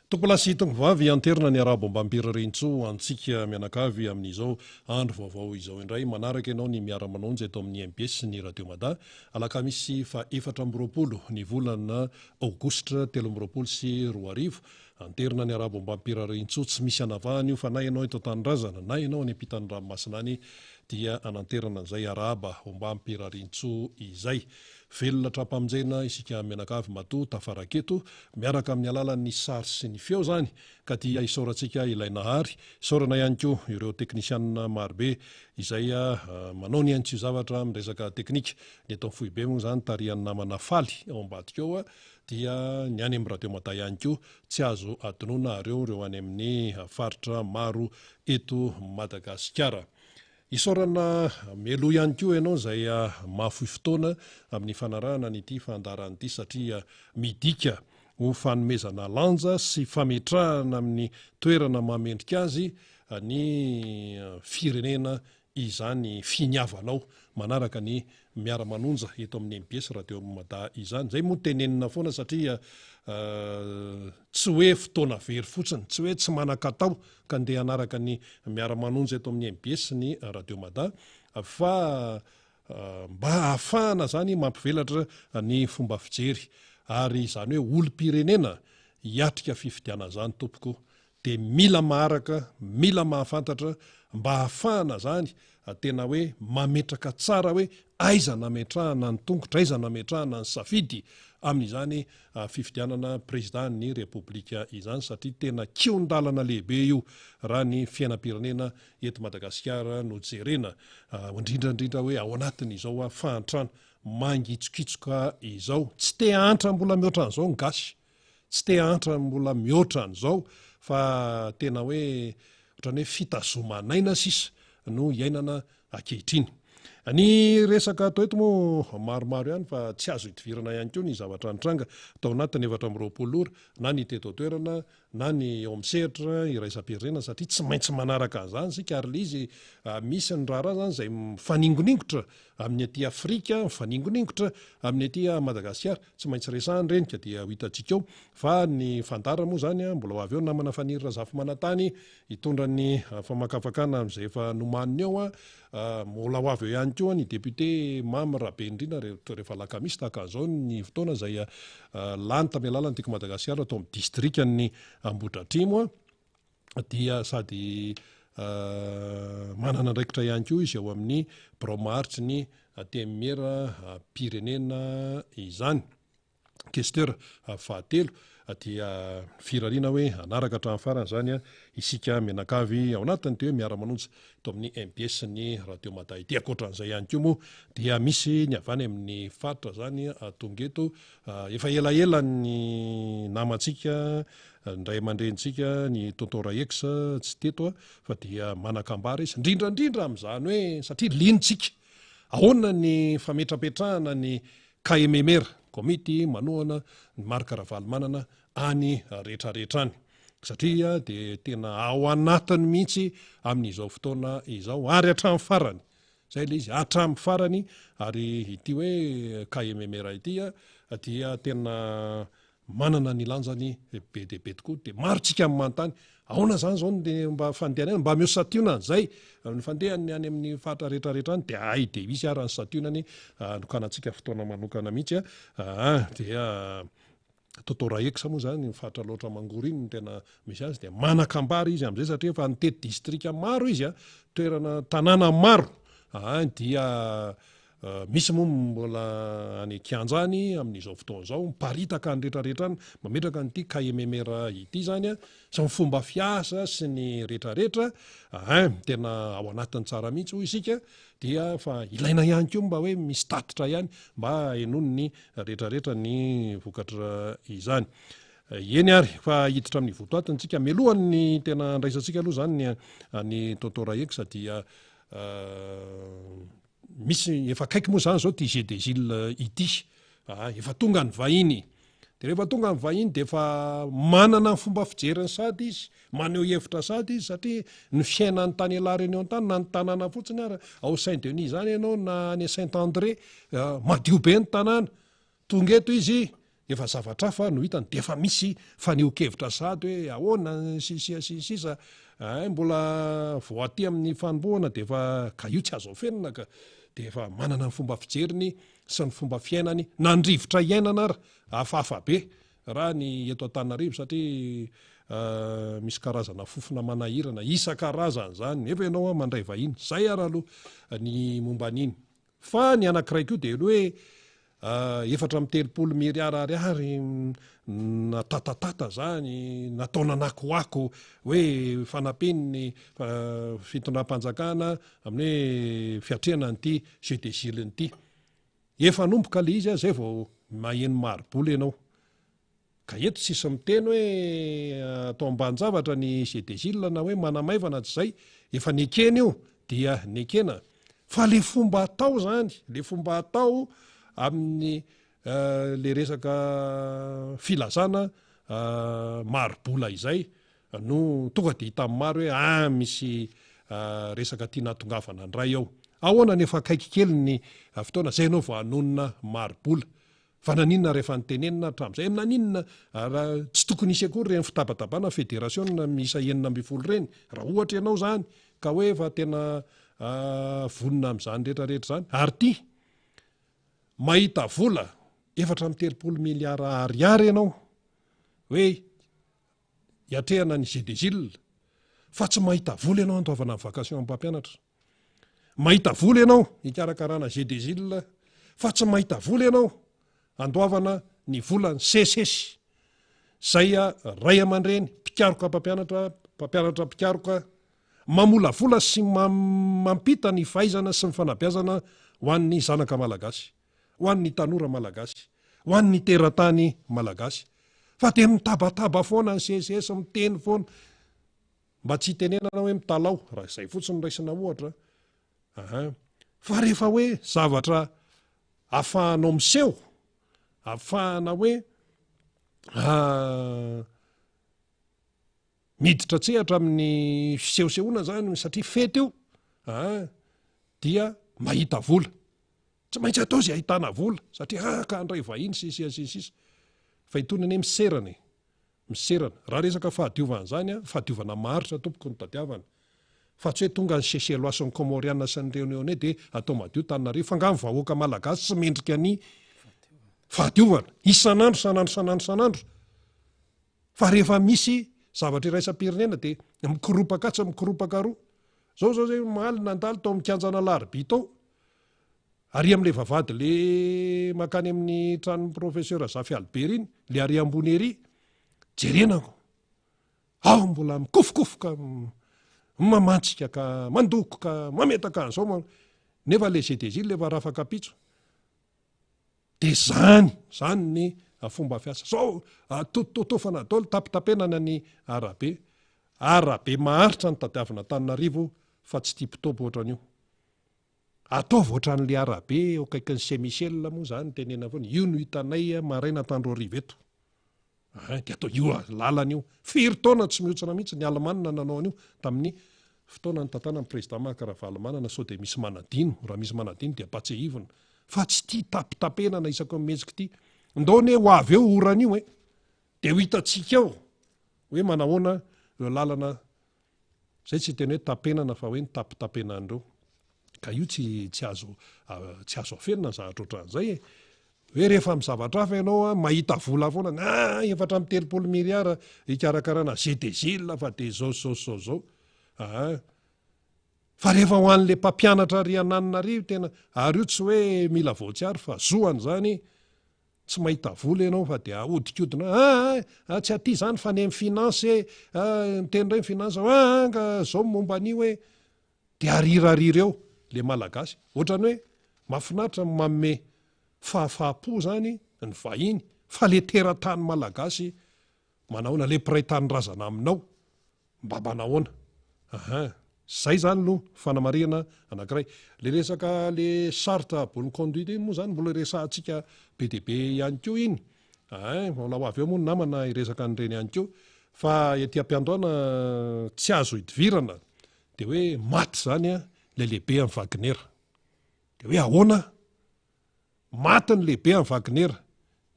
Tompolasy tongovavy anterina ny arabo ambam-pirarintso antsika mianakavy amin'izao andro vaovao izao indray manaraka ianao ny miara-manonjy eto amin'ny MBS ny Radio Mada alakamisy fa 4 ny volana aogositra 2024 anterina ny arabo ambam-pirarintso tsy misy anavahany io fa na ianao eto Tanindrazana na ianao any ampitan'ny ranomasina any dia ananterana izay araba ambam-pirarintso izay velona trapamonjena isika mianakavy mato tafaraketo miaraka amin'ny alalan'ny sary sy ny feo zany ka dia isaorantsika ilay nahary isaorana ihany koa ireo teknisianina marobe izay manao ny antsio zavatra amin'ny resaka teknika ny eto foibe moa zany tarian'ny namana faly ao ambadika eo dia ny any amin'ny Radio Mada ihany koa tsy azo adinoana ireo any amin'ny faritra maro eto Madagasikara. Isaorana melo ihany koa ianao izay mahafohy fotoana amin'ny fanarahana n'ity fandaran'ity satria midika ho fanomezana lanja sy fametrahana amin'ny toerana mamendrika azy ny firenena izany finiavanao manaraka ny miara-manonja eto amin'ny MBS Radio Mada izany. Zay moa tenenina foana satria tsy hoe fotoana very fotsiny, tsy hoe tsy manan-katao ka andeha anaraka ny miara-manonja eto amin'ny MBS ny Radio Mada fa mba ahafahana zany mampivelatra ny fomba fijery ary zany hoe olom-pirenena hiatrika fifidiana zany tompoko dia mila maharaka, mila mahafantatra mba ahafahana zany tena hoe mametraka tsara hoe aiza nametrahana ny tongotra, aiza nametrahana ny safidy amin'izany fifidianana prezidan'ny repoblika izany satria tena kion-dalana lehibe io raha ny fiainam-pirenena eto Madagasikara no jerena indrindrandrindra hoe ao anatin'izao fahantrano mangitsokitsoka izao tsy te hantra mbola mihoatra an'izao ny gasy, tsy te hantra mbola mihoatra an'izao fa tena hoe ohatrany hoe fitazomanaina sisa no iainana ankehitriny. Ny resaka atao eto moa maromaro ihany fa tsy azo hidivirana ihany koa ny zavatra nitranga tao anatiny 420 ora na ny teto toerana na ny eo amin'ny sehatra iraisam-pirenena satria tsy maintsy manaraka an'izany sika ary izy misy ny raharaha zany izay mifaningoningotra amin'ny aty Afrika, mifaningoningotra amin'ny aty Madagasikara tsy maintsy resahany reny ka dia ho hitantsika eo fa ny fandara moa zany mbola ho avy eo namana fanirira zafy manantany hitondra ny famakafakana amin'izay efa nomaniny eo mbola ho avy eo ihany koa ny député Mamy Rabendrina rehefa alakamisy tahaka an'izao ny fotoana izay lany tamin'ny alalan'ny Tiko Madagasikara atao amin'ny distriktan'ny Ambohidratrimo dia sady manana andraikitra ihany koa izy eo amin'ny bromartsy ny temera pirenena izany questeur fahatelo dia firariana hoe anaraka hatramin'ny farany zany isika mianakavy ao anatiny ty hoe miara-manonja eto amin'ny MBS ny Radio Mada ity. Ankoatran'izay ihany koa moa dia misy ny avany amin'ny faritra zany tongeto efa elaela ny namantsika ndray aman-drenitsika ny tonton Raex tsy teto fa dia manakambara izy indrindrandrindra amin'izany hoe satria linitsika ahoana ny fametrapetrahana ny KMMR komity manohana ny marika ravalimanana any rehetrarehetrany satria dia tena ao anatiny mihitsy amin'izao fotoana izao ary hatramin'ny farany zay le izy hatramin'ny farany ary ity hoe KMMR ity dia tena manana ny lanjany be dia be tokoa dia marotsika amin'ny manontany ahoana zany zao dia mba fandehana mba meo sationany zay ny fandehany any amin'ny faritra rehetrarehetra any dia ay dia misy ary ny sationany nokanantsika fotoana manokana mihitsy dia tonton Raex moa zany faritra loatra mangoriny ny tena misy azy dia manakambary izy amin'izay satria efa nitety distrika maro izy toerana tanàna maro dia misy moa mbola any Kianjany amin'izao fotoana izao miparitaka ny rehetrarehetrany mametraka nyity KMMR ity zany sy ny fomba fiasa sy ny rehetrarehetra tena ao anatiny tsara mihitsy hoy isika dia fa ilaina ihany koa mba hoe misy tatitra ihany mba enony ny rehetrarehetra ny vokatra izany. Eny ary fa hiditra amin'ny votoatiny tsika melohany ny tena andraisantsika aloha zany ny tonton Raex dia misy efa kaiky moa zany zao ty Jeux des Îles ity efa tonga ny vahiny dia rehefa tonga ny vahiny dia efa manana ny fomba fijeriny sady izy maneho hevitra sady izy satria ny fiainan'ny tany alareny eo an-tany na ny tanàna fotsiny ary ao Saint-Denis zany ianao na any Saint-André madio be ny tanàna tonga eto izy efa zavatra fa no hitany de efa misy faneo-kevitra sady hoe ahoana sisa mbola voaty amin'ny fanomboana de efa ka io tsy azo afenina ka de efa manana ny fomba fijeriny sy ny fomba fiainany nandrivotra iainana ary hafahafa be raha ny eto Antananarivo satria misy karazana fofona manahirana isan-karazany zany nefa ianao mandray vahiny zay ara aloha ny momba an'iny fa ny anankiray koa de hoe 430 miliara ariary natatatata zany nataona nakoako hoe fanampiny fitondram-panjakana amin'ny fiatrehana n'ity jeu des Gilles n'ity efa nomboka le izy zay vao maheno marobola ianao ka eto sisy miteny hoe atao ambanin-javatra ny jeu des Gilles na hoe manamaivana tsy zay efa nekena io dia nekena fa le fomba atao zany le fomba atao amin'ny le resaka filazana marobola izay no tonga de hita maro hoe misy resaka tia natongavana ndray ao ahoana nefa akaiky kely ny fotoana zay anao vao anonona marobola fa naninona rehefa nytenenina hatramin'izay naninona tsy tokony isy akory reny fitabatabana fédération miisa 12 reny raha ohatra ianao zany ka hoe efa tena vonina amin'izany rehetrarehetra zany ary ty mahita vola 430 miliara ariary ianao hoe hiatrehana ny jeu des Gilles fa tsy mahita vola ianao andoavana vacation amin'ny mpampianatra mahita vola ianao hikarakarana jeu des Gilles fa tsy mahita vola ianao andoavana ny volany sesesy zay ray aman-dreny mpikaroka mpampianatra mpikaroka mamola vola sy mampita ny fahaizana sy ny fanabeazana ho an'ny zanaka malagasy ho an'ny tanora malagasy ho an'ny teratany malagasy fa de mitabataba foana ny CSS miteny foana mba tsy tenenana hoe mitalao raha izay fotsiny raisina ohatra fa rehefa hoe zavatra ahafahanao miseho ahafahana hoe miditra tsehatra amin'ny fisehosehoana zany satria fety io dia mahita vola tsy maintsy atao zay ahitana vola satria ka andray vahiny sisa fa itony ane miserana raha resaka fahadiovana zany fahadiovana maharitra tompoko ny tadiavana fa tsy hoe tonga ny Seychelles Comoriana sy ny Réunion de atao madio Tananarivo fa ngamy vahoaka malagasy sy mendrika ny fahadiovana isanandro fa rehefa misy zavatra iraisam-pirenena de mikoropaka tsy mikoropaka roa zao zay mahaly nandalo tao mikanjana larby tao ary am'le vavady le makany amin'ny tranon'ny professeur Zafy Albert iny le ary ambony ery jerenako mbola mikofokofoka mamantsika ka mandoko ka mametaka an'izao nefa le jeu des Gilles lefa rafaka pitso de zany ny fomba fiasa zao totofana daholo tapitapenana ny arabe maharitra ny tadiavina Antananarivo fa tsy tipitopo ohatran'io ataova ohatran'le arabe eo akaikin'ny Saint-Michel moa zany tenena foana io no hitanay maraina tandroarivo eto de atao io lalana io firy taona tsy mihotsina mihitsy ny Alemanina nanao an'io tamin'ny fotoana ny tantana ny président Makarava Alemanina sao de misy manadino raha misy manadino de apatsehivona fa tsy tia tapitapenana isako mihetsika ity ndaony ho avy eo orana io de ho hitantsika ao hoe manahoana eo lalana zay tsy teny hoe tapenana fa hoe ny tapitapenan'ireo ka io tsy azo afenina ny zavatra ohatran'izay hoe rehefa mizavatra hafa ianao mahita vola foana 430 miliara hikarakarana jeu des Gilles fa de zao fa rehefa ho an'le mpampianatra ry Anananarivo tena ary io tsy hoe mila voatsiary fa zoany zany tsy mahita vola ianao fa de ahodikodina tsy aty zany fa ny amin'ny finance miteny reny finance ka zao momba an'io hoe de arirariry eo le malagasy ohatrany hoe mahafinaritra manome fahafahapo zany ny vahiny fa le teratany malagasy manahoana le mpiray-tany razana aminao mba manahoana zay zany no fanamarihana anankiray le resaka le charte bonne conduite iny moa zany mbola resahantsika be de be ihany keo iny mbola ho avy eo moa ny namana iresaka an'ireny ihany keo fa ety am-piandohana tsy azo hidivirana de hoe maty zany le lehibe amin'ny Wagner de hoe ahoana maty ny lehibe amin'ny Wagner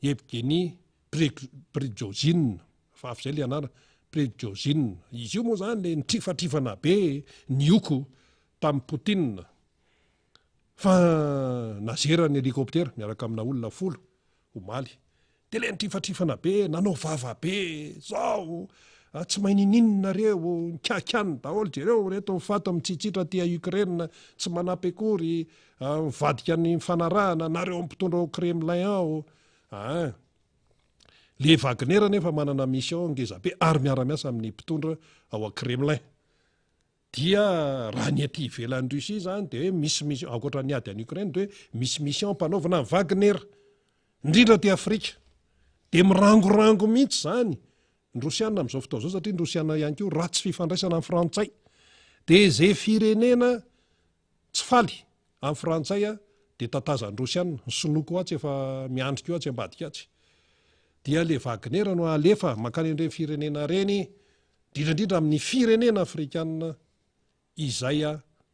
Evgeny Prigozhin, fa avy zay le anarana, Prigozhin. Izy io moa zany le nitrifatrifana be nioko tamin'ny Poutine. Fa nazera ny hélicoptère miaraka amina olona 10 omaly. De le nitrifatrifana be, nanao vava be, zao tsy mahay nininonareo, nikakany daholo jereo reto mifato mitsitsitra ty Ukraine, tsy manampy akory, mivadika ny mifanarahana, nareo mpitondra ao Kremlin ao. Le Wagner nefa manana mission ngeza be ary miara-miasa amin'ny mpitondra ao Kremlin. Dia raha ny aty ivelan'ny Russie zany de misy mission ankoatra ny ady any Ukraine de misy mission mpanaovana Wagner indrindra ty Afrika. De mirangorango mihitsy zany ny Rosiana amin'izao fotoana izao satria ny Rosiana ihany koa ratsy fifandraisana amin'ny Frantsay. De zay firenena tsy faly amin'ny Frantsay de tatazan'ny Rosiana, ny sonoko atsy efa miandrika eo atsy ambadika atsy. Dia le Wagner no alefa makany an'ireny firenena reny, indrindra amin'ny firenena afrikanina izay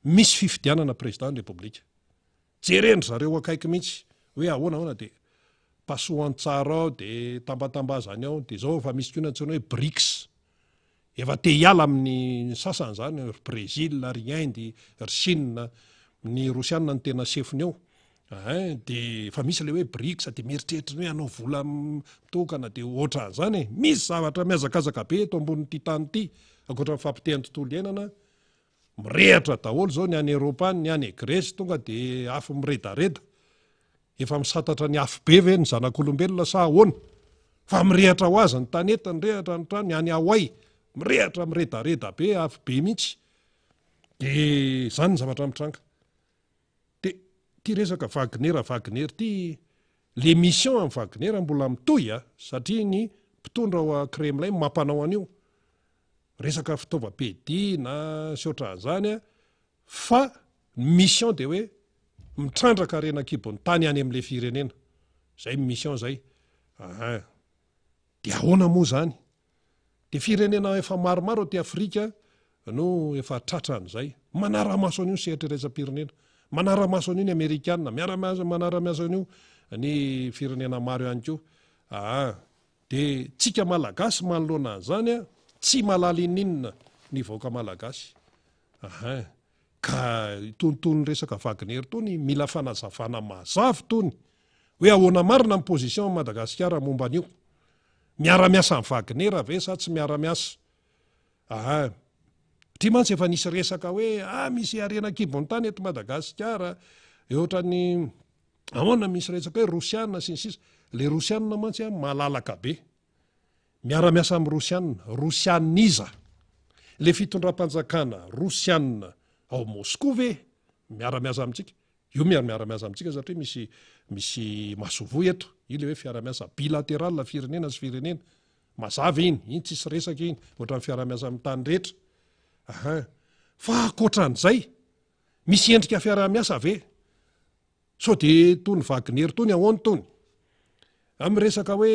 misy fifidianana président république. Jerendry zareo akaiky mihitsy hoe ahoana de pasoany tsara ao de tambatambazany ao de zao fa misy koa nantsona hoe BRICS. Efa te hiala amin'ny sasany zany, ry Brésil, ry Inde, ry Chine, ny Rosiana ny tena sefony ao. De fa misy le hoe BRICS de mieritreritra hoe anao vola mitokana de ohatran' zany misy zavatra miazakazaka be eto ambonin'ity tany ity, ankoatra fampitehany tontolo iainana. Mirehatra daholo zao ny any Eropa, ny any Grèce tonga de afo miredareda. Efa misatatra ny afo be ve ny zanak'olombelona sa ahoana? Fa mirehatra ho azy ny taneta, mirehatra ny trano, ny any Hawaii, mirehatra miredareda be, afo be mihitsy. De zany ny zavatra mitranga. De ty resaka Wagner ty, le mission amin'ny Wagner mbola mitohy satria ny mpitondra ao Kremlin mampanao an'io. Resaka fitaovam-piadiana sy ohatran'izany fa mission de hoe mitrandraka renakibon'ny tany any amin'le firenena. Zay mission zay. De ahoana moa zany? De firenena efa maromaro ty Afrika no efa tratran'izay. Manara-maso an'io sehatr'iretsam-pirenena. Manara-maso an'io ny Amerikanina, manara-maso an'io ny firenena maro ihany koa. De tsika malagasy manoloana an'izany tsy malala ininona ny vahoaka malagasy. Ka tontony resaka Wagner tony mila fanazavana mazava tony hoe ahoana marina ny position Madagasikara momba an'io. Miara-miasa amin'ny Wagner ve sa tsy miara-miasa? Tri mantsy efa nisy resaka hoe misy arenakibon'ny tany eto Madagasikara, ohatran'ny ahoana misy resaka hoe Rosiana sy ny sisa. Le Rosiana mantsy malalaka be. Miara-miasa amin'ny Rosiana, Rosianiza. Le fitondram-panjakana Rosiana ao Moscou ve miara-miasa amintsika? Io miara-miasa amintsika satria misy masovo eto. Io le hoe fiara-miasa bilateral firenena sy firenena. Mazava iny tsisy resaka iny, ohatran'ny fiara-miasa amin'ny tany rehetra. Fa akoatran'izay, misy endrika fiara-miasa ve? So de tony Wagner tony ahoana tony? Amin'ny resaka hoe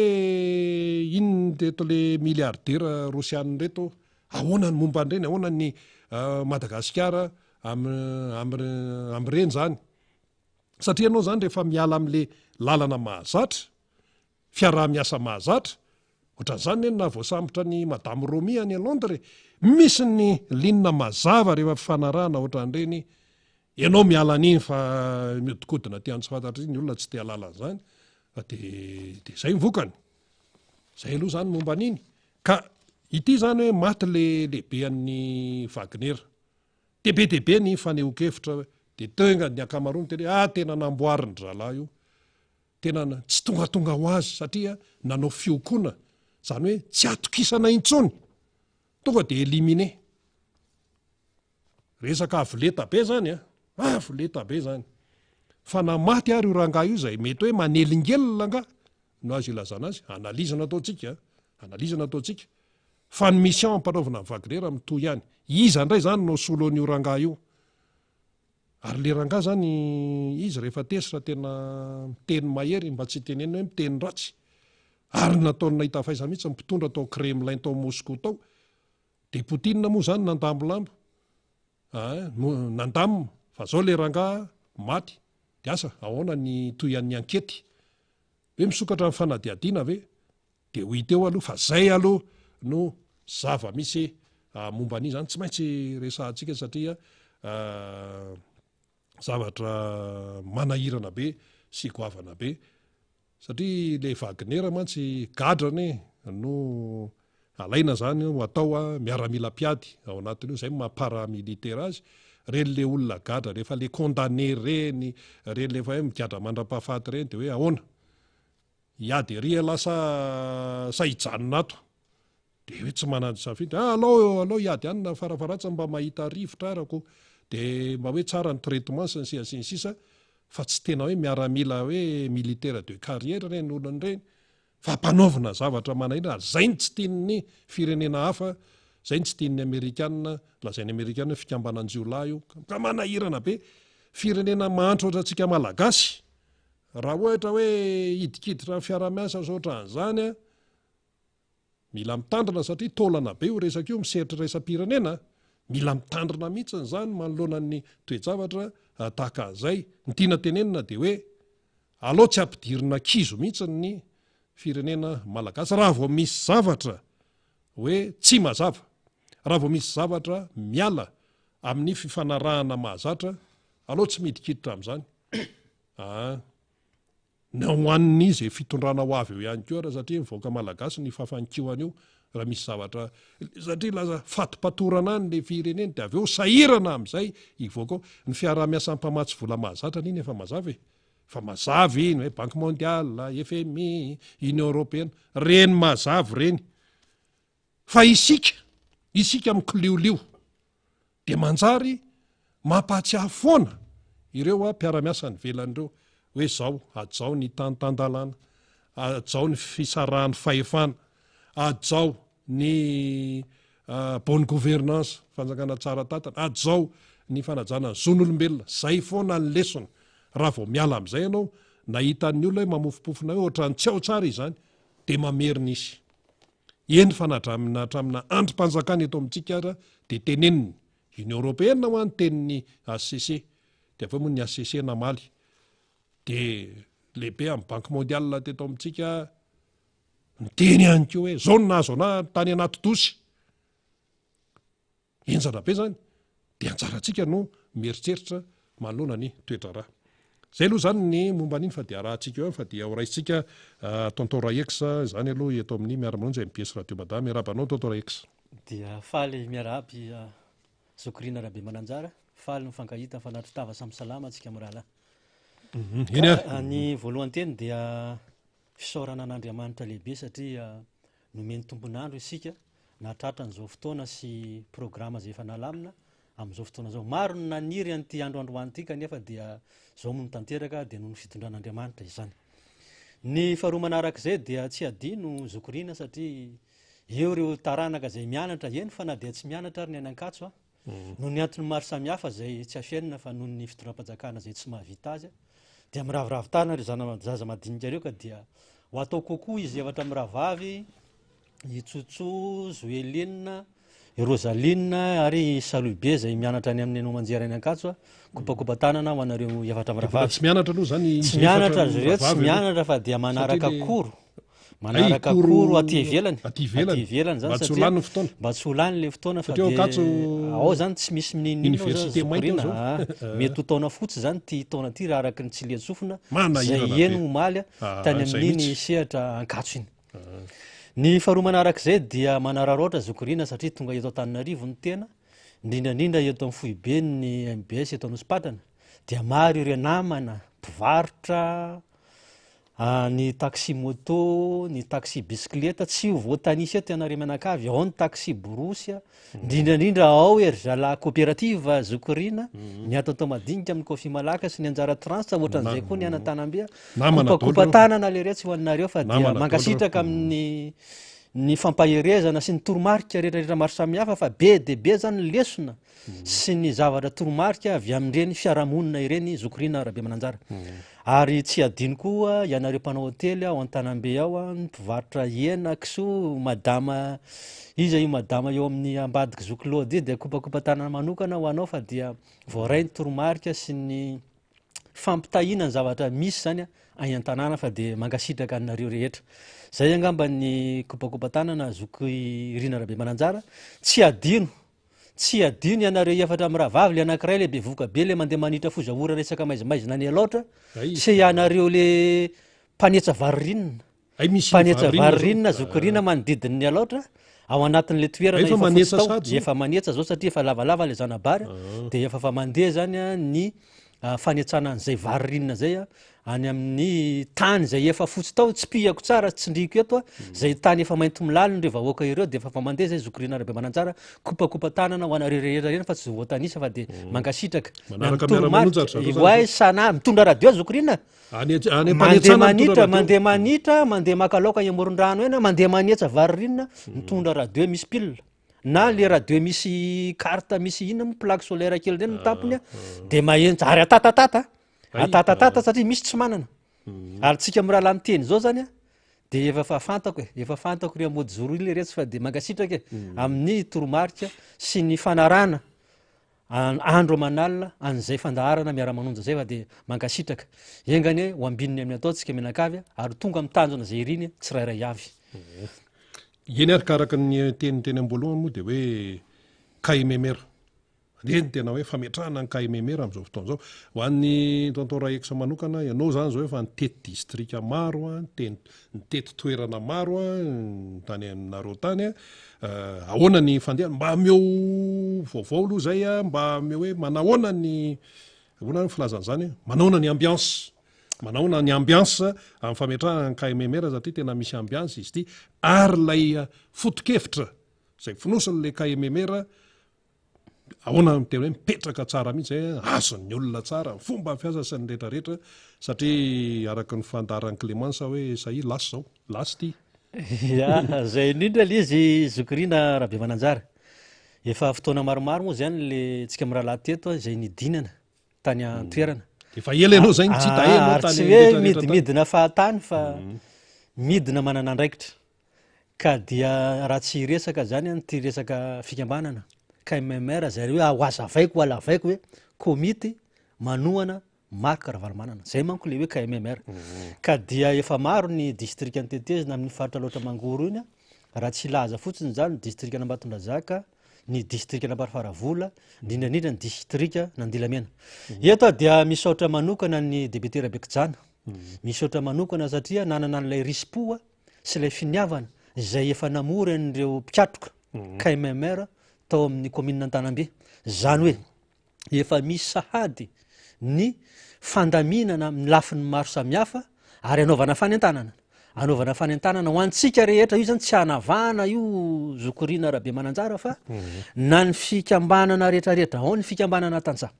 inony reto le miliardera Rosiana reto, ahoana ny momba an'ireny, ahoana ny Madagasikara amin'ireny zany. Satria anao zany rehefa miala amin'le lalana mahazatra, fiara-miasa mahazatra, ohatran'izany ny na voasambotra ny Madame Romy any Londres, misy ny linina mazava rehefa fifanarahana ohatran'ireny, ianao miala an'iny fa miodikodina ty tsy fantatra ny olona tsy te halala zany. De zay mivokany. Zay aloha zany momba an'iny. Ka ity zany hoe maty le lehibe an'ny Wagner. Be ny fanehoan-kevitra de tenga ny akamaroany tena namboariny zalahy io. Tena tsy tongatonga ho azy satria nanao fiokoana. Zany hoe tsy atokisana intsony. Tonga de éliminé. Resaka avoleta be zany avoleta be zany. Fa namaty ary io rangahy io zay mety hoe manelingelina nga no azo ilazana azy. Analizana ataotsika. Fa ny mission ampanaovana Wagner mitohy ihany. Iza indray zany no solo an'io rangahy io. Ary le rangahy zany izy rehefa tesitra tena miteny mahery mba tsy teneny hoe miteny ratsy. Ary nataony nahita faiza mihitsy mpitondra tao Kremlin tao Moscou tao. De Poutine moa zany nandambo-lambo. Nandamina fa zao le rangahy maty. De asa ahoana ny toy an'ny ankety. hoe misokatra ny fanadiadiana ve de ho iteo aloha fa zay aloha no zava misy momba an'iny zany tsy maintsy resahantsika satria zavatra manahirana be sy goavana be satria le vagnera mantsy gadrany no alaina zany ho atao miaramila piady ao anatin'io zay mamparamilitera azy reny le olona gadra rehefa le condamné reny reny lefa hoe migadra mandra-pahafaty reny de hoe ahoana iady ry lasa sahijanona ato de hoe tsy manady safidy alao iady any farafaratsy mba mahita rivotra arako de mba hoe tsara ny traitement sy ny sisa fa tsy tena hoe miaramila hoe militaire de carrière reny olony reny fa mpanaovina zavatra manahirana zay ny tsy tian'ny firenena hafa zay ny tsy tian'ny amerikanina lazain'ny amerikanina fikambananjiolahy io ka manahirana be firenena mahantra oatra antsika malagasy raha ohatra hoe idikiditra ny fiaramiasa sotra an'izany mila mitandrina satria taolana be io resaka io miseritra resam-pirenena mila mitandrina mihitsy zany manoloana ny toejavatra tahaka an'izay ny tiana tenenina de hoe alao tsy ampidirina kizo mihitsy ny firenena malagasy raha vao misy zavatra hoe tsy mazava raha vao misy zavatra miala amin'ny fifanarahana mahazatra alao tsy midikiditra amin'izany nahoan'ny zay fitondrana ho avy eo ihany koa raha satria mivoaka malagasy ny fafankihoana io raha misy zavatra satria laza fatipatorana any le firenena de avy eo sahirana amin'izay ivoakao ny fiarah-miasan'ny mpamatsy vola mahazatra n'iny efa mazava fa mazavy iny hoe banque mondiale FMI union européenne reny mazavy reny fa isika mikiliolio de manjary mampahatsiahy foana ireo mpiara-miasa ny velan'ireo hoe zao ajao ny tantandalana ajao ny fisarahan'ny fahefana ajao ny bonne gouvernance fanjakana tsara tatana ajao ny fanajana ny zon'olombelona zay foana ny lesona raha vao miala amin'izay ianao nahitan'ny olona hoe mamofopofona hoe ohatrany tsy ao tsara izany de mamerina isy eny fanadramina hatramina androm-panjakana eto amintsika ara de teneniny union européenne ho any tenin'ny ACC de aveo moa ny ACC namaly de lehibe amin'ny banque mondiale teto amintsika miteny ihany koa hoe zao nazo ana tany anaty dosy enjana be zany de anjarantsika no mieritreritra manoloana ny toetra raha zay aloha zany ny momba an'iny fa de arahantsika eo fa de ao raisitsika tonton Raex zany aloha eto amin'ny miara-manonjy MBS Radio Madame miarabanao tonton Raex dia faly miarahaba Zokorina Rabe Mananjara faly mifankahita fanatry tava samy salama atsika mirahalahy ny voalohany teny dia fisaorana an'Andriamanitra lehibe satria nomeny tombonandro isika nahatratra n'izao fotoana sy programa zay efa nalamina amin'izao fotoana zao maro ny naniry an'ity androandroany ity kanefa dia zao moa tanteraka dia noho ny fitondran'Andriamanitra izany ny faharoa manarak'izay dia tsy adino Zokorina satria eo reo taranaka zay mianatra eny fa na dia tsy mianatra ary ny anan-katso noho ny antony maro samihafa zay tsy afienina fa noho ny fitondram-panjakana zay tsy mahavita azy dia miraviravitana ry zaza madinika reo ka dia ho atao kokoa izy efatra miravavy itsotso Zoeline Rosaline ary Saloibe zay mianatra any amin'ny manjera any ankatso kopakopatanana ho anareo efatra miravavy tsy mianatra aloha zany tsy mianatra reo tsy mianatra fa dia manaraka koro manaraka koro aty ivelany zany satria mba tsy ho lany le fotoana fa ao zany tsy misy minina mety ho taona fotsy zany ty taona ty raha araky ny tsy liatsofina zay eny omaly tany amin'iny sehatra ankatso iny ny faharoa manarak'izay dia manararoatra Zokorina satria tonga eto Antananarivo ny tena indrindrandrindra eto amin'ny foibe ny MBS eto Anosipatrana dia maro ireo namana mpivarotra ny taxi moto ny taxi bisikileta tsy ho voatanisa eto ianareo mianakavy ao ny taxi borosy indrindrandrindra ao ery zala coopérative Zokorina ny ato madinika amin'ny Kofi Malaka sy ny Anjara Trans ohatran'izay koa ny Anatanambe kopakopatanana le retsy ho anareo fa dia mankasitraka amin'ny ny fampaherezana sy ny toromarika rehetrarehetra maro samihafa fa be de be zany lesona sy ny zavatra toromarika avy amin'ireny fiarahamonina ireny Zokorina Rabe Mananjara ary tsy adino koa ianareo mpanao hotely ao Antanambe ao ny mpivarotra hena kisoa madama iza io madama eo amin'ny ambadiky Zokolody dia kopakopatanana manokana ho anao fa dia voaray ny toromarika sy ny fampitahina ny zavatra misy zany any an-tanàna fa de mangasitraka anareo rehetra. Zay angamba ny kopakopa-tanana zoky Rina Rabe Mananjara. Tsy adino ianareo efatra amin'ny rahavavy le anankiray le bevoka be le mandeha manitra fozaora resaka maizimaizina any aloatra sy ianareo le mpanetsa varorinina. Mpanetsa varorinina zoky Rina manodidiny aloatra ao anatin'le toerana efa manetsa zao satria efa lavalava le zanabary de efa mandeha zany ny fanetsana an'izay varorinina zay any amin'ny tany zay efa fotsy tao tsy pihako tsara tsindriko eto zay tany efa mainty milaliny reo vahoaka ireo de efa mandeha zay zoky Rina Rabe Mananjara kopakopa-tanana ho anareo rehetra reny fa tsy voatanisa fa de mangasitraka oay sana mitondra radio zoky Rina mandeha manitra mandeha makalaoka amoron-drano eny mandeha manetsa varorinina mitondra radio misy pile na le radio misy carte misy inona plaque solaire kely reny tampony de mahentsy ary atatatata satria misy tsy manana ary tsika amin'ny raha lany zao zany de efa fantako ry mody zoro ile retsy fa de mangasitraka amin'ny toromarika sy ny fanarana andro manalina an'izay fandaharana miara-manonja zay fa de mangasitraka engany ho ambininy amin'ny ataotsika menakavy ary tonga mitanjona zay iriny tsirairay avy. Eny arakaraka ny teniteny amboalohany moa de hoe kaimemera reny tena hoe fametrahana ny kaimemera am'izao fotoana zao ho an'ny tonton Raeksa manokana ianao zany zao efa nitety distrika maro nitety toerana maro tany aminareo tany ahoana ny fandeha mba meo vaovao aloha zay mba meo hoe manahoana ny ahoana filazana zany manahoana ny ambiance manahoana ny ambiance amin'ny fametrahana ny kaimemera satria tena misy ambiance izy ty ary lay fotokevitra zay finosin'le kaimemera ahoana tena hoe mipetraka tsara mihitsy azon'ny olona tsara fomba fiasa sy ny rehetrarehetra satria araka ny fandaran'ny Clémence hoe sahi lasy zao lasy ty zay indrindra le izy zoky Rina Rabe Mananjara efa fotoana maromaro moa zany le tsika amin'ny rahalahy teto zay nidinana tany an-toerana efa ela ianao zay tsy tahenao tany tsy hoe midina fahatany fa midina manana andraikitra ka dia raha tsy resaka zany ty resaka fikambanana KMMR zay hoe hoazavaiko alavaiko hoe komity manohana marika Ravalomanana zay manko le hoe KMMR ka dia efa maro ny distrika nitetezina amin'ny faritra loatra Mangoro iny raha tsy laza fotsiny zany distrika Ambatondrazaka ny distrika Ambarfaravola indrindrandrindra ny distrika Nandilamena eto dia misaotra manokana ny député Rabekijana misaotra manokana satria nanana n'ilay rispo sy ilay finiavana zay efa namora an'ireo mpiatroka KMMR tao amin'ny commune Antanambe zany hoe efa misy sahady ny fandaminana amin'ny lafiny maro samihafa ary anaovana fanentanana ho antsika rehetra io zany tsy hanavana io zoky Rina Rabe Mananjara fa na ny fikambanana rehetrarehetra ao ny fikambanana tantsaha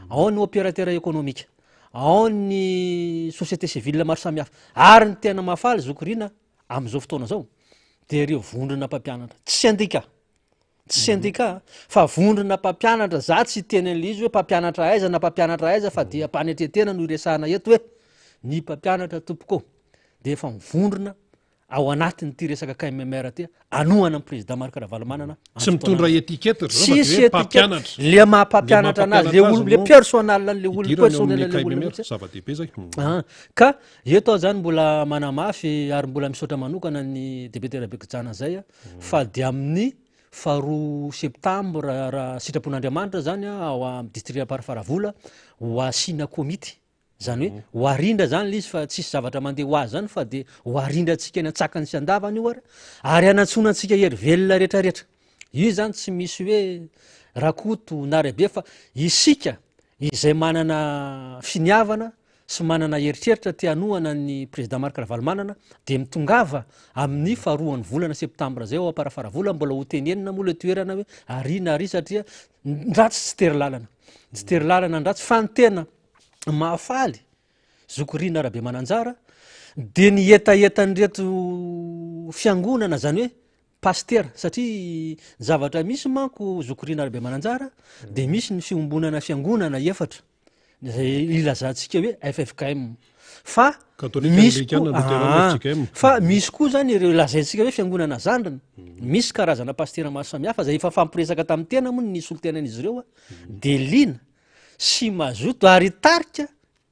ao ny opérateur économique ao ny société civile maro samihafa ary ny tena mafaly zoky Rina am'izao fotoana zao de ireo vondrona mpampianatra tsy syndicat fa vondrona mpampianatra za tsy teny an'izy hoe mpampianatra aiza na mpampianatra aiza fa dia mpanetretena no iresahana eto hoe ny mpampianatra tompoko de efa mivondrona ao anatiny ty resaka KMMR ty anohana ny président Marc Ravalomanana tsy mitondra étiquette le maha-mpampianatra anazy le personnel le olo personnel zava-dehibe zay ka eto zany mbola manamafy ary mbola misaotra manokana ny député Rabekijana zay fa dia amin'ny 2 septambra raha sitrapon'Andriamanitra zany ao amin'ny district Ambarfaravola ho asina komity zany hoe ho arindra zany le izy fa tsisy zavatra mandeha ho azy zany fa de ho arindra antsika eny an-tsakany sy andavany io ary anatsoina antsika hery velona rehetrarehetra io zany tsy misy hoe rakoto na rabe fa isika izay manana finiavana sy manana heritreritra ty anohana ny président Marc Ravalomanana de mitongava amin'ny 2 volana septambra zay ao Ambarfaravola mbola ho tenenina moa le toerana hoe ary satria ndratsy tsy tery lalana ndratsy fa ny tena mahafaly zoky Rina Rabe Mananjara de ny etaetan'reto fiangonana zany hoe pasteur satria zavatra misy manko zoky Rina Rabe Mananjara de misy ny fiombonana fiangonana efatra zay ilazantsika hoe FFKM fa misy koa zany ireo lazaintsika hoe fiangonana zandrina misy karazana pasteur maro samihafa zay efa fampiresaka tamin'ny tena moa ny nisy olo tenan'izy ireo de lina sy mazoto ary tarika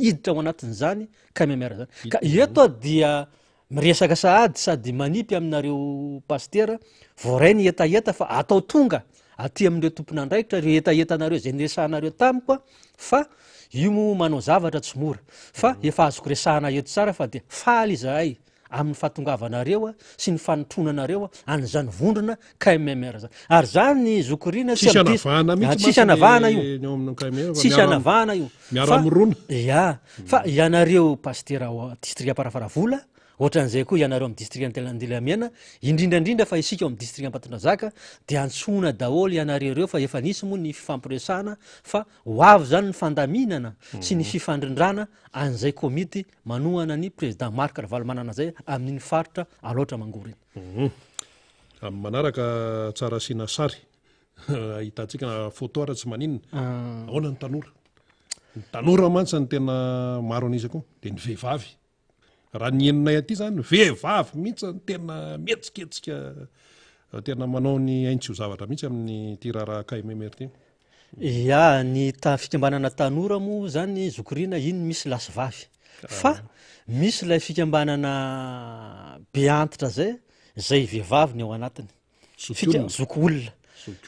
iditra ao anatin'zany ka miamara zany ka eto dia miresaka sahady sady manipy aminareo pastera voaray ny etaeta fa atao tonga aty amin'ireo tompon'andraikitra reo etaetanareo zay nyresahanareo tamikoa fa io mo manao zavatra tsy mora fa efa azoko resahana eto tsara fa de faly izahay amin'ny fahatongavanareo sy ny fanotronanareo an'zany vondrona KMMR zany ary zany zokorina tsisy anavahana io tsisy anavahana io ya fa ianareo pastera distrika Parafaravola ohatran'izay koa ianareo amin'ny distrika Andilamena indrindrandrindra fa isika amin'ny distrika Ambatondrazaka de antsona daholo ianareo reo fa efa nisy moa ny fifampiresahana fa ho avy zany ny fandaminana sy ny fifandrindrana an'izay komity manohana ny président Marc Ravalomanana zay amin'iny faritra aloatra mangoriny amin'ny manaraka tsara sina sary ahitantsika photo ara tsy maninona ahoana ny tanora mantsy ny tena maro an'izy koa de ny vehivavy raha ny eninay aty zany vehivavy mihitsy ny tena mietsiketsika tena manao ny aintsy ho zavatra mihitsy amin'ny tirara KMMR ty ya ny fikambanana tanora moa zany zokorina iny misy lasy vavy fa misy lay fikambanana be antitra zay vehivavy ny ao anatiny zoko olona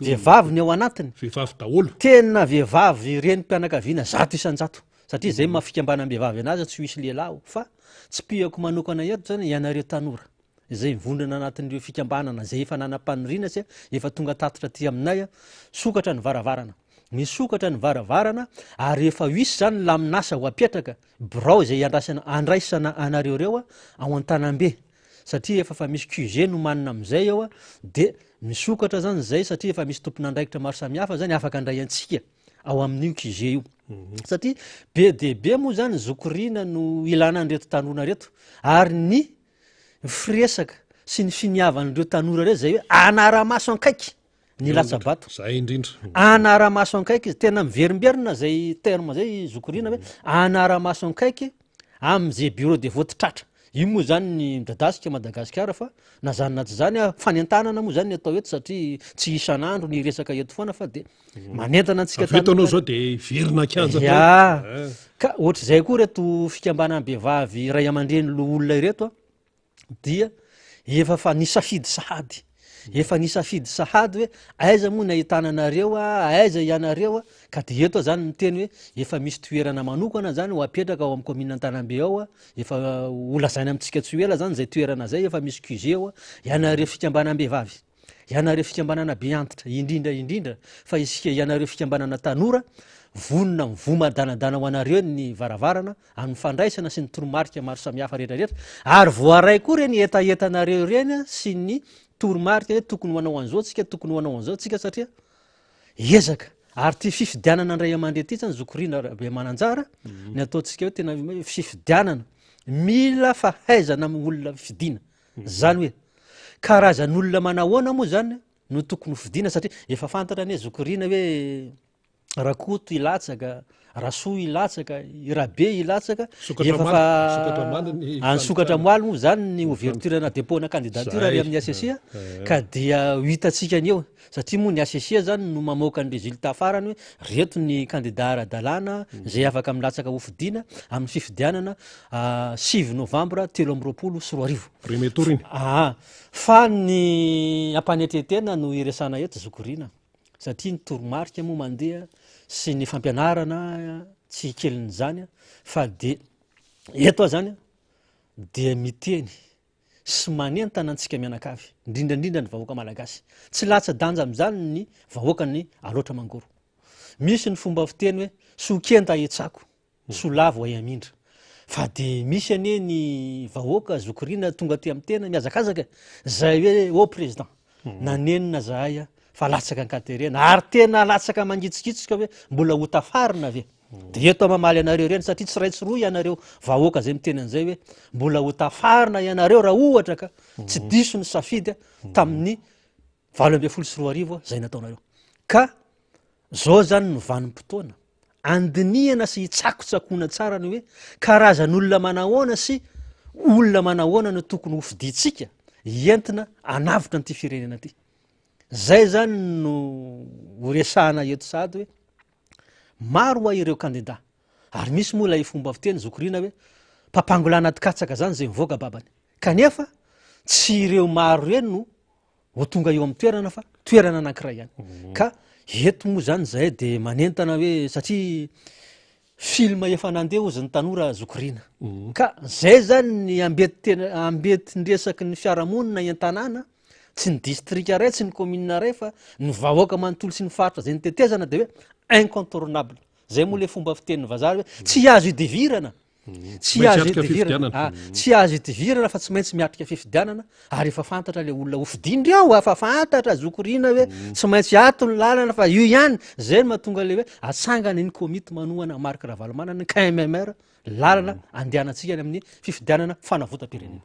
vehivavy ny ao anatiny vehivavy daholo tena vehivavy reny mpianakaviana 100 isan-jato satria zay mahafikambanam-behivavy anazy tsy hisy lehilahy fa tsy piako manokana eto zany ianareo tanora zay mivondrona anatin'ireo fikambanana zay efa nanam-panirina sy efa tonga tatitra ty aminay sokatra ny varavarana misokatra ny varavarana ary efa hisy zany laminasa ho apetraka birao zay andraisana anareo reo ao an-tanambe satria efa fa misy QG no manina am'izay eo de misokatra zany zay satria efa misy tompon'andraikitra maro samihafa zany afaka andray antsika ao amin'io QG io satria be debe moa zany zokorina no ilana an'reto tanora reto ary ny firesaka sy ny finiavan'ireo tanora reto zay hoe anara-maso ankaiky ny latsabato zay indrindra anara-maso ankaiky izy tena miverimberina zay terme zay zokorina hoe anara-maso ankaiky am'izay bureau de vote tratra io moa zany ny midadasika Madagasikara fa nazanona tsy zany fanentanana moa zany ny atao eto satria tsy isan'andro ny resaka eto foana fa de manentana antsika tanao zao de verina kanja ka ohatr'izay koa reto fikambanam-behivavy ray aman-dreny olona ireto dia efa fa nisafidy sahady efa nisafidy sahady hoe aiza moa ny ahitananareo aiza ianareo ka de eto zany miteny hoe efa misy toerana manokana zany ho apetraka ao amin'ny commune Antanambe ao efa olazainy amintsika tsy ela zany zay toerana zay efa misy QG ao ianareo fikambanam-behivavy ianareo fikambanana be antitra indrindra fa isika ianareo fikambanana tanora vonona mivomadanadana ho anareo ny varavarana amin'ny fandraisana sy ny toromarika maro samihafa rehetrarehetra ary voaray koa reny etaetanareo reny sy ny toromarika hoe tokony ho anao an'izao tsika tokony ho anao an'izao tsika satria ezaka ary ty fifidianana andray aman-dre ty zany zokorina be mananjara ny ataontsika hoe tena fifidianana mila fahaizana amin'ny olona fidina zany hoe karazan'olona manahoana moa zany no tokony ho fidiana satria efa fantatra ny zokorina hoe rakoto ilatsaka rasoa ilatsaka irabe ilatsaka ansokatra moaly moa zany ny ouverture-na dépôt-na candidature ary amin'ny ACC ka dia hitatsika ny eo satria moa ny ACC zany no mamoaka ny résultat farany hoe reto ny candidat ara-dalàna zay afaka milatsaka ho fidiana amin'ny fifidianana 6 novembre 2024 premier tour iny fa ny ampanetretena no iresana eto zokorina satria ny toromarika moa mandeha sy ny fampianarana tsy keliny zany fa de eto zany de miteny sy manentana antsika mianakavy indrindrandrindra ny vahoaka malagasy tsy latsa danja am'zany ny vahoaka ny aloatra mangoro misy ny fomba fiteny hoe sokenta etsako solavo ay amindra fa de misy ane ny vahoaka zokorina tonga ty amin'ny tena miazakazaka zay hoe o président nanenina zahay fa latsaka ankaterena ary tena latsaka mangitsikitsika hoe mbola ho tafarina ave de eto mamaly anareo reny satria tsy ray tsy roa ianareo vahoaka zay miteny an'izay hoe mbola ho tafarina ianareo raha ohatra ka tsy diso ny safidy tamin'ny 24 zay nataonareo ka zao zany no vanim-potoana andiniana sy hitsakotsakoana tsara ny hoe karazan'olona manahoana sy olona manahoana no tokony ho fiditsika entina anavitra n'ity firenena ty zay zany no horesahana eto sady hoe maro a ireo candidat ary misy moa lay fomba fiteny zokorina hoe mpampangolana tikatsaka zany zay mivoaka babany kanefa tsy ireo maro reny no ho tonga eo amin'ny toerana fa toerana anankiray ihany ka eto moa zany zay de manentana hoe satria filma efa nandeha ozy ny tanora zokorina ka zay zany ny ambety ndresaky ny fiarahamonina entanàna tsy ny distrika ray tsy ny commune ray fa ny vahoaka manontolo sy ny faritra zay nitetezana de hoe incontournable zay moa le fomba fitenin'ny vazary hoe tsy azo idivirana tsy azo idivirana fa tsy maintsy miatrika fifidianana ary efa fantatra le olona hofidindry ao afa fantatra zokorina hoe tsy maintsy ato ny lalana fa io ihany zay mahatonga le hoe atsangana iny komity manohana marika ravalomanana KMMR lalana andehanantsika amin'ny fifidianana fanavotam-pirenena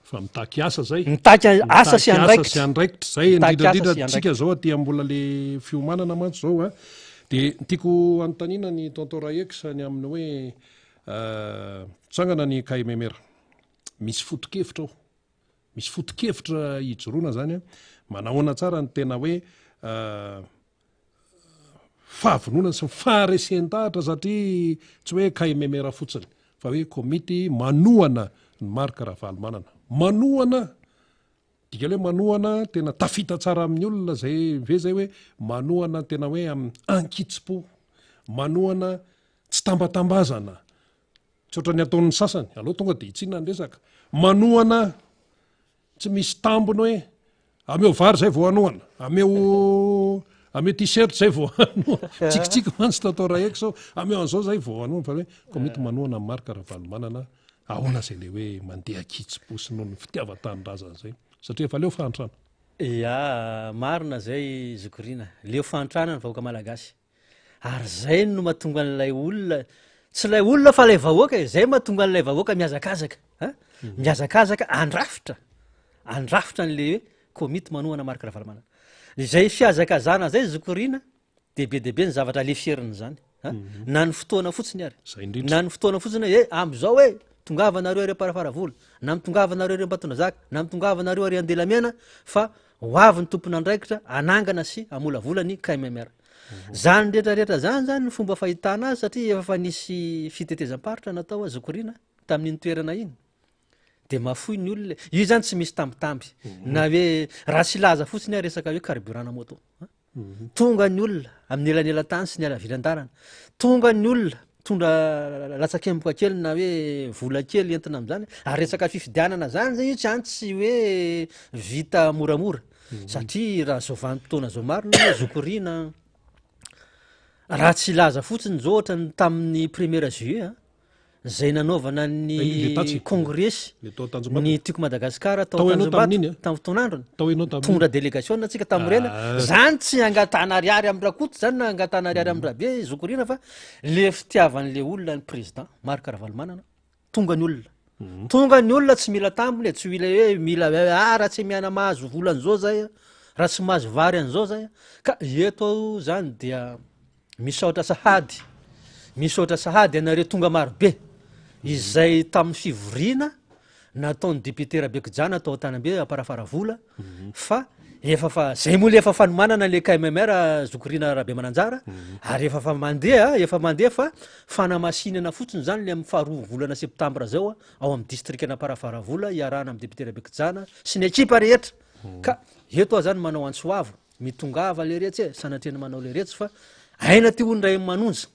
fa mitaky asa zay mitaky asa sy andraikitra zay indrindradrindra tsika zao aty mbola le fiomanana mantsy zao a de tiako anontanina ny tonton Raex ny amin'ny hoe tsangana ny KMMR misy fotokevitra ao misy fotokevitra hijoroana zany a manahoana tsara ny tena hoe fahavonona sy faharesentahatra satria tsy hoe KMMR fotsiny fa hoe komity manohana ny marika ravalomanana manohana dika le hoe manohana tena tafita tsara amin'ny olona zay ve zay hoe manohana tena hoe ankitsy-po manohana tsy tambatambazana tsy ohatrany ataon'ny sasany aloha tonga de itsinna ny resaka manohana tsy misy tambony hoe ameo vary zay vao anohana ameo t-shirt zay vao anohana tsikitsiky mantsy tatao Raex sao ameo an'izao zay vao anohana fa hoe komity manohana marika ravalomanana ahoana zay le hoe mandeha kitsy-po sy noho ny fitiavan-tanindrazana zay satria efa leo fahantrana ya marina zay zokorina leo fahantrana ny vahoaka malagasy ary zay no mahatonga an'ilay olona tsy lay olona fa lay vahoaka zay mahatonga an'ilay vahoaka miazakazaka miazakazaka andrafitra n'le hoe komity manohana marika ravalomanana zay fiazakazana zay zokorina debe ny zavatra lefieriny zany na ny fotoana fotsiny ary na ny fotoana fotsiny am'izao hoe tongavanareo are Parafaravola na mitongavanareo are Ambatondrazaka na mitongavanareo are Andelamena fa ho avy ny tompon'andraikitra anangana sy amolavolany ny KMMR zany rehetrarehetra zany ny fomba fahitana azy satria efa nisy fitetezam-paritra natao zokorina tamin'iny toerana iny de mafoy ny olona io zany tsy misy tambitamby na hoe raha tsy laza fotsiny a resaka hoe carburant moto tonga ny olona amin'ny elanelatany sy ny alavilan-darana tonga ny olona tondra latsakemboka kely na hoe vola kely entina am'zany ary resaka fifidianana zany zay io tsy antsy hoe vita moramora satria raha zao vanim-potoana zao marina zokorina raha tsy laza fotsiny zao ohatra tamin'ny 1er juillet zay nanaovana ny congrès ny tiako Madagasikara tamin'ny fotoanandrony tonga délégation atsika tamin'ireny zany tsy angatana ariary amin'ny rakoto zany na angatana ariary amin'ny rabe zokorina fa le fitiavan'le olona ny président marika ravalomanana tonga ny olona tsy mila tambony tsy mila hoe mila raha tsy miana mahazo volan'izao zay raha tsy mahazo vary an'izao zay ka eto zany dia misaotra sahady anareo tonga maro be izay tamin'ny fivoriana nataon'ny député Rabekijana atao Antanambe Parafaravola fa zay moa le efa fanomanana le KMMR zokorina Rabe Mananjara ary efa mandeha fa fanamasinana fotsiny zany le amin'ny faharoa volana septambra zao ao amin'ny distrikana Parafaravola iarahana amin'ny député Rabekijana sy ny ekipa rehetra ka eto zany manao antsoavo mitongava le retsy sanatreny manao le retsy fa aina ty ondray manonja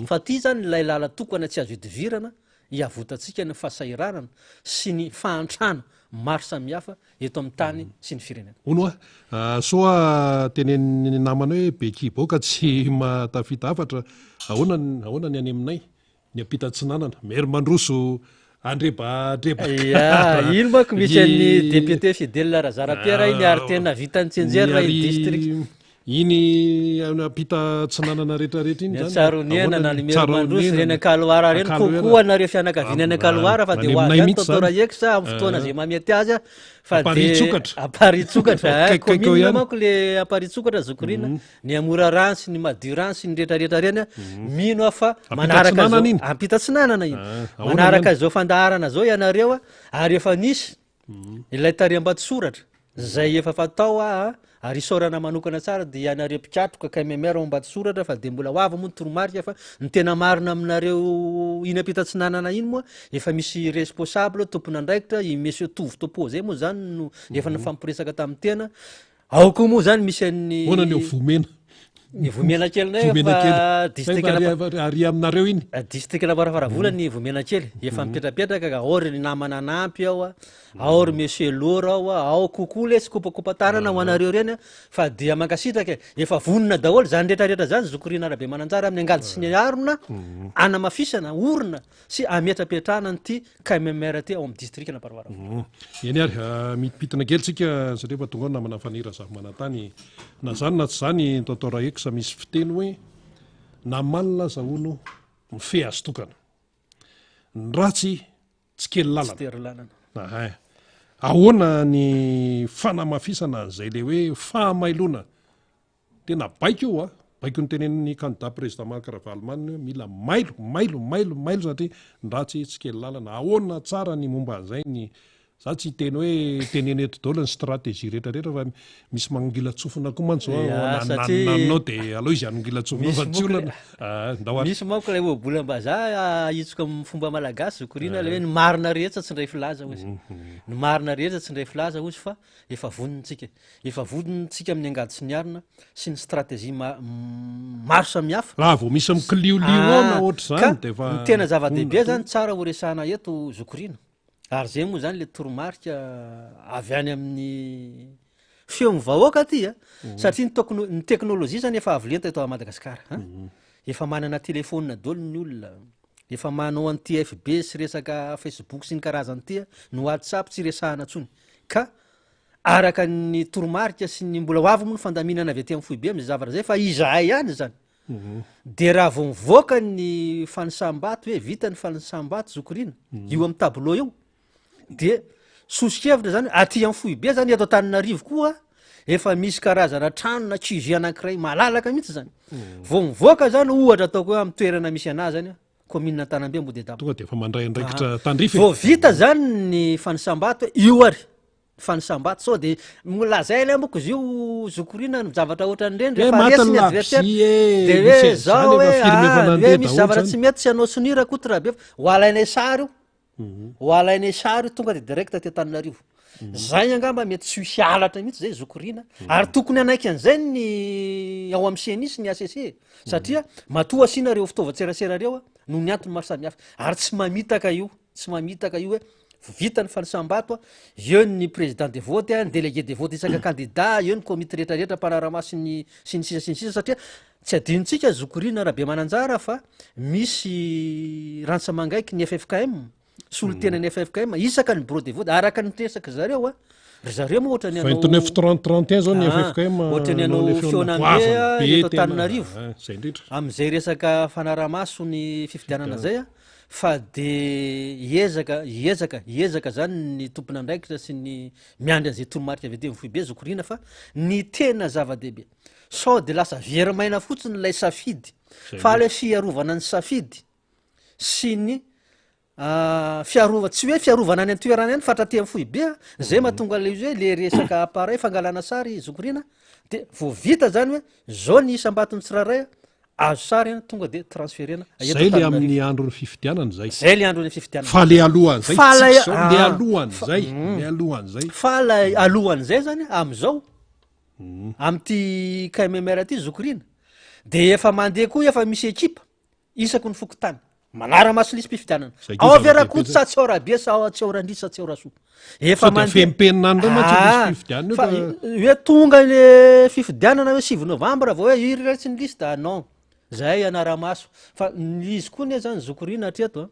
fa ty zany lay lala tokana tsy azo idivirana iavotatsika ny fahasairanana sy ny fahantrana maro samihafa eto amin'ny tany sy ny firenena onoa soa tenen'ny namana hoe bekiboka tsy matafita afatra ahoana ny any aminay ny ampita-tsinanana mary mandroso andrebadreba ino mako misy an'ny député Fidèle Razara-Piera iny ary tena vitany tsenjera district iny apita tsinanana rehetrarehetra iny zanytsaronena na ny meromandroso reny Kaloara reny kokoa nareo fianakaviany any Kaloara fa de hoavy Tonton Raex amin'ny fotoana zay mamety azy fa de aparitsokatra commune manko le aparitsokatra zokorina ny Amorarano sy ny Maduran sy ny rehetrarehetra reny mino afa manaraka zao ampita tsinanana iny manaraka zao fandaharana zao ianareo ary efa nisy ilay tariam-bato soratra zay efa fatao ary isaorana manokana tsara de ianareo mpikatroka KMMR mba tsy soratra fa de mbola hoava moa ny toromarika fa ny tena marina aminareo inapitatsinanana iny moa efa misy responsable tompona andraikitra i monsieur Tovo Topo zay moa zany no efa nifampiresaka tamin'ny tena ao koa moa zany misy an'ny onany vomena ny vomena kely nay distrikary aminareo iny district Navaravaravolo ny vomena kely efa mipetrapetraka ka ao ry namana anampy ao ao ry monsieur Lora ao kokoa le tsy kopakopatanana ho anareo reny fa dia mankasitraka efa vonona daholo zany rehetrarehetra zany zokorina arabe mananjara amin'ny angady sy ny arona anamafisana orona sy ametrapetrahana nyty KMMR ty ao amin'ny district Navaravaravolo eny ary mipitina kely tsika satria fa tonga namana fanira zavy manantany na zany na tsy zany tatao raha eko sa misy fiteny hoe na malina zahono mife azy tokana ny ratsy tsy kely lalana ahoana ny fanamafisana zay le hoe fahamailona tena baiko io baiko ny tenen'ny candidat président Mankaravalman mila mailo satria ny ratsy tsy kely lalana ahoana tsara ny momba an'izay ny za tsy teny hoe teneny eto daholo ny stratégie rehetrarehetra fa misy manongilatsofina koa mantsy nanao de aloha izy anongilatsofina fa tsy olana misy manko lay oabolam-bazaha ahitsika amin'ny fomba malagasy zokorina le hoe ny marina rehetra tsy ndray filaza ozy ny marina rehetra tsy ndray filaza ozy fa efa vonontsika amin'ny angady sy ny arina sy ny stratégie maro samihafa raha vao misy mikilioliona ohatra zany de fa ny tena zava-dehibe zany tsara ho resahana eto zokorina ary zay moa zany le toromarika avy any amin'ny feo mivahoaka ty satria ny teknôlôjia zany efa avolenta eto a Madagasikara efa manana telefônina daholo ny olona efa manao an'ty FB sy resaka Facebook sy ny karazany ty ny WhatsApp tsy resahana tsony ka araka ny toromarika sy ny mbola hoavy moa ny fandaminana avy aty amin'ny foibe am'zay zavatra zay fa izahay ihany zany de raha vao mivoaka ny fanisambato hoe vita ny fanisambato zokorina io amin'ny tableau io de sosikevitra zany aty amin'ny foibe zany eto Antananarivo koa efa misy karazana tranona QG anankiray malalaka mihitsy zany vao mivoaka zany ohatra ataoko hoe amin'ny toerana misy anazy zany commune Antanambe Mbodedaba tonga de efa mandray andraikitra tandrify vao vita zany ny fanisambato io ary fanisambato sao de molazay lay moko izy io zokorina ny zavatra ohatran'ireny rehefa resy ny adversaire de hoe zao hoe misy zavatra tsy mety tsy anao sonira kotra be ho alainay sary io ho alainay sary io tonga de direct ty Antananarivo zay angamba mety tsy hisy halatra mihitsy zay zokorina ary tokony anaiky an'izay ny ao amin'ny CNI sy ny ACC satria matoa asina reo fitaovan-tserasera reo no ny antony maro samihafa ary tsy mamitaka io hoe vita ny fanisambato eo ny président de vote ny délégué de vote isaka candidat eo ny comité rehetrarehetra mpanarama sy ny sisa satria tsy adinontsika zokorina raha be mananjara fa misy rantsamangaiky ny FFKM sy olo tena ny FFKM isaka ny bureau de vote araka ny tresaka zareo ry zareo moa ohatra ny anao 29 zao ny FFKM ohatra ny anao feonambe eto Antananarivo am'izay resaka fanaramaso ny fifidianana zay fa de iezaka zany ny tompony andraikitra sy ny miandry an'izay toromarika avy aty foibe zokorina fa ny tena zava-dehibe sao de lasa viermaina fotsiny lay safidy fa le fiarovana ny safidy sy ny tsy hoe fiarovana any antoerana any fatra ty amin'ny foibe zay mahatonga le izy hoe le resaka appareil fangalana sary zokorina de vo vita zany hoe zao ny isam-batony tsiraray azo sary tonga de transferena zay le amin'ny andro ny fifidianana zay le andro ny fifidianana fa le alohan'zay le alohan'zay fa la alohan'zay zany am'izao am'ty KMMR ty zokorina de efa mandeha koa efa misy ekipa isaky ny fokotany manara maso lisy mpifidianana ao averakoto sa tsy orabe sa tsy orandry sa tsy orasoa efa hoe tonga le fifidianana hoe 6 novambra vao hoe iriratsy ny liste non zay anaramaso fa izy koa ne zany zokorina hatreto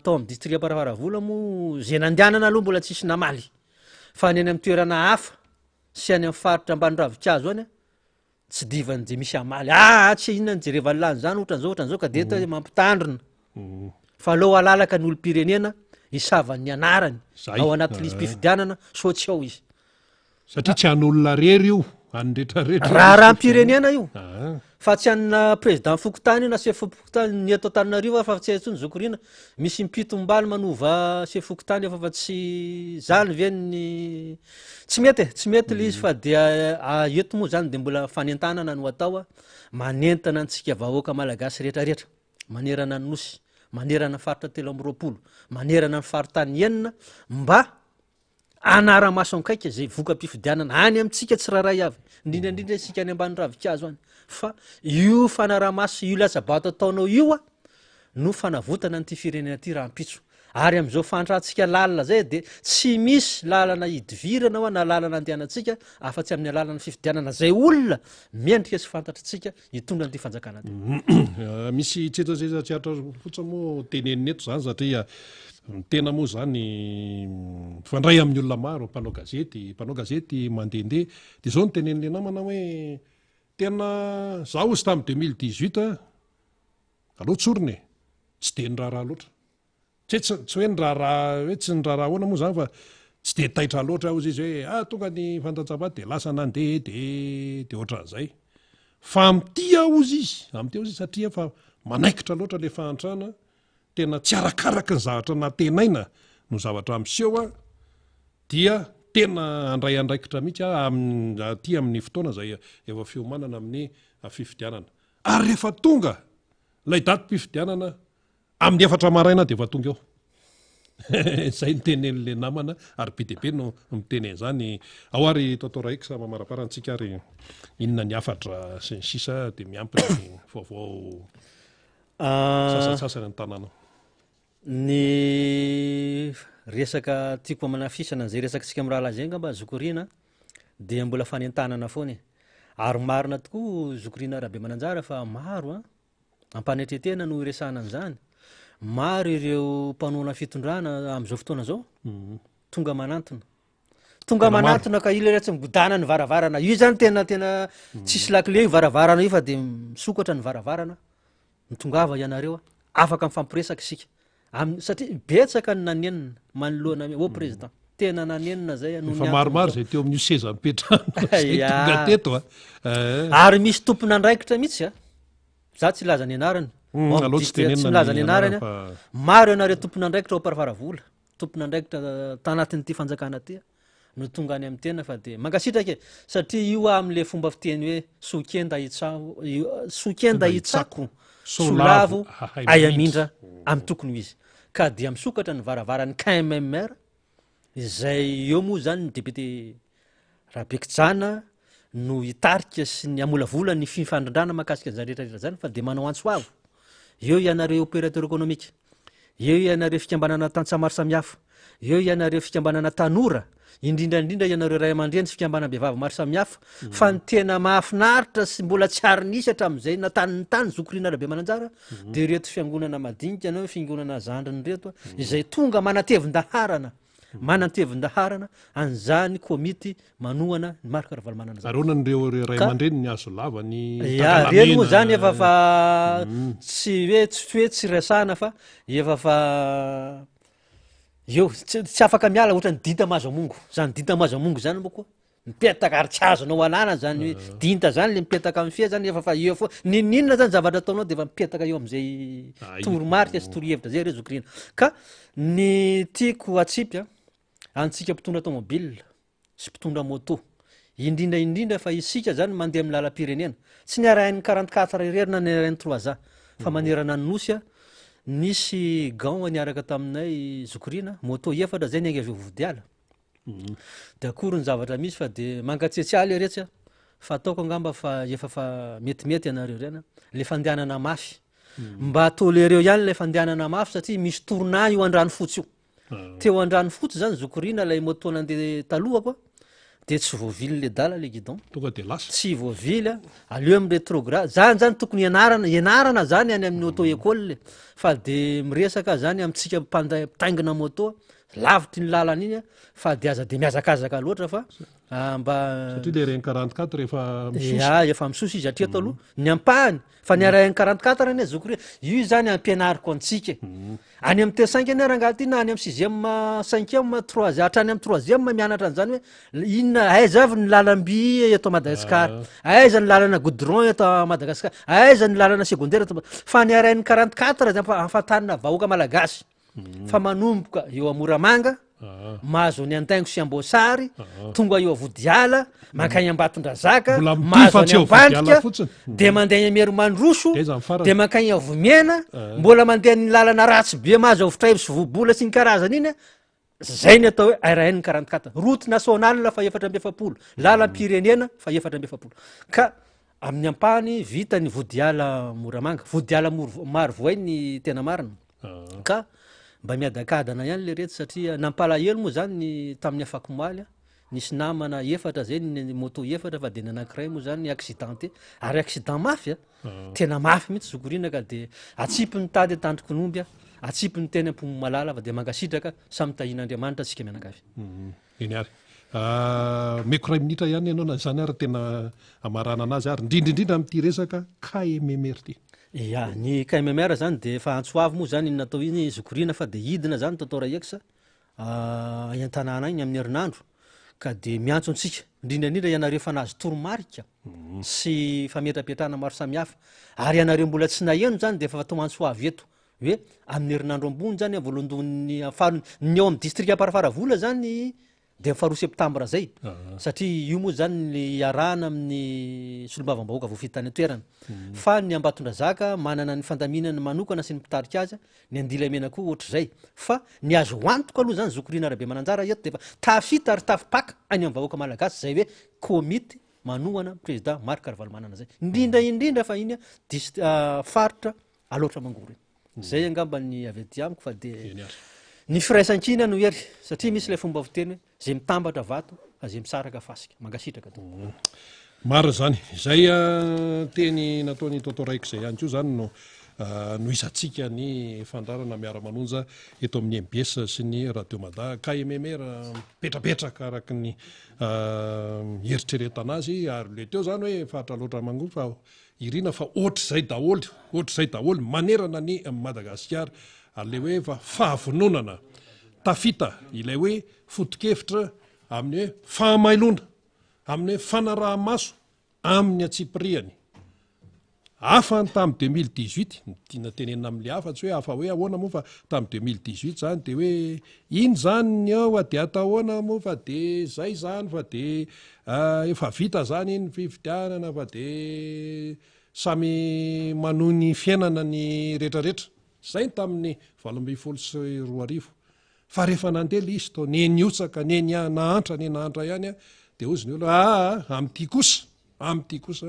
tao amin'ny district Amparavaravola mo zay nandianana aloha mbola tsisy namaly fa ny any amin'ny toerana hafa sy any amin'ny faritra ambany ravikazo any tsy divany je misy amaly tsy inona ny jerevany lany zany ohatran'izao ka de to mampitandrina fa aleo alalaka ny olo-pirenena isavan'ny anarany ao anaty lisy mpifidianana so tsy ao izy satria tsy an'olona rery io anyrehetrarehetra raha raha-pirenena io fa tsy anina président Fokotany na chef Fokotany ny eto Antananarivo fa tsy aitsony Zokorina misy mpitombaly manova chef Fokotany fa tsy zany veny tsy mety le izy fa dia eto moa zany de mbola fanentanana no atao manentana antsika vahoaka malagasy rehetrarehetra manerana ny nosy manerana faritra 320 manerana ny faritany enina mba anara-maso ankaika zay voka-pifidianana any amintsika tsy raharay avy indrindrandrindra isika any ambany ravikazo any fa io fanara-maso io latsabato ataonao io no fanavotana nyty firenena ty raha mpitso ary am'izao fantratsika lalina zay de tsy misy lalana idivirana na lalana andehanantsika afa-tsy amin'ny alalana fifidianana zay olona miendrika sy fantatritsika hitondra nyty fanjakana ty misy tsetsatsesa tsy atra fotsa moa teneneto zany satria tena moa zany fandray amin'ny olona maro mpanao gazety mandehandeha de zao ny tenen'le namana hoe tena za ozy tamy 2018 aloha tsoriny tsy de ny raharaha loatra tsy hoe ny raharaha hoe tsy ny raharaha hoana moa zany fa tsy de taitra loatra ozy izy hoe tonga ny fantanjabaty de lasa nandeha de ohatran'izay fa amtia ozy izy satria fa manaikitra loatra le fahantrana tena tsy arakaraka ny zavatra natenaina no zavatra amseho dia tena andray andraikitra mihitsy aty amin'ny fotoana zay efa fiomanana amin'ny fifidianana ary rehefa tonga lay daty mpifidianana amin'ny 4 maraina de efa tonga eo zay nytenen'le namana ary PDB no mitenen zany ao ary totao raiky sa mamaraparantsika ary inona ny afatra sy ny sisa de miampy ny vaovao sasasasany ny tanàna ny resaka tiako manafisana zay resaktsika am'raha lazay ngamba Zokorina de mbola fanentanana foany ary marina tokoa Zokorina Rabe Mananjara fa maro ampanetretena no iresana an'izany maro ireo mpanona fitondrana am'izao fotoana zao tonga manantona ka ilo tsy migodana ny varavarana io zany tena tsisy lakile io varavarana io fa de misokatra ny varavarana mitongava ianareo afaka mifampiresaka isika satria betsaka ny nanenina manoloana président tena nanenina zay fa maromaro zay teo amin'io seza mipetrahtonga teto ary misy tompona andraikitra mihitsy za tsy laza ny anarany tsy milaza ny anarany maro ianareo tompona andraikitra oparfaravola tompona andraikitra tanatin'ity fanjakana ty no tonga any amin'ny tena fa de mankasitraka satria io am'le fomba fiteny hoe sokenda itsako solavo ayamindra amy tokony izy ka dia misokatra ny varavarany KMMR izay eo moa zany ny député Rabekijana no hitarika sy ny amolavola ny fifandrandrana mahakasika zany rehetrarehetra zany fa de manao antsoavo eo ianareo opérateur économique eo ianareo fikambanana tantsa maro samihafa eo ianareo fikambanana tanora indrindrandrindra ianareo ray aman-dreny sy fikambanam-behivavy maro samihafa fa ny tena mahafinaritra sy mbola tsy ary-nisy hatram'izay natanyny tany Zokorina Rabe Mananjara de reto fiangonana madinika anao fiangonana zandriny reto izay tonga manatevin-daharana an'izany komity manohana ny Marc Ravalomanana aronan'ireo ray aman-dreny ny azo lava ny reny moa zany efa fa tsy hoe tsy resana fa efa fa eo tsy afaka miala ohatra ny dinta mazamongo zany dinta mazamongo zany moa mipetaka ary tsy azonao alana zany hoe dinta zany le mipetaka amin'ny fia zany efa fa eo fo ninona zany zavatra ataonao de efa mipetaka eo am'izay toromarika sy torohevitra zay re Zokorina ka ny tiako atsipy antsika mpitondra automobile sy mpitondra moto indrindraindrindra fa isika zany mandeha amin'ny lalam-pirenena tsy ny arahin'ny 44 rererina ny arahin'ny 3 fa manerana ny nosy nisy gant niaraka taminay Zokorina moto efatra zay ny anga vodiala de akory ny zavatra misy fa de mangatsiatsialy retsy fa ataoko angamba fa efa fa metimety ianareo rena le fandehanana mafy mba tolereo ihany le fandehanana mafy satria misy tourna io andrano fotsy io teo andrano fotsy zany Zokorina lay moto nandeha taloha de tsy voavily le dala le guidon tonga de lasa tsy voavily aleo amin'ny rétrograde zany tokony ianarana zany any amin'ny auto école fa de miresaka zany amitsika mpitaingina moto lavitry ny lalana iny fa de aza de miazakazaka loatra fa mba satria le reny 44 efa misosa izy atreto aloha ny ampahany fa ny arainy 44 ane zokoria io zany ampianariko antsika any amy T5 any rangaty na any amy 6e 5e 3 hatrany amy 3e mianatra an'zany hoe inona aiza avy ny lalamby eto Madagasikara aiza ny lalana goudron eto Madagasikara aiza ny lalana secondaire fa ny arainy 44 zany ahafantarina vahoaka malagasy fa manomboka eo amoramanga mahazo ny antaingo sy ambosary tonga eo avodiala mankany ambatondrazaka mahazo any ambandrika de mandeha amery mandroso de mankany avomena mbola mandeha ny lalana ratsy be mahazo avotray sy vobola sy ny karazany iny zay ny atao hoe RN 44 route nationale fa 470 lalam-pirenena fa 470 ka amin'ny ampahany vita ny vodiala moramanga vodiala maro voay ny tena marina ka mba miadakadana ihany le reto satria nampalahelo moa zany tamin'ny afako moaly nisy namana efatra zay ny moto efatra fa de ny anankiray moa zany accidenté ary accident mafy tena mafy mihitsy zokorina ka de atsipy ny tady tandrokonomby atsipy ny teny ampomo malala fa de mankasitraka samy tahin'Andriamanitra atsika mianakavy eny ary meko ray minitra ihany ianao na zany ary tena amarana anazy ary indrindrindrindra am'ty resaka KMMR ty ny KMMR zany de efa antsoavy moa zany natao iny zokorina fa de hidina zany totao raeksa iantanàna iny amin'ny herinandro ka de miantso antsika indrindrandrindra ianareo fa nazy toromarika sy fametrapetrahana maro samihafa ary ianareo mbola tsy naheno zany de efa atao antsoavy eto hoe amin'ny herinandro ambony zany voalohany ny eo amy district Amparafara zany de 4 septambra zay satria io moa zany ny arahana amin'ny solombavam-bahoaka voafitany atoerana fa ny Ambatondrazaka manana ny fandaminana manokana sy ny mpitarika azy ny Andilamena koa ohatr'izay fa ny azo antoko aloha zany zokorina arabe mananjara eto defa tafita ary tafipaka any amin'ny vahoaka malagasy zay hoe komity manohana président Marc Ravalomanana zay indrindra fa iny faritra aloatra mangoro zay angamba ny avy aty amiko fa de ny firaisankina no ery satria misy ilay fomba fiteny hoe zay mitambatra vato zay misaraka fasika mangasitraka maro zany zay teny nataony toto raiky zay ihany ko zany no isantsika ny fandarana miara-manonja eto amin'ny MBS sy ny Radio Mada KMMR petrapetraka araky ny eritreretana azy ary le teo zany hoe faritra loatra mango fa irina fa ohatr'izay daholo manerana ny Madagasikara ale hoe fa fahavononana tafita ilay hoe fotokevitra amin'ny hoe fahamailona amin'ny hoe fanaraha-maso amin'ny atsipriany hafa tamy 2018 tiana tenenina amin'le hafa tsy hoe hafa hoe ahoana moa fa tamy 2018 zany de hoe iny zany ny ao de atahoana moa fa de zay zany fa de efa vita zany iny fifidianana fa de samy manohy ny fiainana ny rehetrarehetra zay tamin'ny 2012 fa rehefa nandeha le izy to neniotsaka nahantra ihany de ozy ny olo am'ty kosa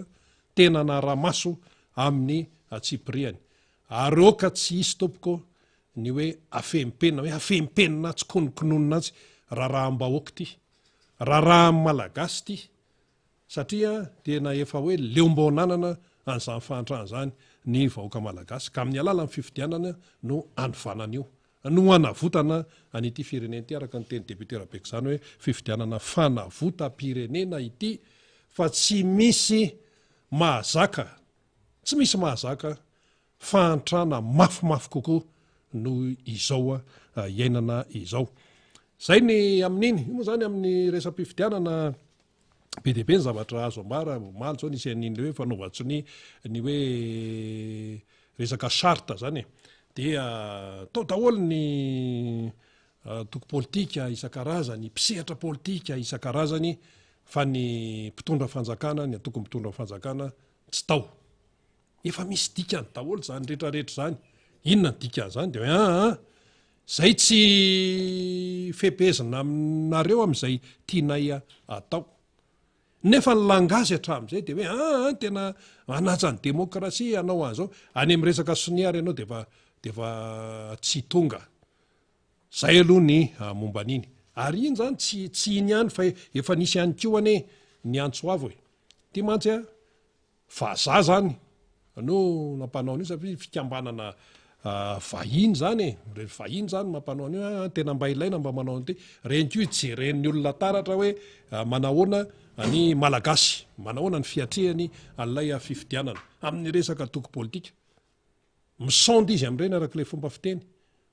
tena naramaso amin'ny atsipriany ary oka tsy isy tompoko ny hoe afempenina tsy konokononina azy raharaham-bahoaka ty raharaham malagasy ty satria tena efa hoe leombonanana an'izany fahantrana zany ny vahoaka malagasy ka amin'ny alala ny fifidianana no anovanan'io no anavotana anyity firenena ty araka ny teny député Rabeka zany hoe fifidianana fanavotam-pirenena ity fa tsy misy mahazaka fahantrana mafimafy kokoa no izao iainana izao zay ny amin'iny io moa zany amin'ny resam-pifidianana be de be ny zavatra azo ambara maly zao nisy an'iny le hoe fanaovatso ny hoe resaka charte zany dia tao daholo ny toko politika isan-karazany mpisehatra politika isan-karazany fa ny mpitondra fanjakana ny atoko mpitondra fanjakana tsy tao efa misy dikany daholo zany rehetrarehetra zany inona ny dikany zany de hoe zay tsy fepezina aminareo am'izay tianay atao nefa ny langazy hatramin'izay de hoe tena anaja ny demokrasia anao an'izao any amin'ny resaka soniary ianao defa tsy tonga zay aloha ny momba an'iny ary iny zany tsy iny ihany fa efa nisy ihany ko ane ny antsoavo hoe ty mantsy vaza zany no nampanao an'io satria fikambanana vahiny zany vahiny zany mampanao an'io tena mba ilaina mba manao an'ity renko io jeren'ny olona taratra hoe manahoana ny malagasy manahoana ny fiatrehany an'ilay fifidianana amin'ny resaka toko politika misondy izy am'ireny arak'ilay fomba fiteny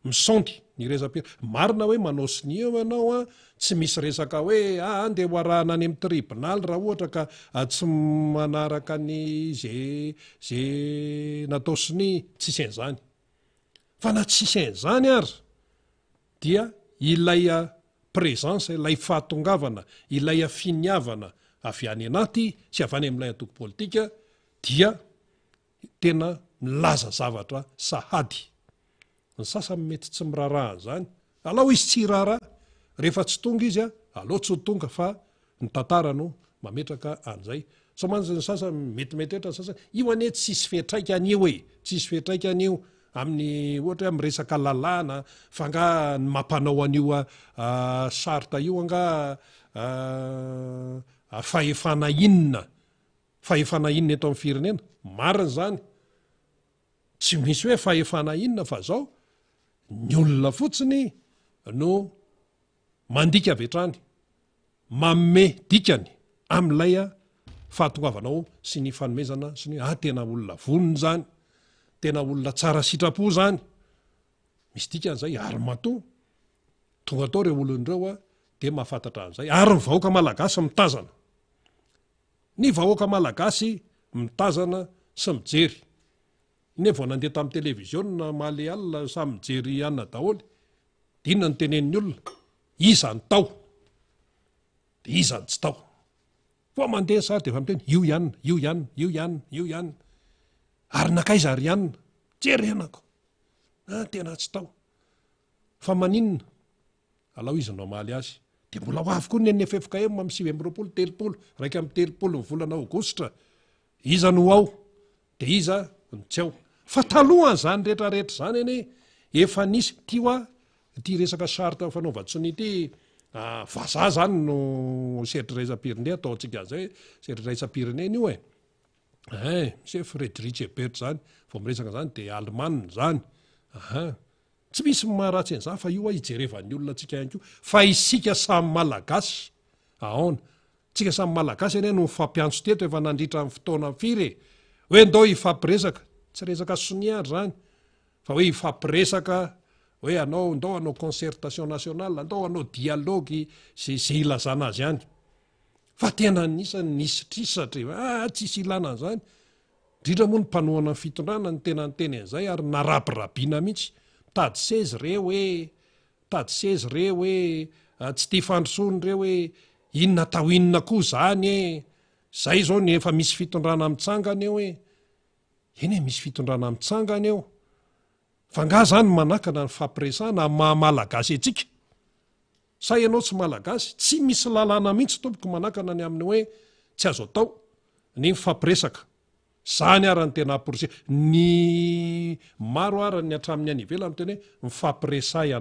misondy ny resapira marina hoe manao sinio ianao tsy misy resaka hoe andeha hoarahana any amin'ny tribonaly raha ohatra ka tsy manaraka ny zay natao sini tsisy an'izany fa na tsisy an'izany ary dia ilay présence ilay fahatongavana ilay finiavana avy any anaty sy avy any amin'ilay atoko politika dia tena milaza zavatra sahady ny sasany mety tsy miraharaha zany alao izy tsy raharaha rehefa tsy tonga izy alao tsy ho tonga fa ny tantara no mametraka an'izay so manjy ny sasany metimety etra ny sasany io ane tsisy fetraika an'io tsisy fetraika an'io amin'ny ohatra hoe am'resaka lalàna fa nga ny mampanao an'io sarta io anga fahefana inona eto amin'ny firenena marina zany tsy misy hoe fahefana inona fa zao ny olona fotsiny no mandika avetrany mamme dikany am'ilay fahatongavanao sy ny fanomezana sy ny tena olona vonony zany tena olona tsara sitrapo zany misy dikan'izay ary mato tonga atao reo olon'ireo dia mahafantatra an'izay ary ny vahoaka malagasy mitazana ny vahoaka malagasy mitazana sy mijery ine vao nandeha tamin'ny televiziona malealina samy mijery anna daholy dia inona ny tenen'ny olona iza ny tao dia iza ny tsy tao fa mandeha sary dia efa miteny io ihany ary nakaiza ary ihanina jerenako tena tsy tao fa maninona alao izy no amaly azy dia mbola ho avy koa ny NFFKM amin'ny 7 raika amin'ny 30 ny volana aogositra iza no ao dia iza no tsy ao fa talohan zany rehetrarehetra zany eny efa nisy tioa ty resaka sarta fanaovatsony ity vazaha zany no seritraisa-pirenena ataontsika an'izay seritraisa-pirenena io misy Frederic Ebert zany vao miresaka zany dia Allemagne zany tsy misy maharatsy an'izany fa io hijerevan'ny olona tsika ihany koa fa isika samy malagasy ahona tsika samy malagasy eny no mifampiantso teto efa nandritra amin'ny fotoana firy hoe ndao ifampiresaka tsy resaka soniary zany fa hoe ifampiresaka hoe ndao anao concertation nationale ndao anao dialogue zay ilazana azy ihany fa tena nisany nisy trisatra tsisy ilana zany indrindra moa ny mpanohana ny fitondrana ny tena ny teny an'izay ary narabirabiana mihitsy tady sezy reo hoe tsy tia fandrosony reo hoe inona tao inona koa zany zay zao ny efa misy fitondrana mitsangana eo eny misy fitondrana mitsangana eo fa nga zany manakana ny fampiresana mahamalagasy atsika sa ianao tsy malagasy tsy misy lalàna mihitsy tompoko manakana ny amin'ny hoe tsy azo atao ny fampiresaka zany ara ny tena porose ny maro ara ny atramin'ny any ivelany teny hoe mifampiresay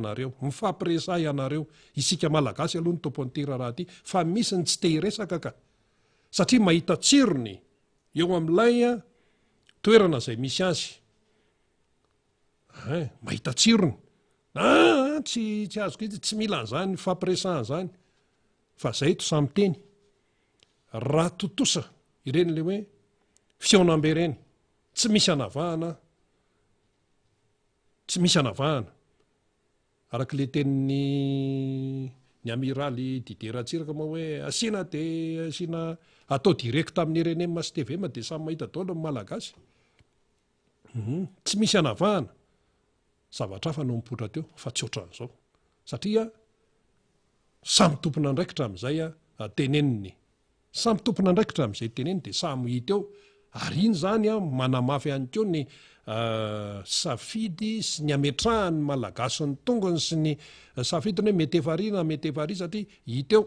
ianareo isika malagasy aloha ny tompo an'ity raha ty fa misy ny tsy te hiresaka ka satria mahita tsirony eo amin'ilay toerana zay misy azy mahita tsirony tsy azoko izy tsy mila an'izany fampiresahana zany fa zay to samy teny raha totosa ireny le hoe fiaonambe ireny tsy misy anavahana arak'le tenin'ny ny amiraly Didier Ratsiraka moa hoe asiana dia asiana atao direct amin'ny RNM sy TVM dia samy mahita daholo ny malagasy tsy misy anavahana zavatra hafa no mipotra teo fa tsy ohatran'izao satria samy tompona andraikitra amin'izay teneniny samy tompona andraikitra amin'izay teneny dia samy hita eo ary iny zany manamafy ihany keo ny safidy sy ny ametrahany malagasy ny tongony sy ny safidiny hoe mety efa ry satria hita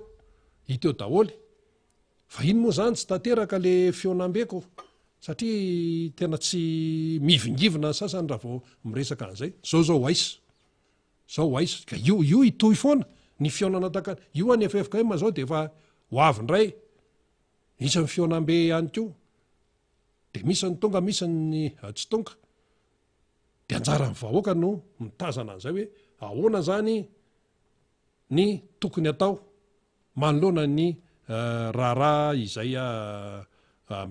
eo daholy fa iny moa zany tsy tanteraka le feonambeko satria tena tsy mivingivina sasany raha vao miresaka an'izay zao aisa ka io itoy foana ny fionana taka io any FFKM zao dia efa ho avindray misy ny fionambe ihany keo dia misy ny tonga misy ny tsy tonga de anjara ny vahoaka no mitazana an'izay hoe ahoana zany ny tokony atao manoloana ny raharaha izay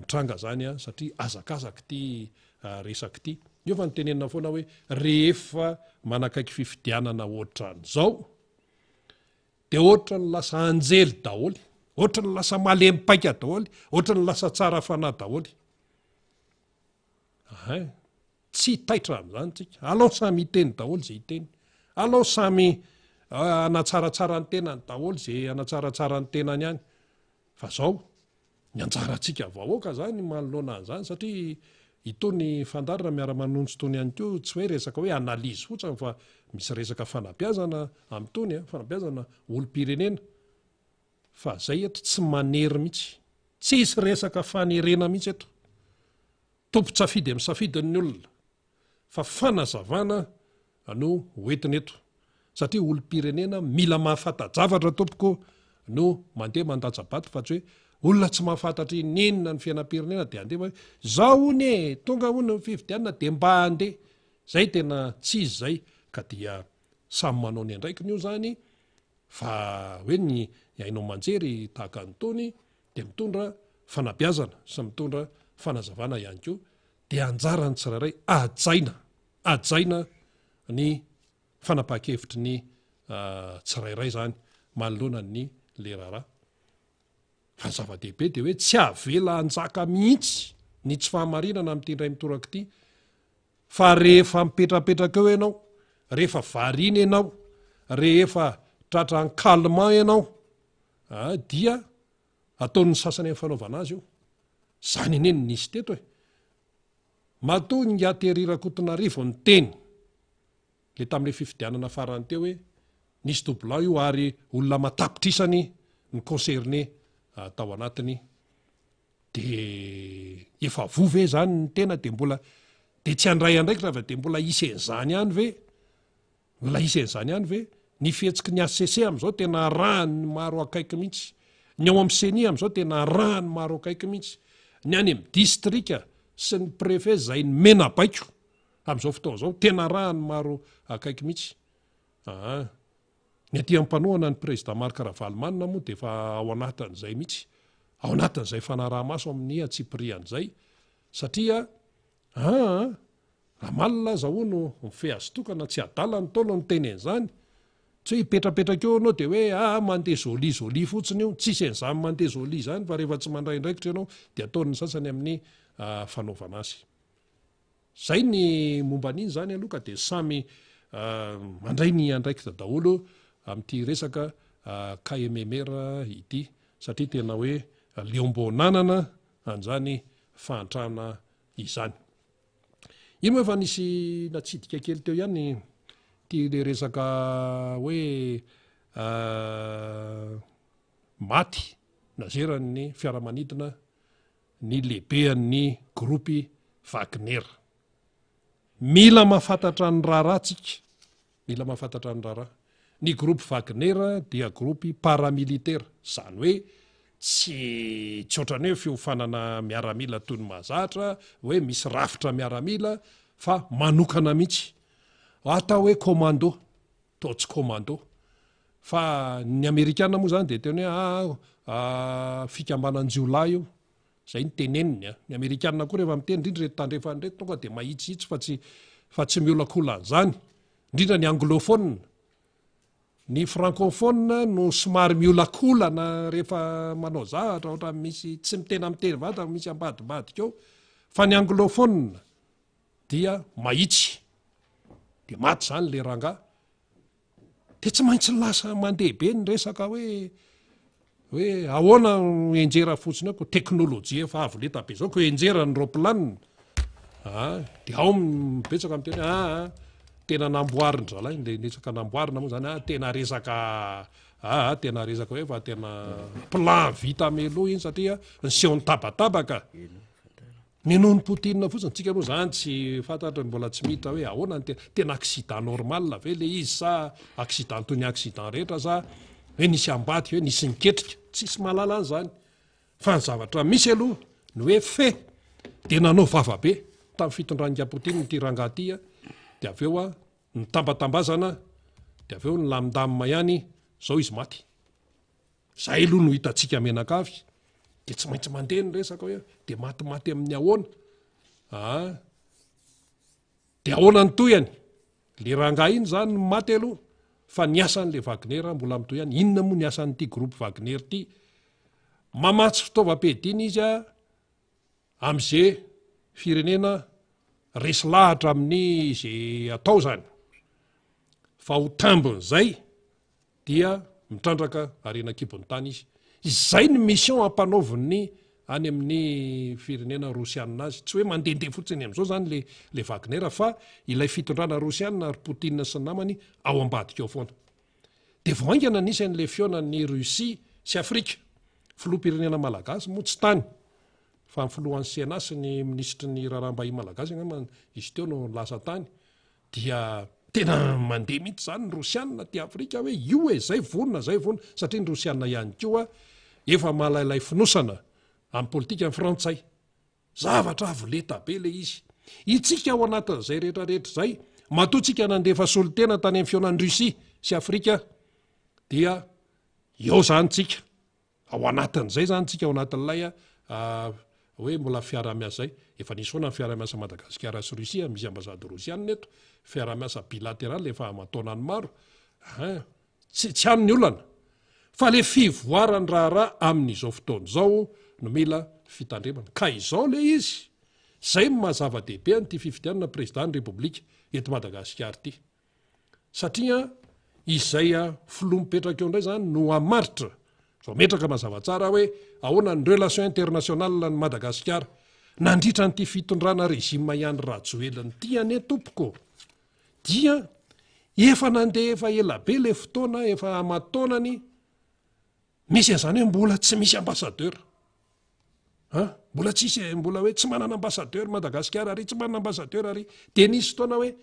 mitranga zany satria azakazaka ty resaky ty io fa nytenenina foana hoe rehefa manakaiky fifidianana ohatran'izao de ohatra ny lasa anjely daholy ohatra ny lasa malemipaika daholy ohatra ny lasa tsara fanahy daholy tsy taitra am'izany tsika alao samy iteny daholy zay iteny alao samy anatsaratsara ny tenany daholy zay anatsaratsara ny tenany any fa zao ny anjarantsika vahoaka zany manoloana an'izany satria itony fandarina miara-manonjy tony ihany ko tsy hoe resaka hoe analizy fotsiny fa misy resaka fanabeazana am'tony fanabeazana olo-pirenena fa zay eto tsy manery mihitsy tsy isy resaka fanerena mihitsy eto tompo-tsafidy amin'ny safidin'ny olona fa fanazavana no hoentiny eto satria olo-pirenena mila mahafanta-javatra tompoko no mandeha mandatsabato fa tsy hoe olona tsy mahafantatra inenina ny fiainam-pirenena de andeha hoe zao ony tonga ony fifidianana de mba andeha zay tena tsy izy zay ka dia samy manao ny andraikiny io zany fa hoe ny ainao manjery tahaka nytony de mitondra fanabeazana sy mitondra fanazavana ihany ko de anjarany tsirairay ajaina ny fanapaha-kevitry ny tsirairay zany manoloana ny le raharaha fa zava-dehibe de hoe tsy avela anjaka mihitsy ny tsy fahamarinana amin'ity ndray mitoraka ity fa rehefa mipetrapetraka eo ianao rehefa varina ianao rehefa tratra ny calmant ianao dia ataon'ny sasany amin'ny fanaovana azy io zany eneny nisy teto matoa ny aterirakotona-rivo ny teny le tamin'le fifidianana farany teo hoe nisy dobla io ary olona matapitrisany ny concerné tao anatiny de efa vove zany ny tena de mbola de tsy andray andraiky raha de mbola isen'izany any ve ny fihetsiky ny ACC am'izao tena rahany maro akaiky mihitsy ny ao amin'ny CENI am'izao tena rahany maro akaiky mihitsy ny any amin'ny distrika sy ny préfet zay ny mena baiko am'izao fotoana zao tena rahany maro akaiky mihitsy ny aty ampanohana ny président Marc Ravalomanina moa de efa ao anatin'izay mihitsy ao anatin'izay fanaraha-maso amin'ny atsiprian'izay satria ramalina zahono mife azy tokana tsy adala ny taolo ny teny an'izany tsy hoe hipetrapetraka eo anao de hoe mandeha zoli fotsiny io tsisy en'izany mandeha zoli zany fa rehefa tsy mandray indraikitra ianao de ataon'ny sasany amin'ny fanaovana azy zay ny momba an'iny zany aloha ka de samy mandray ny andraikitra daholo amin'ity resaka KMMR ity satria tena hoe leombonanana an'izany fahantrana izany ino moa efa nisy natsidika kely teo ihany ty le resaka hoe maty nazeran'ny fiaramanidina ny lehibean'ny gropy Wagner mila mahafantatra ny raharaha ny gropy Wagner dia gropy paramilitaire zany hoe tsy ohatrany hoe fiofanana miaramila toy ny mahazatra hoe misy rafitra miaramila fa manokana mihitsy atao hoe commando totsy commando fa ny amerikana moa zany de teny hoe fikambanan-jiolahy io zay ny teneniny ny amerikana koa rehefa miteny indrindra reto tandrefany reto tonga de mahitsihitsy fa tsy miolakolan'izany indrindra ny anglophone ny francophone no somary miolakolana rehefa manao zahatra ohatra misy tsy mitena miteny vata misy ambadibadika eo fa ny anglophone dia mahitsy de maty zany le ranga de tsy maintsy lasa mandeha be ny resaka hoe ahoana enjera fotsiny ako teknôlôjia efa avo leta be zao ko enjera ny ropilanina de ao mibetsaka amin'ny teny tena namboariny zalahy le resaka namboarina moa zany tena resaka hoe fa tena plan vita meloa iny satria ny seho ny tabatabaka ny noho ny Poutine fotsiny tsika moa zany tsy fantatra mbola tsy mihitra hoe ahoana ny tena accident normal ve le izy sa accident toy ny accident rehetra sa hoe nisy ambady hoe nisy niketrika tsisy mahalala an'izany fa ny zavatra misy aloha ny hoe fe de nanao vavabe tamin'ny fitondran'ika Poutine ty rangahy ty de avy eo a ny tambatambazana de avy eo ny lamindamina ihany zao izy maty zay aloha no hitantsika menakavy de tsy maintsy mandeha ny resaka hoe de matymaty amin'ny ahoana de ahoana ny toyany le ranga iny zany maty aloha fa ny asan'le Wagner mbola mitoy ihany inona moa ny asan'ity groupe Wagner ity mamatsy fitaovam-piadiana izy a am'izay firenena resy lahatra amin'ny zay atao zany fa ho tambon'izay dia mitrandraka arenakibon'ny tany izy izay ny mission ampanaoviny any amin'ny firenena rosianina azy tsy hoe mandehandeha fotsiny am'izao zany le Wagner fa ilay fitondrana rosianina ary Poutine sy ny namany ao ambadika ao foana de voaingana anisan'le fionan'ny Russie sy Afrika filoham-pirenena malagasy moa tsy tany fa ny filohan'ny CNA sy ny ministry ny raharaham-bahiny malagasy angamba izy teo no lasa tany dia tena mandeha mihitsy zany ny rosianina ty Afrika hoe io zay vonona satria ny rosianina ihany koa efa malailay finosana amin'ny politika ny frantsay zavatra avoleta be le izy itsika ao anatin'izay rehetrarehetra zay matoatsika nandefa solotena tany amin'ny fionan'ny Russie sy Afrika dia eo zany tsika ao anatin'izay zany tsika ao anatin'ilay hoe mbola fiara-miasa zay efa nisy foana ny fiara-miasa Madagasikara sy Russia misy ambasady rosianina eto fiara-miasa bilatéral efa aman-taonany maro tsy an'ny olana fa le fivoarany raharaha amin'izao fotoana zao no mila fitandremana ka izao le izy zay mahazava-dehibe an'ity fifidianana président république eto Madagasikara ity satria izay filoha mipetraka eo indray zany no amaritra zao metraka mazava tsara hoe ahoana ny relation internationale ny Madagasikara nandritra n'ity fitondrana régime ihany rajoeliny ty ane tompoko dia efa nandeha efa ela be le fotoana efa amataonany misy an'izany hoe mbola tsy misy ambassadeur mbola hoe tsy manana ambassadeur Madagasikara ary tsy manana ambassadeur ary de nisy fotoana hoe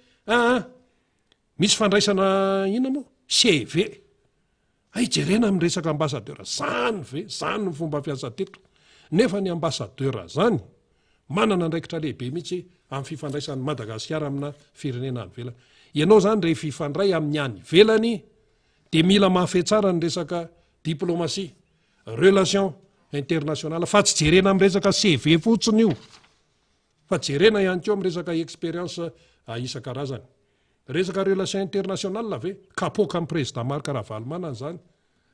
misy fandraisana ina moa CV jerena amin'ny resaka ambassadeur zany ny fomba fiasa teto nefa ny ambassadeur zany manana andraikitra lehibe mihitsy amin'ny fifandraisan'ny Madagasikara amina firenena any velany ianao zany rehefa ifandray amin'ny any velany de mila mahafehy tsara ny resaka diplomatie relation internationale fa tsy jerena amin'ny resaka CV fotsiny io fa jerena ihany koa amin'ny resaka expérience isan-karazany resaka relation internationale ve kapoka amin'ny président Marc Ravalomanana zany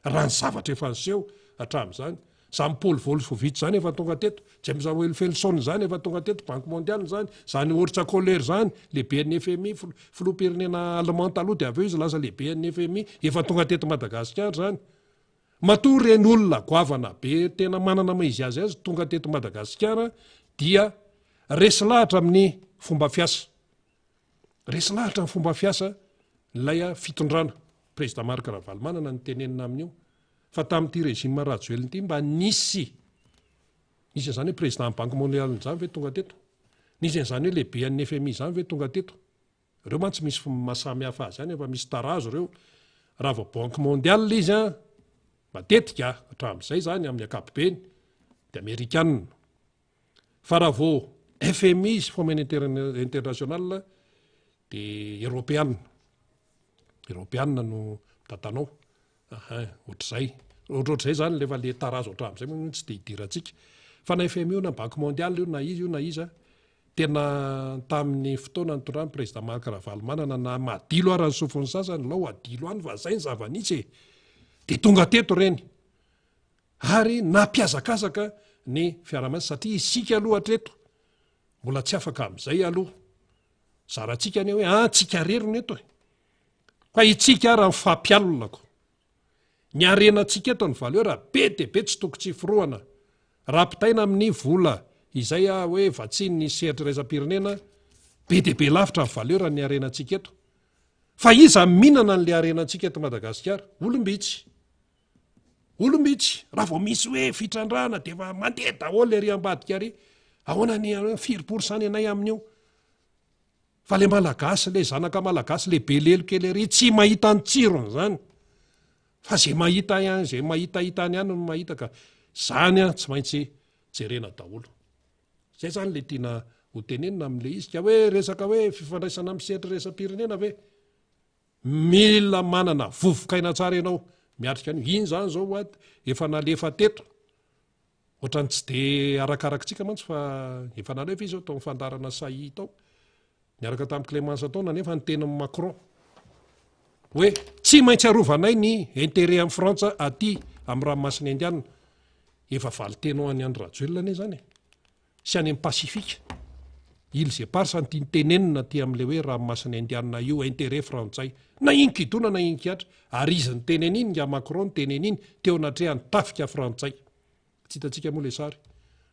raha ny zavatra efa niseho hatramin'izany zany Paul Wolfowitz zany efa tonga teto James Wilfelson zany efa tonga teto Banque mondiale zany zany Orsa Kohler zany lehibe ny FMI filoham-pirenena allemand taloha de avy eo izy lasa lehibe ny FMI efa tonga teto Madagasikara zany matoa reny olona goavana be tena manana maizy azy tonga teto Madagasikara dia resy lahatra amin'ny fomba fiasa resy lahatra ny fomba fiasa nilay fitondrana président Marc Ravalomanana ny tenenina amin'io fa tamin'ity régime rajoeliny ity mba nisy zany hoe président Banque mondiale zany ve tonga teto nisy an'izany hoe lehibe an'ny FMI zany ve tonga teto reo mantsy misy mahasamy hafa azy zany efa misy tarazo reo raha vao Banque mondiale izy matetika hatramin'izay zany amin'ny ankapobeny de Amerikanina fa raha vao FMI izy Foment international de Europeanina no tatanao ohatr'izay zany lefa le tarazo hatramin'izay moa tsy de hidirantsika fa na FMI io na Banque mondiale io na iza tena tamin'ny fotoana nitondrany président Marc Ravalomanana na madilo ary ny sofiny sasany lao adilo any fa zay ny zava-nitsy de tonga teto reny ary nampiazakazaka ny fiara-miasa satria isika aloha hatreto mbola tsy afaka amin'izay aloha zarantsika ny hoe tsika rerona eto fa itsika raha mifampialonako ny arenantsika eto ny valeur be de be tsy toko tsy foroana raha pitaina amin'ny vola izay hoe vatsiny ny sehatra raisam-pirenena be de be lavitra ny valeur ny arenantsika eto fa iza mihinana n'le arenantsika eto Madagasikara olombitsy raha vao misy hoe fitrandrana de efa mandeha daholo le ry ambadika ary ahoana ny 4% anay amin'io fa le malagasy le zanaka malagasy le be lelo kely ary tsy mahita ny tsirony zany fa zay mahita hitany ihany no mahita ka zany tsy maintsy jerena daholo zay zany le tiana ho tenenina am'le izy ka hoe resaka hoe fifandraisana am'sehatra resam-pirenena ve mila manana vovokaina tsara ianao miatrika any iny zany zao efa nalefa tetra ohatrany tsy de arakarakitsika mantsy fa efa nalefa izy zao tao mifandarana sai tao niaraka tamin'ny Clémence taona nefa ny tenin'ny Macron hoe tsy maintsy arovanay ny intérêt amin'ny Frantsa aty amin'ny ranomasina indiana efa valy tenao any andry Rajoelina ane zany sy any amin'ny Pasifika il zay parsa ny tiany tenenina ty amin'le hoe ranomasina indiana io intérêt frantsay na inkidona na inkiatra ary izy ny teneniny nga Macron ny teneniny teo anatrehany tafika frantsay tsy hitantsika moa le sary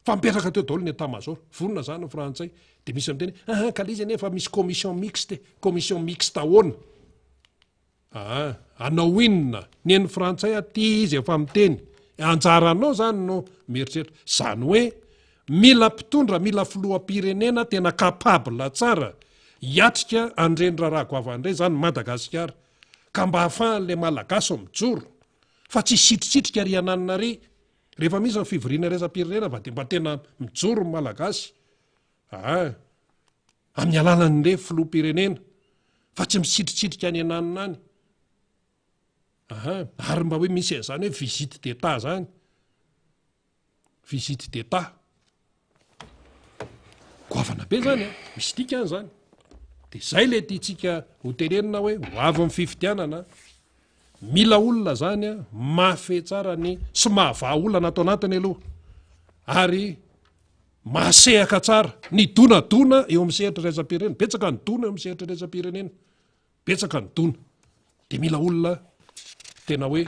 fa mipetraka teo daholo ny état-major vonona zany ny frantsay de misy miteny ka le izy nefa misy commission mixte ahoana anao inona ny eny frantsay aty izy efa miteny anjaranao zany no mieritreritra zany hoe mila mpitondra mila filoham-pirenena tena capable tsara hiatrika andreny raharahagoavandray zany Madagasikara ka mba hahafahan'le malagasy mijoro fa tsy sitrisitrika ry ananina ry rehefa misy ny fivoriana resam-pirenena va de mba tena mijoro ny malagasy amin'ny alalan'le filoham-pirenena fa tsy misitrisitrika any ananina any ary mba hoe misy zany hoe visite d'état zany visite d'état goavana be zany misy dikany zany de zay le tiatsika ho tenenina hoe ho avy amin'ny fifidianana mila olona zany mafe tsara ny sy mahavaha olana atao anatiny aloha ary mahasehaka tsara ny donadona eo amin'ny sehatra resam-pirenena betsaka ny dona eo amin'ny sehatra resam-pirenena betsaka ny dona de mila olona tena hoe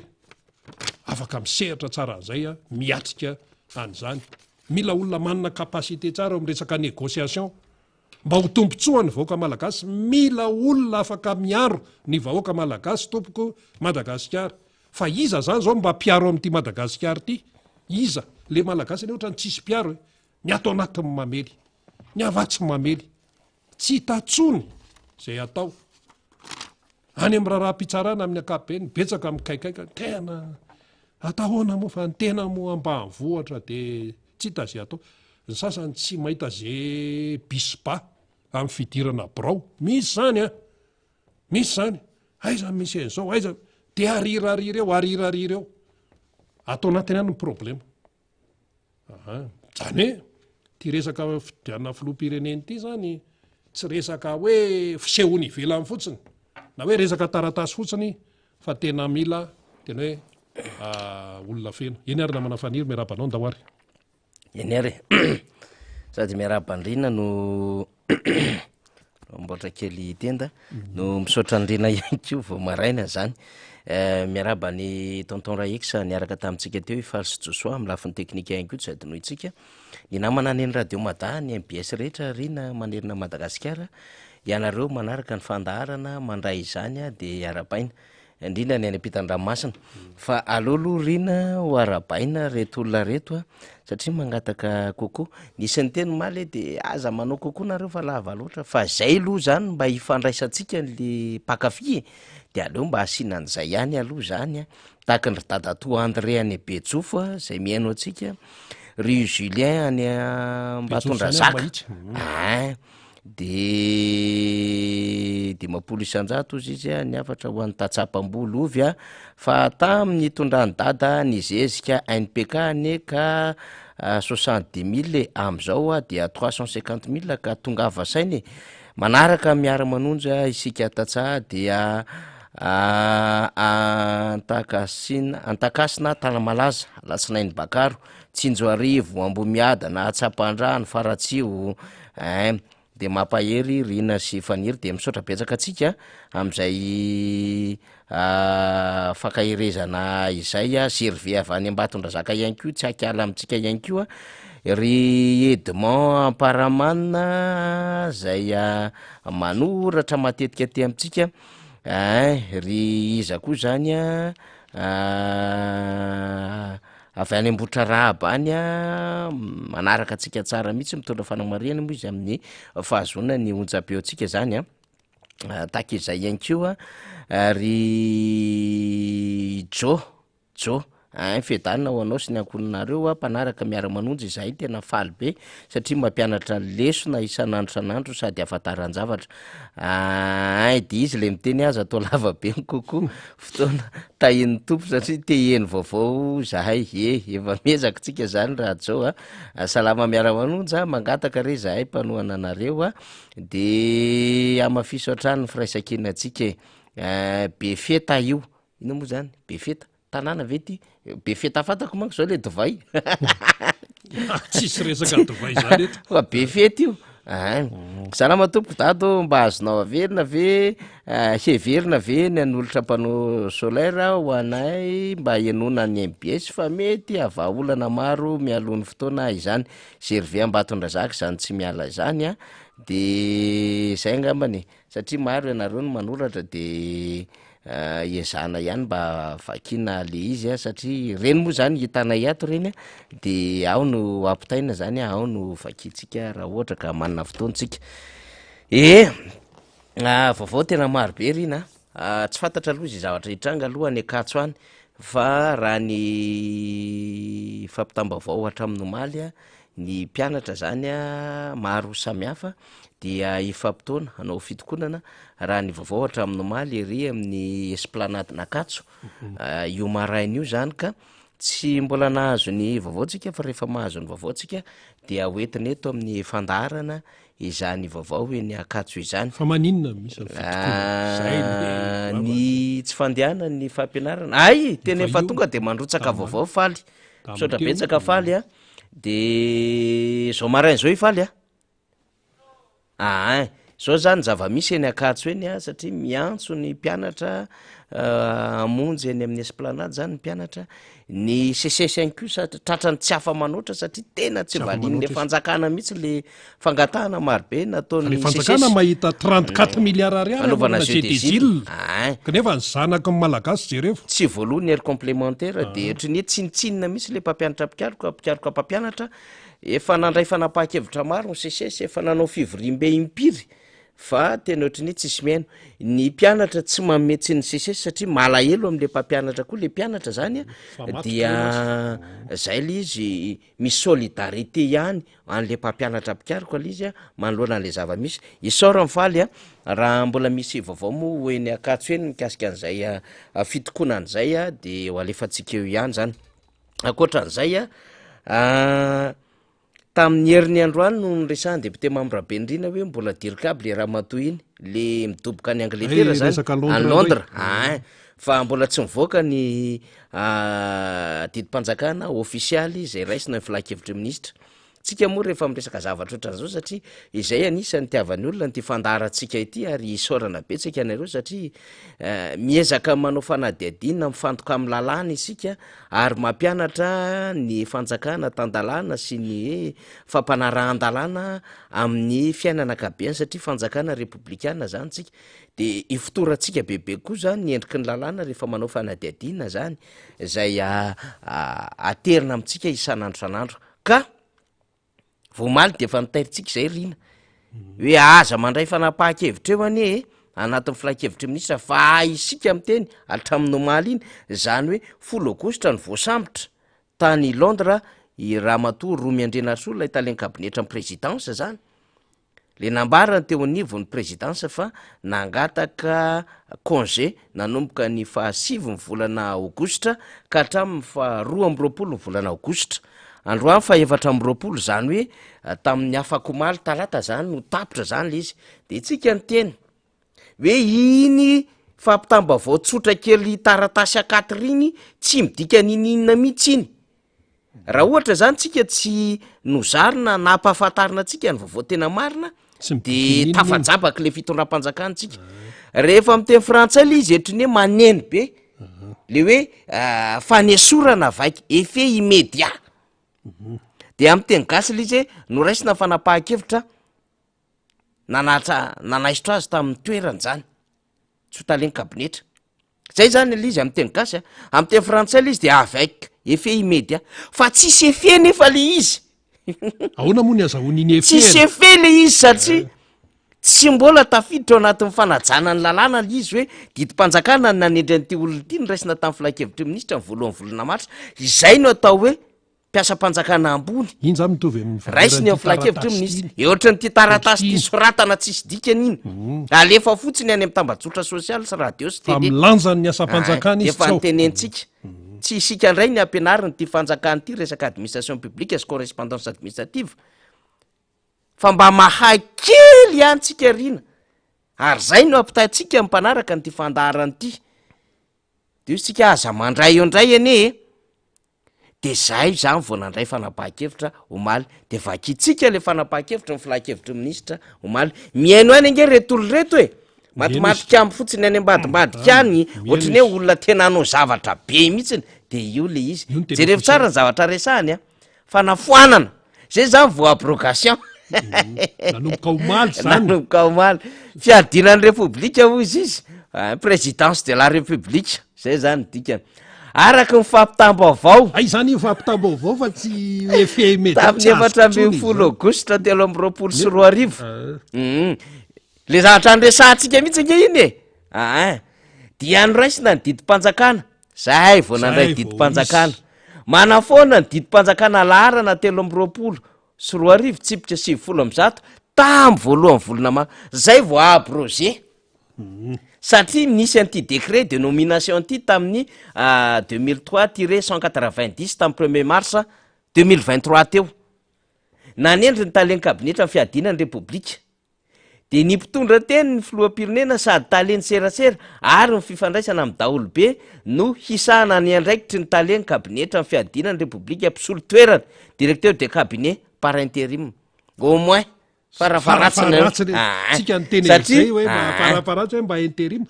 afaka misehatra tsara an'izay miatrika an'izany mila olona manana capacité tsara eo amin'ny resaka négociation mba ho tombontsoa ny vahoaka malagasy mila olona afaka miaro ny vahoaka malagasy tompoko Madagasikara fa iza zany zao mba mpiaro amin'ity Madagasikara ity iza le malagasy ane ohatra ny tsisy mpiaro ny atao anatin'ny mamely ny avatsy mamely tsy tatsony zay atao any amin'ny raharaha-pitsarana amin'ny akapobeny betsaka mikaikaika tena atahoana moa fa ny tena moa ambanivohatra de tsy hita zay atao ny sasany tsy mahita zay bispa amin'ny fidirana brao misy zany misy zany aiza misy an'izao aiza de arirareo atao anatiny any ny problema zany hoe ty resaka fidianana filoham-pirenena ity zany tsy resaka hoe fisehoany ivelany fotsiny na hoe resaka taratasy fotsiny fa tena mila tena hoe olona feno eny ary namana faniry miarabanao ndahoary eny ary sady miarabandrina no mboatra kely tenda no misaotra andrina ihany ko vao maraina zany miaraba ny tonton Raiksa niaraka tamintsika teo ifarsy Josoa amin'ny lafiny teknika ihany ko sady noho itsika ny namana ny radio Mada ny MBS rehetra rina manerina Madagasikara ianareo manaraka ny fandaharana mandray izany de arabaina indrindra ny any ampitan-dranomasina fa aloaloha rina ho arabaina reto olona reto satria mangataka kokoa nisy ny teny maly de aza manao kokoa nareo fa lava loatra fa zay aloha zany mba hifandraisantsika le pakafy de aleo mba asiana an'izay ihany aloha zany tahaka ny Dadatoa André any Betsofa zay miaino atsika Ry Julien any Mbatondrazaka de Dimapolo Isanjato izy niafatra ho an'ny tatsapam-bolo ovy fa tamin'ny tondrany dada ny zezika NPK ane ka 70 000 am'izao dia 350 000 ka tonga avasainy manaraka miara-manonja isika tatsa dia Antakasina Tanamalaza Lasinainy Bakaro Tsinjoarivo Ambomiada na Atsapandra ny Faratsio de mampahery rina sy faniry de misaotra betsaka atsika am'izay fakahirezana izay serve avy any Ambatondrazaka ihany ko tsy akiala amintsika ihany ko ry Edmond Amparamanina zay manoratra matetika aty amintsika ry iza koa zany avy any Ambotrarahaba any manaraka atsika tsara mihitsy mitondra fanamariana moa izy amin'ny fahazona ny onjam-peo atsika zany takizay ihany ko ry Jo fedana ho anao sy ny ankoninareo a mpanaraka miara-manonjy izahay tena faly be satria mampianatra lesona isan'andro san'andro sady afantaran-javatra de izy le miteny azy atao lava be ny kokoa fotoana tahin'ny tompo satria teheny vaovao zahay efa mezaka tsika zany raha zao a salama miara-manonja mangataka re zahay mpanohana anareo a de amafiso atrano firaisankinatsika be feta io ino moa zany be feta tanàna vety be feta fantako manko zao le dovay tsisy resaka dovay zany eto fa be fety io salama tompoko dado mba azonao averina ve heverina ve ny an'olotra mpano solaire ho anay mba enona ny MBS fa mety avaolana maro mialony fotoana izany serve ambatondrazaka zany tsy miala zany a de zay angambany satria maro ianareo no manoratra de ezana ihany mba vakina le izy a satria reny moa zany hitanay ato reny a de ao no ampitaina zany ao no vakintsika raha ohatra ka manana fotoantsika vaovao tena maro be rina tsy fantatra aloha izy zavatra hitranga aloha ny akatso any fa raha ny fampitambavao hatramin'omaly a ny mpianatra zany a maro samihafa dia ifampitoana anao fitokonana raha ny vaovao hatramin'omaly ery amin'ny esplanade nakatso io maraina io zany ka tsy mbola nahazo ny vaovaotsika fa rehefa mahazo ny vaovaotsika dia hoentiny eto amin'ny fandarana izany vaovao hoe ny akatso izany fa maninona misy ny tsy fandehana ny fampianarana ay teny efa tonga de mandrotsaka vaovao faly misaotra betsaka faly a de zao maraina zao ifaly zao zany zava-misy eny akatso eny a satria miantso ny mpianatra amonjy eny amin'ny esplanade zany ny mpianatra ny ssnq tratrany tsy afa manoatra satria tena tsy valin'le fanjakana mihitsy le fangatahana marobe nataony fanjakana mahita 34 milliards ariary kanefa ny zanaka ny malagasy jerevo tsy voalohany ery complémentaire de ohatrany hoe tsinitsinina mihitsy le mpampianatra mpikaroka mpampianatra efa nandray fanapa-kevitra maro ny ss efa nanao fivorimbe impiry fa tena ohatrany hoe tsisy miaino ny mpianatra tsy mametsy ny ss satria malahelo am'le mpampianatra koa le mpianatra zany a dia zay le izy misy solidarité ihany an'le mpampianatra mpikaroka le izy a manoloana an'le zava-misy isaora mifaly a raha mbola misy vaovao moa hoeny akatso eny mikasika an'izay fitokonan'izay a de ho alefatsika eo ihany zany akoatran'izay a tamin'ny herin'ny androany no nyresahany deputé mambrabe ndrina hoe mbola dirikable le raha mato iny le midoboka ny angletera zany any Londres fa mbola tsy mivoaka ny didim-panjakana ofisialy zay raisina ny filakevitry ministra tsika moa rehefa miresaka zavatra ohatran'izao satria izay anisan'ny tiavan'ny olona ny ty fandaratsika ity ary isaorana betsaka anareo satria miezaka manao fanadiadinina mifantoka amin'ny lalàna isika ary mampianatra ny fanjakana tandalàna sy ny fampanarahan-dalàna amin'ny fiainana akabeany satria fanjakana republikana zany tsika de ifotoratsika bebe koa zany ny endriky ny lalàna rehefa manao fanadiadinina zany zay aterina amintsika isan'andro san'andro ka vomaly de efa nitairitsika zay rina hoe aza mandray fanapa-kevitra eo anie anatin'ny filakevitry ministra fa isika am'teny hatramin'ny omaly iny zany hoe 10 aogositra ny voasambotra tany Londres i ramatoa Romy Andrenasola italien kabinetra ny présidence zany le nambarany teo anivon'ny présidence fa nangataka congé nanomboka ny 7 ny volana aogositra ka hatramin'ny 12 ny volana aogositra androany fa 7 zany hoe tamin'ny afakomaly talata zany no tapitra zany le izy de tsika nyteny hoe iny fampitambavao tsotra kely taratasy akatriny tsy midika nininina mihitsy iny raha ohatra zany tsika tsy nozarina nampahafantarina tsika ny vaovao tena marina de tafajabaka le fitondram-panjakana tsika rehefa am'teny frantsay le izy etriny hoe maneny be le hoe fanesorana vaiky effet immédiat de am'teny gasy le izy hoe noraisina fanapahan-kevitra nanaisitra azy tamin'ny toerany zany tsy ho taleny kabinetra zay zany le izy am'teny gasy am'teny frantsay le izy de avec effet immédiat fa tsisy effet nefa le izy ahoana moa ny azahoan'iny effet tsisy effet le izy satria tsy mbola tafiditra ao anatin'ny fanajana ny lalàna l izy hoe didim-panjakana ny nanendry an'ity olona ity ny raisina tamin'ny filakevitry minisitra ny voalohany volana maritra izay no atao hoe mpiasa-panjakana ambony iny zany mitovy amin'ny raisiny eo filakevitry minisitra ohatra nyity taratasy ty soratana tsisy dikany iny alefa fotsiny any amin'ny tambajotra sosialy sy radio sy tele milanjany ny asa-panjakana izy efa nytenentsika tsy isika ndray ny ampianariny ty fanjakana ity resaka administration publique sy correspondance administrative fa mba mahay kely ihany tsika rina ary zay no ampitatsika mpanaraka nyty fandaharany ity de io tsika aza mandray eo ndray ene de zay zany vo nandray fanapahan-kevitra omaly de vakitsika le fanapahan-kevitra ny filakevitry minisitra omaly miaino any ange retolo reto e matimatika amby fotsiny any ambadimbadika any ohatrany hoe olona tena anao zavatra be mihitsiny de io le izy jerevy tsara ny zavatra resahany a fanafoanana zay zany vo abrogation nanomboka omaly zany nanomboka omaly fiadinan'ny republika ozy izy présidence de la république zay zany dikany araky ny fampitam-baovao ay zany io fampitam-baovao fa tsy efemety tamin'ny efatra ambin'ny folo aogositra telo amby roapolo sy roa arivo le zavatra andresantsika mihitsy ange iny e dia noraisina ny didim-panjakana zay vo nandray didim-panjakana manafoana ny didim-panjakana laharana telo amby roapolo sy roa arivo tsipitra sivy folo am'zato tamy voalohany volana ma zay vo abrogé satria nisy an'ity décret de nomination ty tamin'ny 2003-190 tamin'ny 1er mars 2023 teo nanendry ny taleny kabinetra ny fiadinany republika de ny mpitondra teny ny filohampirenena sady taleny serasera ary ny fifandraisana amin'ny daolobe no hisahana ny andraikitry ny taleny kabinetra ny fiadinany republika mpisolo toerana directeur de cabinet par intérim au moins farafaratsika nytenezay hoe farafaratsy hoe mba intérim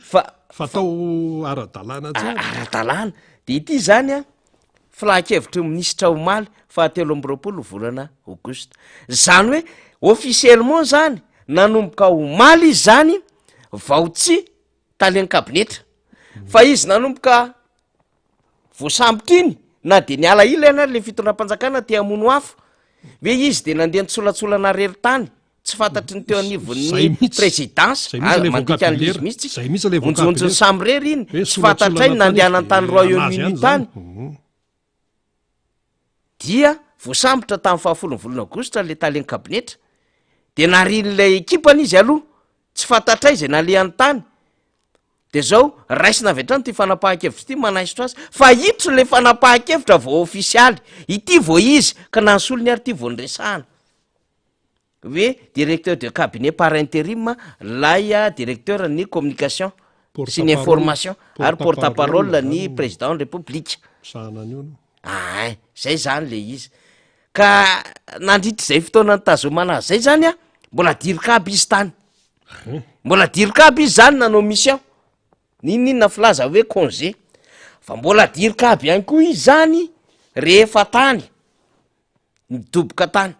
fatao ara-dalàna ara-dalàna de ity zany a filakevitry minisitra omaly fahatelo amby roapolo volana augusta zany hoe officiellement zany nanomboka omaly izy zany vao tsy taleny kabinetra fa izy nanomboka voasambotra iny na de ny ala ila ana le fitondram-panjakana te amono afo ve izy de nandeha nitsolatsolana rery-tany tsy fantatry ny teo anivon'ny présidence mandika an'izy mihitsy onjonjony samy rery iny tsy fantatrainy nandehana ny tany royaume-uni tany dia voasambotra tamin'ny fahafolony volana aogositra le taleny kabinetra de narin'lay ekipany izy aloha tsy fantatray zay nalehan'ny tany de zao raisina avy atrano ty fanapahan-kevitra ty manaisotra azy fa itso le fanapahan-kevitra vo ofisialy ity vo izy ka nansolony ary ty vo nyresahana hoe directeur de cabinet par intérim laya directeur ny communication sy ny information ary porte-parole ny président république zay zany le izy ka nandritra zay fotoana ny tazomana azy zay zany a mbola dirikaby izy tany mbola dirikaby izy zany nanao mission ninina filaza hoe congé fa mbola dirikaby ihany koa izy zany rehefa tany midoboka tany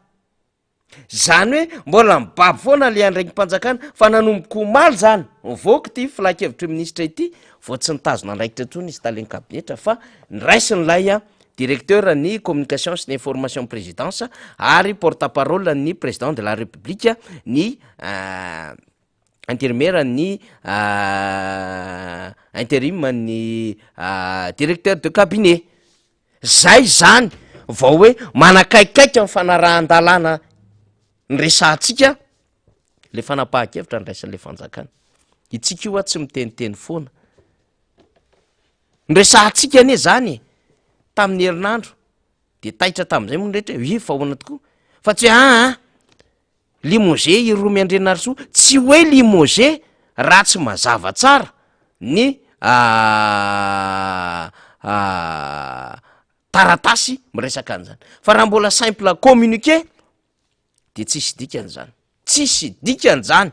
zany hoe mbola mibaby foana le andraikim-panjakana fa nanomboka omaly zany mivoaka ty filakevitry minisitra ity vo tsy nitazona andraikitra trony izy taleny kabinetra fa niraisiny lay a directeur ny communication sy ny information présidence ary porte-parole ny président de la république ny intérimaire ny intérim ny directeur de cabinet zay zany vao hoe manakaikaiky amin'ny fanarahan-dalàna ny resantsika le fanapahan-kevitra nyraisan'le fanjakana itsika io a tsy miteniteny foana nyresantsika ane zany tamin'ny herinandro de taitra tamin'izay moa nrehetra hoe fahoana tokoa fa tsy hoe limogé iroa miandrenarisoa tsy hoe limogé raha tsy mazava tsara ny taratasy miresaka an'izany fa raha mbola simple communiqué de tsisy dikany zany tsisy dikany zany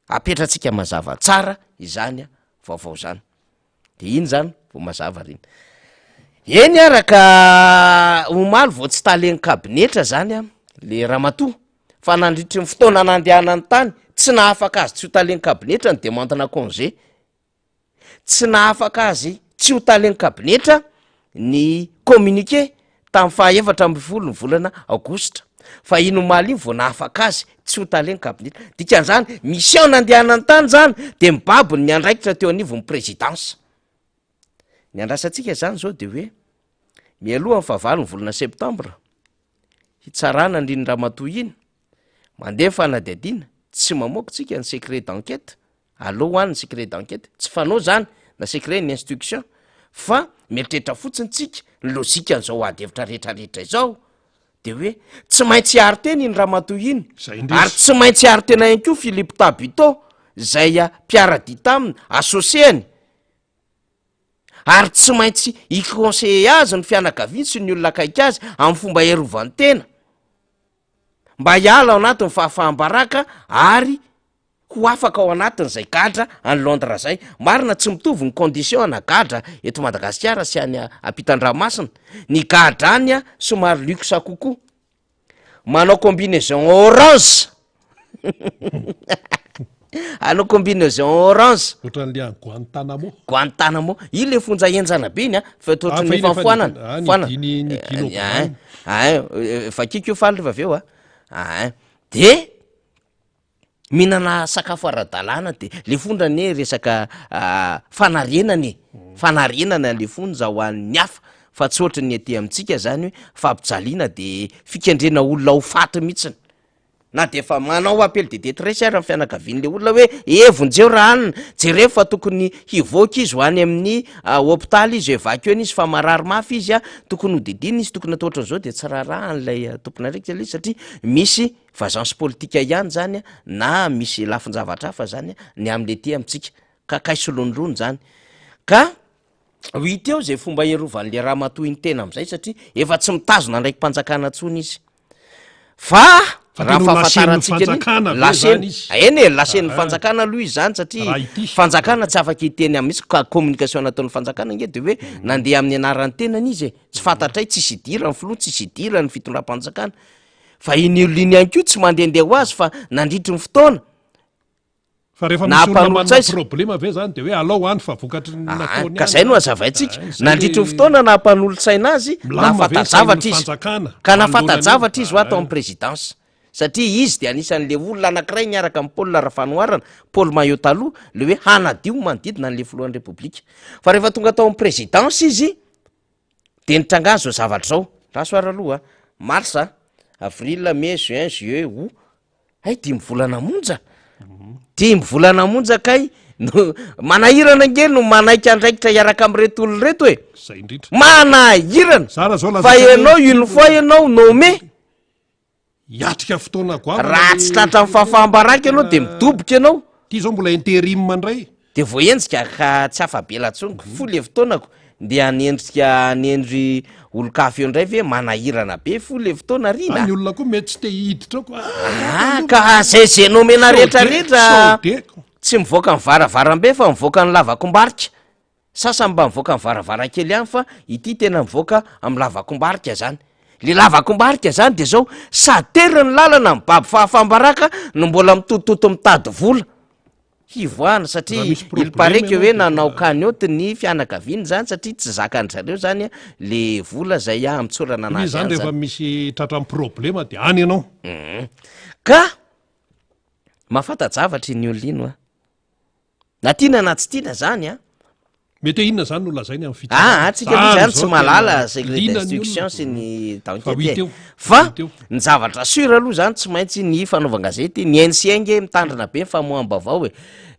apetratsika mazava tsara izany a vaovao zany de iny zany vo mazava reny eny araka omaly vo tsy taleny kabinetra zany a le ramatoa fa nandritry ny fotoana nandehanany tany tsy nahafaka azy tsy ho taleny kabinetra ny demandena congé tsy nahafaka azy tsy ho taleny kabinetra ny communiqué tamin'ny fahaefatra amby folo ny volana augosta fa ino maly iny vao nahafaka azy tsy ho taleny kabinety dikan'izany misy ao nandehanany tany zany de mibabony ny andraikitra teo anivon'ny présidence. Ny andrasantsika zany zao de hoe mialohan'ny fahavalony volana septambra hitsarana andriny Ramatoa iny mandeha fanadihadiana tsy mamoaka tsika ny secret d'enquête aloha hoany ny secret d'enquête tsy fanao zany na secret ny instruction fa mieritreritra fotsiny tsika ny lozika n'izao ady hevitra rehetrarehetra izao de hoe tsy maintsy hiaro tena iny Ramatoa iny ary tsy maintsy hiaro tena ihany koa Philippe Tabito zay mpiara-dita aminy associeny ary tsy maintsy iconseiller azy ny fianakaviany sy ny olona akaiky azy amin'ny fomba iarovany tena mba hiala ao anatin'ny fahafahambaraka ary ho afaka ao anatin'izay gadra any Londres zay. Marina tsy mitovy ny condition ana gadra eto Madagasikara sy any ampitan-dranomasina. Ny gadra any somary luxe kokoa, manao combinaison orange anao combinaison orange ohatran'le Guantanamo io le fonja enjana be iny fa ohatrany fanfoanana vakiko io faly rehefa avy eo de mihinana sakafo ara-dalàna de le fondrany resaka fanarenana le fonja ho an'ny hafa fa tsy ohatry ny aty amintsika zany hoe fampijaliana de fikendrena olona ho faty mihitsiny na de fa manao appel de détresse ary amin'ny fianakavian'le olona hoe evonjeo raha anina jereo fa tokony hivoaka izy ho any amin'ny hôpitaly izy evakeo izy fa marary mafy izy tokony hodidina izy tokony atao ohatran'izao de tsy raharaha an'lay tompona araiky izy satria misy vagence politika ihany zany na misy lafin-javatra hafa zany ny am'le ty amintsika ka kaisolonirony zany ka hita eo zay fomba hierovan'le Ramatoa iny tena am'izay satria efa tsy mitazona ndraiky mpanjakana tsony izy fa raha fahafantarantsika eny lasen'ny fanjakana aloha izy zany satria fanjakana tsy afaka hiteny am'misy ka communication nataon'ny fanjakana nge de hoe nandeha amin'ny anaran'ny tenany izy tsy fantatray tsisy idira ny filoha tsisy idira ny fitondram-panjakana fa iny oliny ihany ko tsy mandehandeha ho azy fa nandritry ny fotoana fa rehefa misy olona manana problema ve zany de hoe alao any fa vokatry nataony ka zay no azavaintsika nandritry ny fotoana nampanolotsaina azy nafatajavatra izy ka nafatajavatra izy ho atao amin'ny présidence satria izy de anisan'le olona anankiray niaraka amin'ny Paul Rafanoarana Paul Mayotalo le hoe hanadio manodidina an'le filohan'ny republika fa rehefa tonga atao amin'ny présidence izy de nitranga zao zavatra zao rasoara aloha mars avril mai juin juillet août ay 10 volana monja 10 volana monja kay manahirana ngely no manaiky andraikitra hiaraka am'reto olona reto hoe zay indrindra manahirana fa ianao une fois ianao nommé hiatrika fotoana goavana raha tsy tratra amin'ny fahafahambaraka ianao de midoboka ianao ty zao mbola intérim mandray de voaenjika ka tsy afabela tsony foly fotoanako de anendrika nendry olon-kafy eo indray ve manahirana be foly fotoana rina ny olona koa mety tsy te hiditra ko ka zay nomena rehetrarehetra tsy mivoaka ny varavarambe fa mivoaka ny lavakombarika sasany mba mivoaka ny varavarakely ihany fa ity tena mivoaka amin'ny lavakombarika zany le lavakombarika zany de zao satery ny lalana mibaby fahafambaraka no mbola mitototo mitady vola hivoana satria il paraît que hoe nanao kanioty ny fianakaviany zany satria tsy zakany zareo zany le vola zay amitsorana anazy zany rehefa misy tratran'ny problema de any ianao ka mahafantajavatra ny olino na tiana na tsy tiana zany mety inona zany no lazainy amin'ny tsika mi zany tsy malala secret d'instruction sy ny d'enquête fa ny zavatra sura aloha zany tsy maintsy ny fanaovan-gazety ny NCNge mitandrina be famoam-baovao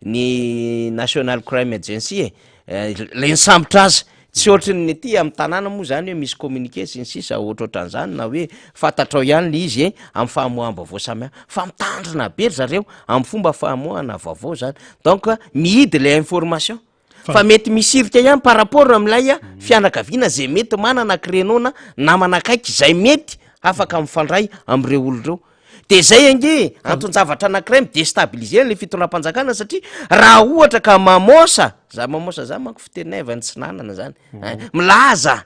ny National Crime Agency le nisambotra azy tsy ohatrany ny aty amin'ny tanàna moa zany hoe misy communiqué sy ny sisa ohatrohatran'izany na hoe fantatrao ihany le izy amin'ny fahamoam-baovao samy fa mitandrina be zareo amin'ny fomba fahamoana vaovao zany donc mihidy le information fa mety misirika ihany par rapport am'lay fianakaviana zay mety manana créneau-na namana akaiky zay mety afaka mifandray am'ireo olo reo de zay ange anton-javatra anankiray midestabiliser le fitondram-panjakana satria raha ohatra ka mamosa za manko fitenevany tsy nanana zany milaza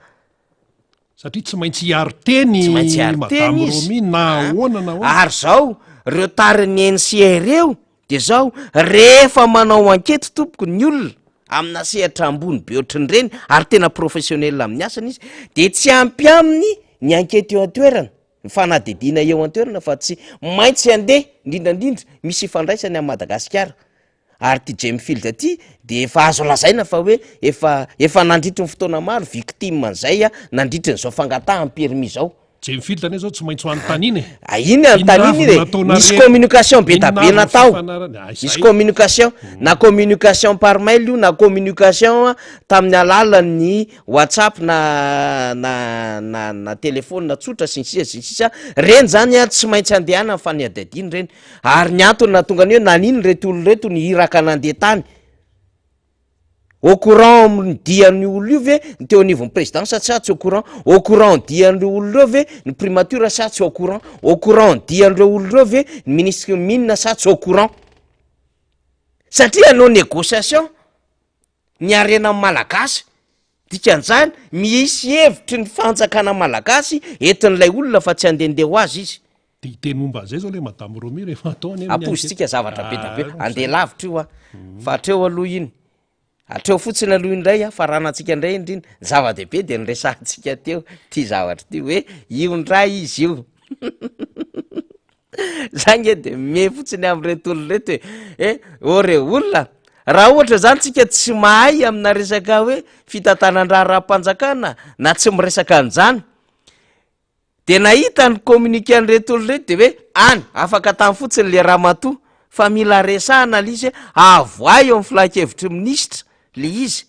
satria tsy maintsy hiaro teny madame Romy na ahoana ary zao reo tariny NCA reo de zao rehefa manao enquête tompoko ny olona amina sehatra ambony be ohatrany reny ary tena professionnel amin'ny asany izy de tsy ampy aminy ny enquête eo atoerana ny fanadidina eo an-toerana fa tsy maintsy andeha indrindrandrindra misy ifandraisany amin'ny Madagasikara. Ary ty Jamefield aty de efa azo lazaina fa hoe efa nandritry ny fotoana maro victime an'izay nandritry n'izao fangatahany permis zao. Jamefield ane zao tsy maintsy ho antaniny iny antaniny misy communication be da be natao, misy communication na communication par mail io na communication tamin'ny alalan'ny WhatsApp na telefona tsotra sisa reny zany tsy maintsy andehana fanadadiny reny. Ary ny antony na tonga ny hoe nanino reto olo reto ny iraka nandeha tany au courant ny dian'ny olo io ve ny teo anivon'ny président sa tsy au courant, au courant dian'ireo olo reo ve ny primature sa tsy au courant dian'ireo olo reo ve ny ministre mine sa tsy au courant. Satria anao négociation ny arena malagasy dikan'izany misy hevitry ny fanjakana malagasy entin'ilay olona fa tsy andendeha ho azy izy. De iteny momba zay zao le madame Romy rehefa atao any apositsika zavatra be da be andeha lavitra io fa atreo aloha iny atreo fotsiny aloha indray fa ranantsika indray indriny zava-dehibe de nyresantsika teo ty zavatra ty hoe io ndray izy io zany de me fotsiny am'reto olo reto hoe ore olona raha ohatra zany tsika tsy mahay amina resaka hoe fitantanandraha raha-mpanjakana na tsy miresaka an'izany de nahita ny communiqué an'reto olo reto de hoe any afaka tamy fotsiny le raha matoa fa mila resahana lizy avoay eo amin'ny filahakevitry ministra le izy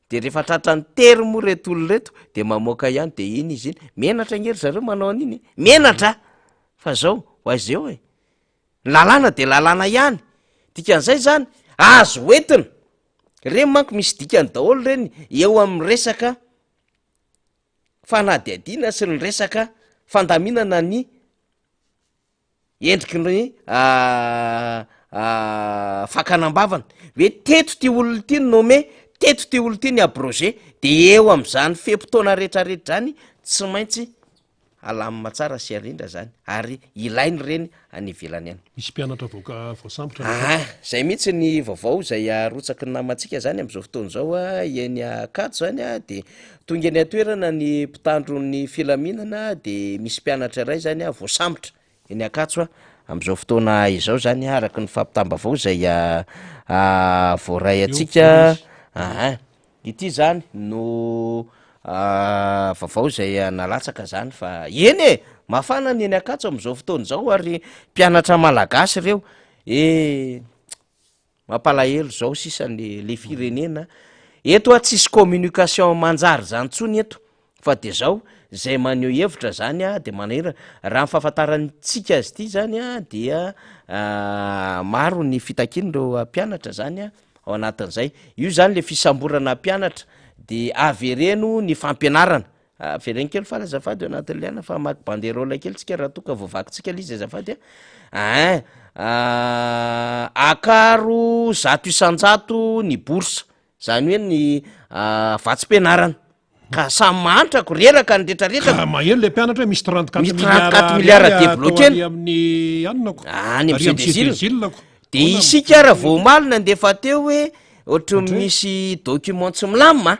de rehefa tratra ny tery moa reto olo reto de mamoaka ihany de iny izy iny menatra ngery zareo manao an'iny menatra fa zao ho azy eo ny lalàna de lalàna ihany dikan'izay zany azo entina reny manko misy dikany daholo reny eo amin'ny resaka fanadihadiana sy ny resaka fandaminana ny endriky ny fakanambavana hoe teto ty olona ty ny nome teto ty olo ty ny abrogé de eo am'izany fepotona rehetrarehetra zany tsy maintsy alamina tsara sy arindra zany ary ilainy reny any ivelany any. Misy mpianatra voasambotra zay mihitsy ny vaovao zay arotsaky ny namantsika zany am'izao fotoana zao eny Akato zany de tonga ny atoerana ny mpitandro ny filaminana de misy mpianatra iray zany voasambotra eny Akato am'izao fotoana izao zany araky ny fampitambavao zay voaray atsika ity zany no vaovao zay nalatsaka zany fa eny mafana ny eny Akato am'izao fotoana zao ary mpianatra malagasy reo mampalahelo zao sisany le firenena eto tsisy communication manjary zany tsony eto fa de zao zay maneho hevitra zany de manahira raha mifahafantarantsika azy ity zany dia maro ny fitakiny reo mpianatra zany ao anatin'izay io zany le fisamborana mpianatra de avereno ny fampianarana avereny kely fa azafady anatin'le ana fa maky banderola kely tsika raha toka voavakytsika lizy azafady akaro 100 ny bourse zany hoe ny vatsim-pianarana ka samy mahantrako reraka ny retraretra mahelo le mpianatra misy 34 milliards débloqué amin'ny anonako any am'Saint-Desil de isika raha voamalina andefa teo hoe ohatra misy document tsy milamina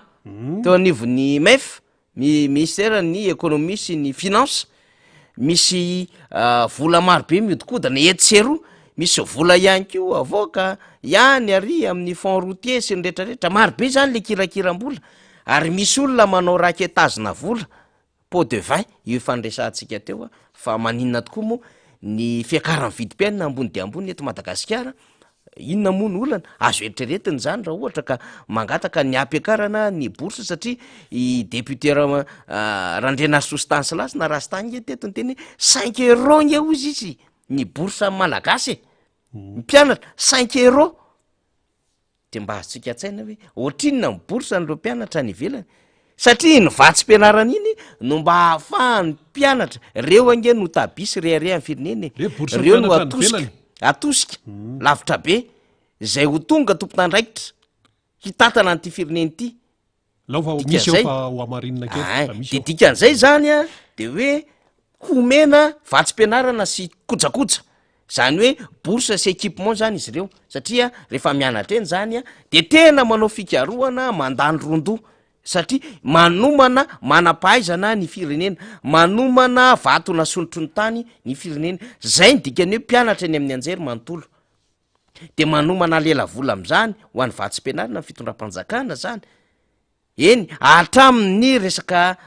teo anivon'ny MEF ministère ny économie sy ny finance misy vola maro be miodikodana etseroa misy vola ihany ko avoka ihany ary amin'ny fond routier sy ny retrarehetra maro be zany le kirakiram-bola ary misy olona manao raketazina vola pot de vin io ifandresantsika teo fa maninona tokoa moa ny fiakarany vidim-piainana ambony de ambony eto Madagasikara inona moa ny olana azo eritreretiny zany raha ohatra ka mangataka ny ampiakarana ny bourse satria i député Randrianarisy Stanislas na Rastany teto ny teny 5 € eo izy ny bourse malagasy mpianatra 5 € de mba azontsika an-tsaina hoe ohatrinona ny bourse n'ireo mpianatra ny ivelany satria ny vatsim-pianarana iny no mba hahafahan'ny mpianatra reo ange no tabisy rehare amin'ny fireneny reo no atosika lavitra be zay ho tonga tompotandraikitra hitatana an'ity fireneny ity de dikan'izay zany de hoe homena vatsim-pianarana sy kojakoja zany hoe bourse sy équipement zany izy ireo satria rehefa mianatra eny zany de tena manao fikarohana mandany rondoa satria manomana manam-pahaizana ny firenena, manomana vato nasontro ny tany ny firenena. Zay ny dikany hoe mpianatra eny amin'ny anjery manontolo, de manomana lela vola am'zany ho an'ny vatsim-pianarana ny fitondram-panjakana zany. Eny hatramin'ny resaka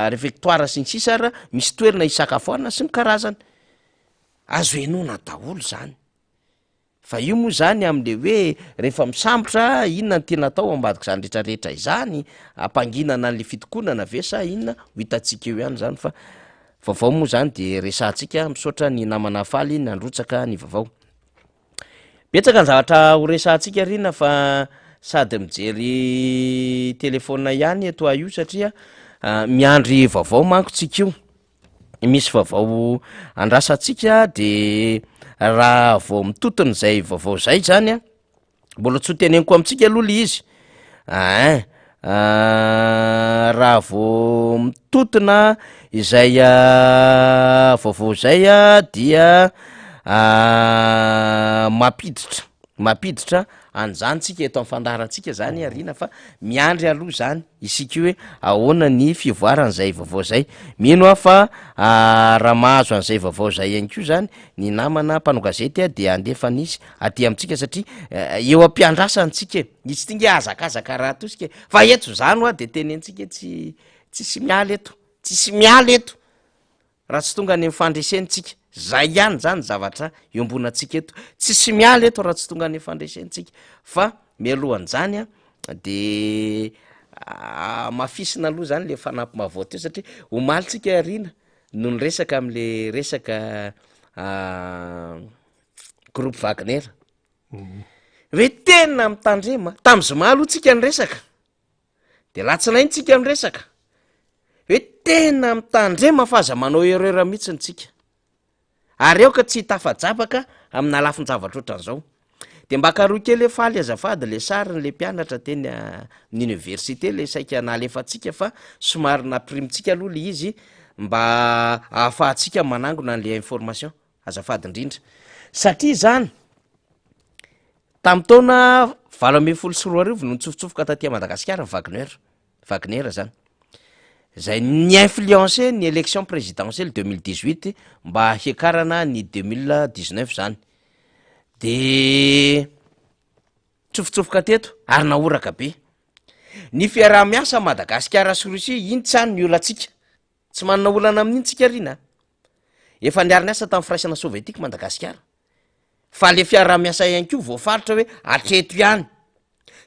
réfectoire sy ny sisa ara misy toerana isakafoanana sy ny karazany azo enona daholo zany. Fa io moa zany am'le hoe rehefa misambotra inona ny tena atao ambadika zany rehetrarehetra izany, ampanginana an'le fitokonana ve sa inona ho hitantsika eo ihany zany. Fa vaovao moa zany de resantsika misaotra ny namana faly nandrotsaka ny vaovao. Betsaka ny zavatra ho resantsika rina fa sady mijery telefona ihany eto io satria miandry vaovao manko tsika io. Misy vaovao andrasantsika de raha vao mitotony zay vaovao zay zany a, mbola tsy ho teneniko amitsika aloha le izy. Raha vao mitotona izay vaovao zay a dia mampiditra anjantsika eto am'fandarantsika zany arina, fa miandry aloha zany isika hoe ahoana ny fivoaran'zay vaovao zay. Mino aho fa raha mahazo an'izay vaovao zay ihany ko zany ny namana mpanao gazety a de andefa nisy aty amitsika satria eo ampiandrasantsika nisy tinga azakazaka raha tosika fa eto zany oa de tenentsika tsisy miala eto, tsisy miala eto raha tsy tonga any am'fandresentsika. Zay ihany zany zavatra eo ambonatsika eto, tsisy miala eto raha tsy tonga any fandresentsika. Fa mialohan'zany a de mafisina aloha zany le fanampy mavao teo satria omalitsika arina no ny resaka am'le resaka groupe Wagner. Hoe tena mitandrema tam'zoma aloha tsika ny resaka de latsinainy tsika ny resaka hoe tena mitandrema fa aza manao erreur mihitsy tsika. Ary eo ka tsy tafajabaka amina lafin-javatra ohatran'izao. De mba karoa kely faly azafady le sariny le mpianatra teny université le saika nalefatsika fa somary naprimitsika aloha le izy mba ahafahantsika manangona an'le information azafady indrindra. Satria zany tam'taona 2014 no nitsofotsofoka taty Madagasikara Wagner zany. Zay ny influencé ny élection présidentielle 2018 mba hekarana ny 2019 zany. De tsofotsofoka teto ary naoraka be. Ny fiaraha-miasa Madagasikara sy Russie iny tsy any ny olatsika. Tsy manana olana amin'iny tsika rina. Efa niara-niasa tamin'ny firaisana sovietika Madagasikara. Fa le fiaraha-miasa ihany koa voafaritra hoe atreto ihany.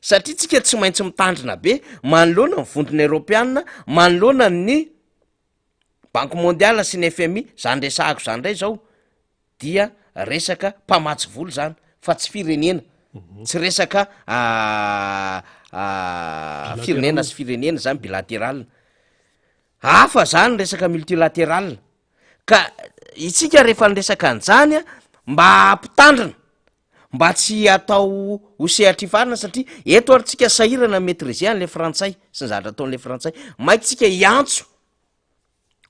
Satria tsika tsy maintsy mitandrina be manoloana ny vondrona Europeanina, manoloana ny Banque mondiale sy ny FMI, zany resahako zany ndray zao dia resaka mpamatsy voly zany fa tsy firenena. Tsy resaka firenena sy firenena zany bilatéral. Hafa zany resaka multilatéral. Ka itsika rehefa niresaka an'zany mba ampitandrina, mba tsy atao hosehatrifarina satria eto ary tsika sahirana maîtriser an'le frantsay sy ny zavatra ataon'le frantsay. Maitsika iantso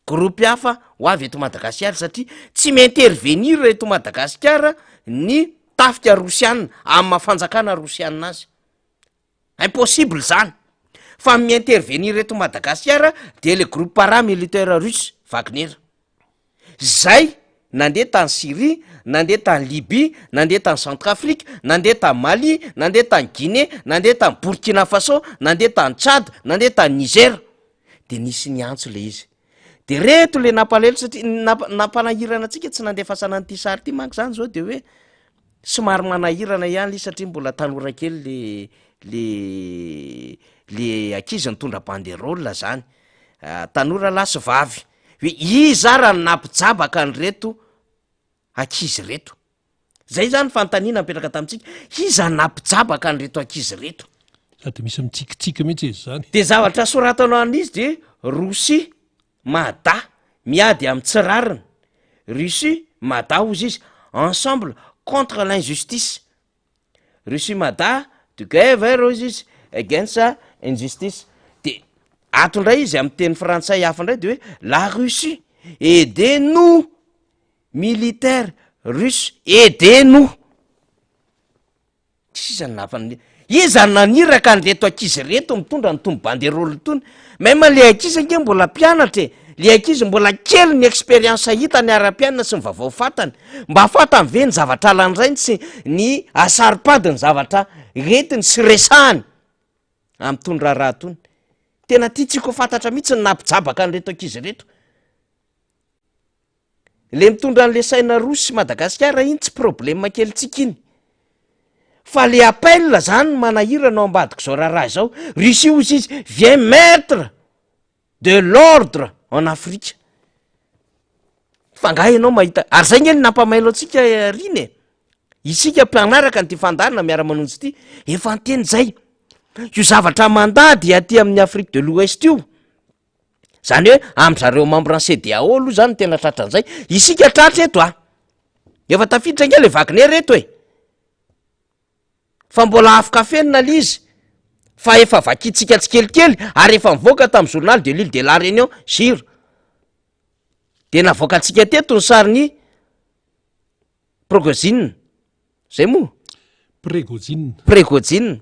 groupe hafa ho avy eto Madagasikara satria tsy mi-intervenir eto Madagasikara ny tafika rosianina amin'ny mafanjakana rosianina azy. Impossible zany. Fa mi-intervenir eto Madagasikara de le groupe paramilitaire russe Wagner. Zay nandeha tany Syrie, nandeha tany Libye, nandeha tany Centrafrique, nandeha tany Mali, nandeha tany Guinée, nandeha tany Burkina Faso, nandeha tany Tchad, nandeha tany Niger. De nisy niantso le izy. De reto le nampalelo satria nampanahirana antsika tsy nandeha fasana n'ity sary ity manko zany zao de hoe somary manahirana ihany le satria mbola tanora kely le ankizy nitondra banderole zany. Tanora lahy sy vavy. Hoe iza raha nampijabaka an'ireto ankizy reto. Zay zany fantaniana mipetraka tamitsika. Iza nampijabaka an'ireto ankizy reto. Sady misy mitsikitsika mihitsy izy zany. De zavatra soratanao an'izy de Russie Mada miady amin'ny tsirariny. Russie Mada ozy izy ensemble contre l'injustice. Russie Mada together ozy izy against injustice. De atondray izy amin'ny teny frantsay hafa ndray de hoe la Russie aidez-nous, militaire russe aidez-nous. Tsisy zany napany iza naniraka nreto ankizy reto mitondra ny tombo banderolo tony mema le ankizy ange mbola mpianatra le ankizy mbola kely ny expérience hita ny ara-pianina sy ny vavao fatany mba afatany ve ny zavatra landrainy sy ny asaripady ny zavatra retiny sy resahany am'tondra raha tony tena tiatsika ho fantatra mihitsy ny nampijabaka nyreto ankizy reto le mitondra an'le saina rosy Madagasikara iny tsy problema kelitsika iny fa le appel zany manahirana ao ambadiko zao raha zao Russie ozy izy vient mettre de l'ordre en Afrique fa nga ianao mahita ary zay ngeny nampamailo atsika riny isika mpianaraka ny ty fandarina miara-manonjy ty efa anteny zay io zavatra mandady aty amin'ny Afrique de l'Ouest io zany hoe am'zareo membre CEDEAO aloha zany tena tratran'izay isika tratra eto efa tafiditra nge le Wagner reto fa mbola afaka fenina le izy fa efa vakitsika tsikelikely ary efa mivoaka tamin'ny journal de l'île de la Réunion jure de navoaka atsika teto ny sariny Prigozhin zay moa Prigozhin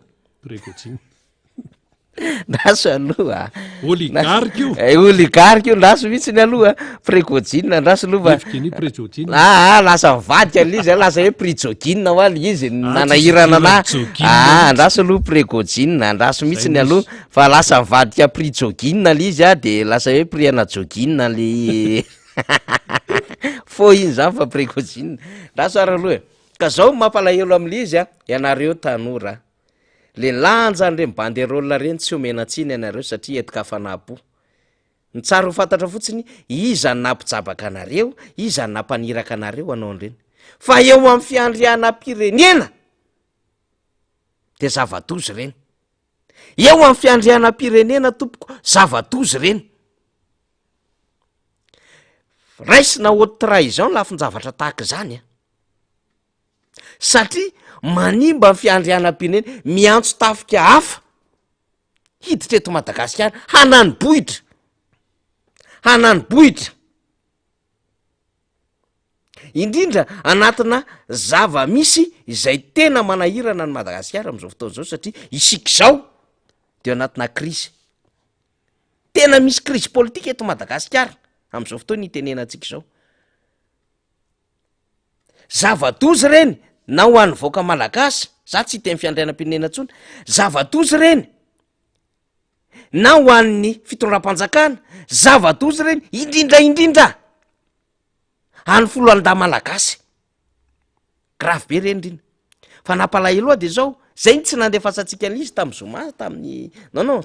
ndaso aloha oligarque io ndaso mihitsy ny aloha Prigozhin ndaso aloha lasa mivadika lizy lasa hoe Prigozhin hoaly izy nanahirana na ndaso aloha Prigozhin ndaso mihitsy ny aloha fa lasa mivadika Prigozhin lizy de lasa hoe priana Jogin le fo iny zany fa Prigozhin ndaso ary aloha ka zao mampalahelo am'le izy ianareo tanora le lanja an'ireny banderole reny tsy omena tsiny ianareo satria etika fanapo ny tsara ho fantatra fotsiny iza nampijabaka anareo iza nampaniraka anareo anao an'ireny fa eo amin'ny fiandrianam-pirenena de zavatozy reny eo amin'ny fiandrianam-pirenena tompoko zavatozy reny raisina haute trahison lafin-javatra tahaka zany satria manimba ny fiandrianam-pirenena miantso tafika hafa hiditra eto Madagasikara hanany bohitra indrindra anatina zava misy izay tena manahirana ny Madagasikara am'izao fotoana zao satria isika zao de anatina crise tena misy crise politique eto Madagasikara am'izao fotoana itenenantsika zao zavatozy reny na ho an'ny voaka malagasy za tsy hita fiandrianam-pirenena ntsony zavatozy reny na ho an'ny fitondram-panjakana zavatozy reny indrindra any folo alida malagasy grave be reny riny fa nampalaheloa de zao zay tsy nandefasantsika an'izy tamin'ny zoma tamin'ny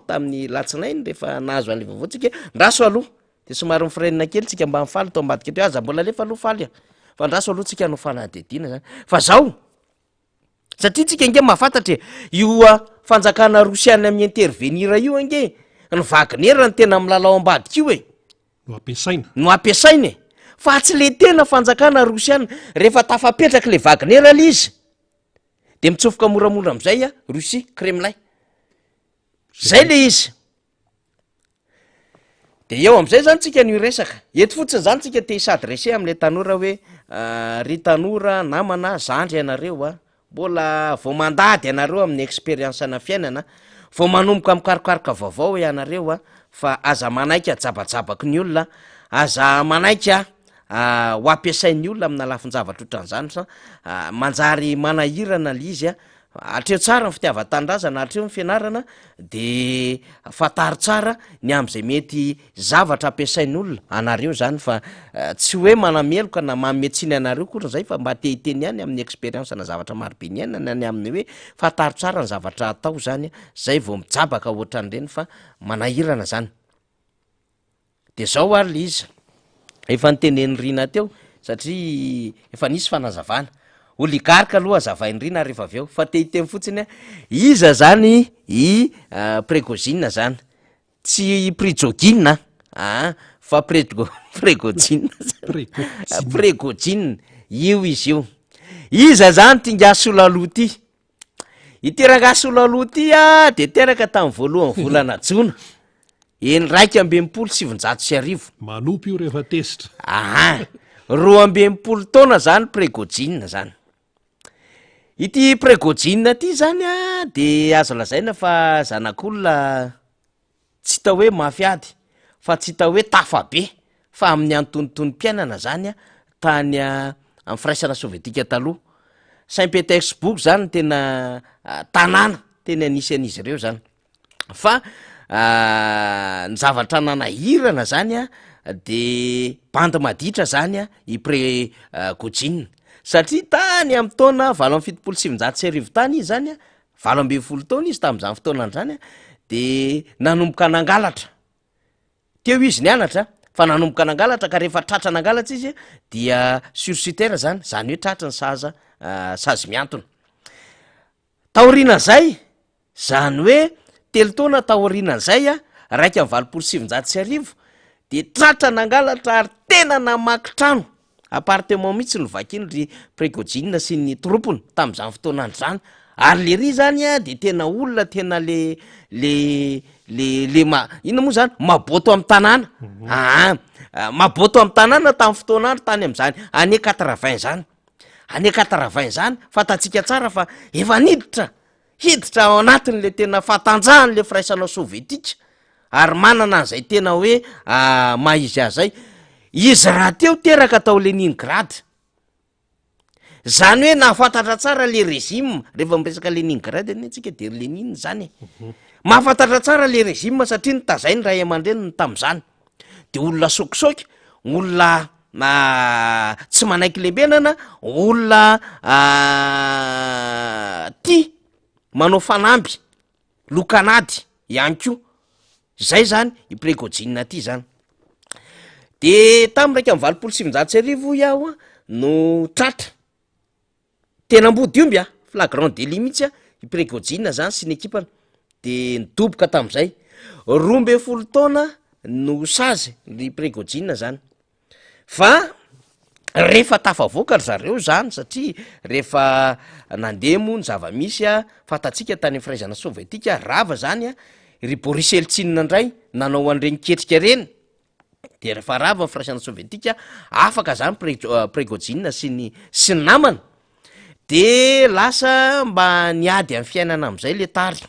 tamin'ny latsinainy rehefa nahazo an'le vaovaotsika ndraso aloha de somary mifirenina kely tsika mba mifaly tao ambadika teo aza mbola lefa aloha faly fa ndraso aloha tsika no fanadidina zany fa zao satria tsika nge mahafantatra io fanjakana rosiany amin'ny intervenira io ange ny Wagner ny tena milalao ambadika io no ampiasainy fa tsy le tena fanjakana rosiana rehefa tafapetraka le Wagner le izy de mitsofoka moramora am'izay Russie Kremlin zay le izy de eo am'izay zany tsika no resaka eto fotsiny zany tsika te s'adresser am'le tanora hoe ry tanora namana zandry ianareo mbola vao mandady ianareo amin'ny expérience ana fiainana vao manomboka amikarokaroka vaovao ianareo fa aza manaika jabajabaky ny olona aza manaika ho ampiasain'ny olona amina lafin-javatra otran'izany sa manjary manahirana le izy atreo tsara ny fitiava-tanindrazana atreo ny fianarana de fatary tsara ny am'izay mety zavatra ampiasain'ny olona anareo zany fa tsy hoe manameloka na mametsiny anareo koa zay fa mba tehiteny ihany amin'ny expérience na zavatra marobe ny ainana ny amin'ny hoe fatary tsara ny zavatra atao zany zay vao mijabaka ohatran'ireny fa manahirana zany de zao ary le izy efa niteneny rina teo satria efa nisy fanazavana oligarque aloha azavainy rina rehefa avy eo fa tehiteny fotsiny iza zany i Prigozhin zany tsy Prigozhin fa Prigozhin io izy io iza zany tingasoloaloha ty iteraka solaloha ty de teraka tamin'ny voalohany volana jona eny 2,7 manompo io rehefa tesitra 2,7 taona zany Prigozhin zany ity prégojina ty zany a de azo lazaina fa zanak'olona tsy hita hoe mafiady fa tsy hita hoe tafabe fa amin'ny antonontonym-piainana zany a tany amin'ny firaisana sovietika taloha. Saint Petersbourg zany tena tanàna tena anisy an'izy ireo zany fa ny zavatra nanahirana zany a de bandy maditra zany a i prégojina satria tany amin'ny taona 770 tany izy zany a 12 taona izy tamin'izany fotoanany zany a de nanomboka nangalatra teo izy nianatra fa nanomboka nangalatra ka rehefa tratra nangalatra izy dia sursiter zany hoe tratra ny saza sazy miantona taorinan'zay zany hoe telo taona taorinan'zay a 770 de tratra nangalatra ary tena namaky trano appartement mihitsy no vakiny ry prégojina sy ny tropony tamin'izany fotoanany zany ary le ry zany a de tena olona tena ina moa zany maboto amin'ny tanàna maboto amin'ny tanàna tamin'ny fotoanandro tany am'zany ane 80 zany ane 80 zany fatatsika tsara fa efa hiditra ao anatin'le tena fatanjahan'le firaisana sovietika ary manana an'izay tena hoe maizy azy zay izy raha teo teraka tao Leningrad zany hoe nahafantatra tsara le régime rehefa miresaka Leningrad any antsika de Lenine zany mahafantatra tsara le régime satria nitazainy ray aman-dreniny tam'zany de olona sokisoky olona tsy manaiky lembenana olona tia manao fanamby lokanady ihany ko zay zany i prégojina ty zany de tamin'ny 770 iaho no tratra tena mbody omby flagrant délit mihitsy i prégojina zany sy ny ekipany de nidoboka tam'izay 12 taona no sazy ry prégojina zany fa rehefa tafavoaka ry zareo zany satria rehefa nandemo ny zava-misy fatatsika tany amin'ny firaizana sovietika rava zany ry Boris Eltsine indray nanao an'ireny ketrika reny de rehefa rava ny firaisana sovietika afaka zany prégojina sy ny namana de lasa mba niady amin'ny fiainana am'izay le tary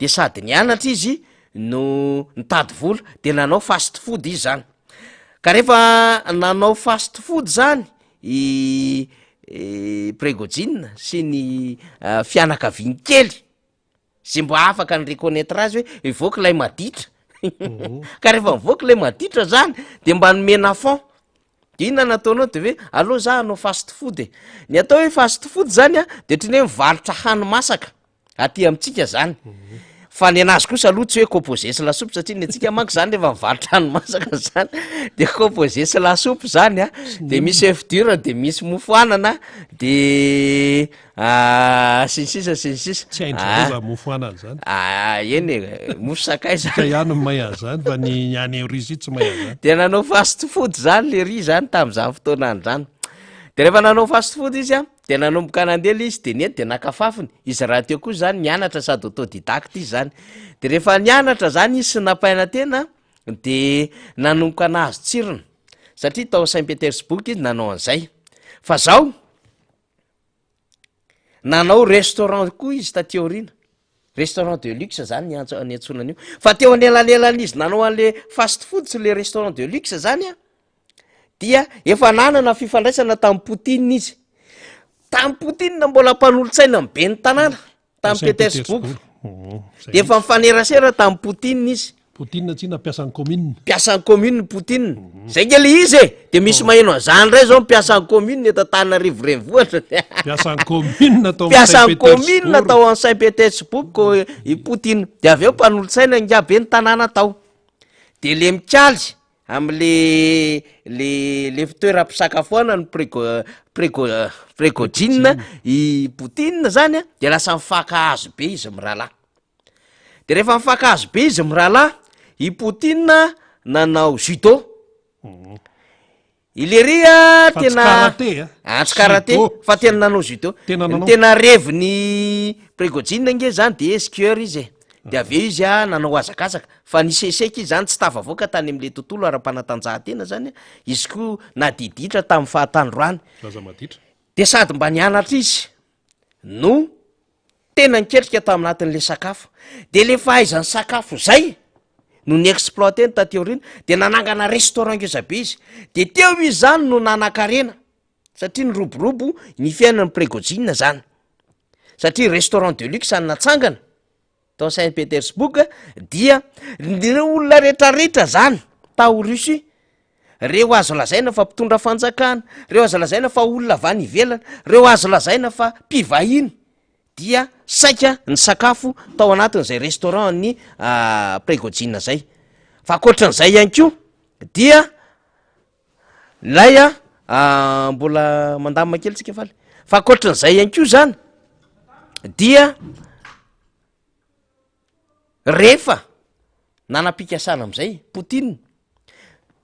de sady nianatra izy no nitady vola de nanao fast food izy zany ka rehefa nanao fast food zany i prégojina sy ny fianakaviany kely sy mba afaka ny reconnaître azy hoe ivoaka lay maditra ka rehefa mivoaka lay maditra zany de mba nomena fond de ina nataonao de hoe aloha za hanao fast food ny atao hoe fast food zany de otriny hoe mivarotra hany masaka aty amintsika zany fa ny anazy kosa aloha tsy hoe composé sy lasopy satria ny atsika manko zany rehefa mivarotra hany masaka zany de composé sy lasopy zany de misy œuf dur de misy mofo anana de sy ny sisa tsy haindraza mofo anana zany eny mofo sakay zany ihany may azy zany fa ny any Russie tsy may azy zany de nanao fast food zany le ry zany tamin'izany fotoanany zany de rehefa nanao fast food izy de nanomboka nandela izy de nety de nakafafiny izy raha teo koa zany nianatra sady autodidacte izy zany de rehefa nianatra zany izy sy napaina tena de nanomboka nahazo tsirona satria tao Saint Petersbourg izy nanao an'izay fa zao nanao restaurant koa izy taty aoriana restaurant de luxe zany ny antsonany io fa teo anelanelan'izy nanao an'le fast food sy le restaurant de luxe zany dia efa nanana fifandraisana tamin'ny Poutine izy tamin'ny Poutine mbola mpanolontsaina mibe ny tanàna tamin'ny Petersbourg de efa mifanerasera tamin'ny Poutine izy Poutine tsy nampiasany commune mpiasany commune Poutine zay nge le izy de misy maheno an'izany ray zao mpiasany commune eto Antananarivo renivohitra mpiasany commune atao mpiasany commune atao amin'ny Saint Petersbourg ko i Poutine de aveo mpanolontsaina ngabe ny tanàna tao de le mikaly am'le le fitoeram-pisakafoana ny prégojina i Poutine zany de lasa mifakahazo be izy mirahalahy de rehefa mifakahazo be izy mirahalahy i Poutine nanao judo ilery tena tsy karaté fa tena nanao judo tena reviny prégojina nge zany de skieur izy de aveo izy nanao azakazaka fa niseseka izy zany tsy tafavoaka tany am'le tontolo ara-panatanjahantena zany izy koa nadiditra tamin'ny fahatandroany zaza maditra de sady mba nianatra izy no tena niketrika taminatin'le sakafo de le fahaizany sakafo zay no ny exploiteny tateorina de nanangana restaurant ngezabe izy de teo izy zany no nanan-karena satria ny roborobo ny fiainany Prigojine zany satria restaurant de luxe any natsangana tao Saint Petersburg dia reo olona rehetrarehetra zany tao Russie reo azo lazaina fa mpitondra fanjakana reo azo lazaina fa olona avany ivelana reo azo lazaina fa mpivahiny dia saika ny sakafo tao anatin'izay restaurant ny Prigojine zay fa akoatran'izay ihany ko dia lay mbola mandamina kely tsika faly fa akoatran'izay ihany ko zany dia rehefa nanam-pikasana am'izay Poutine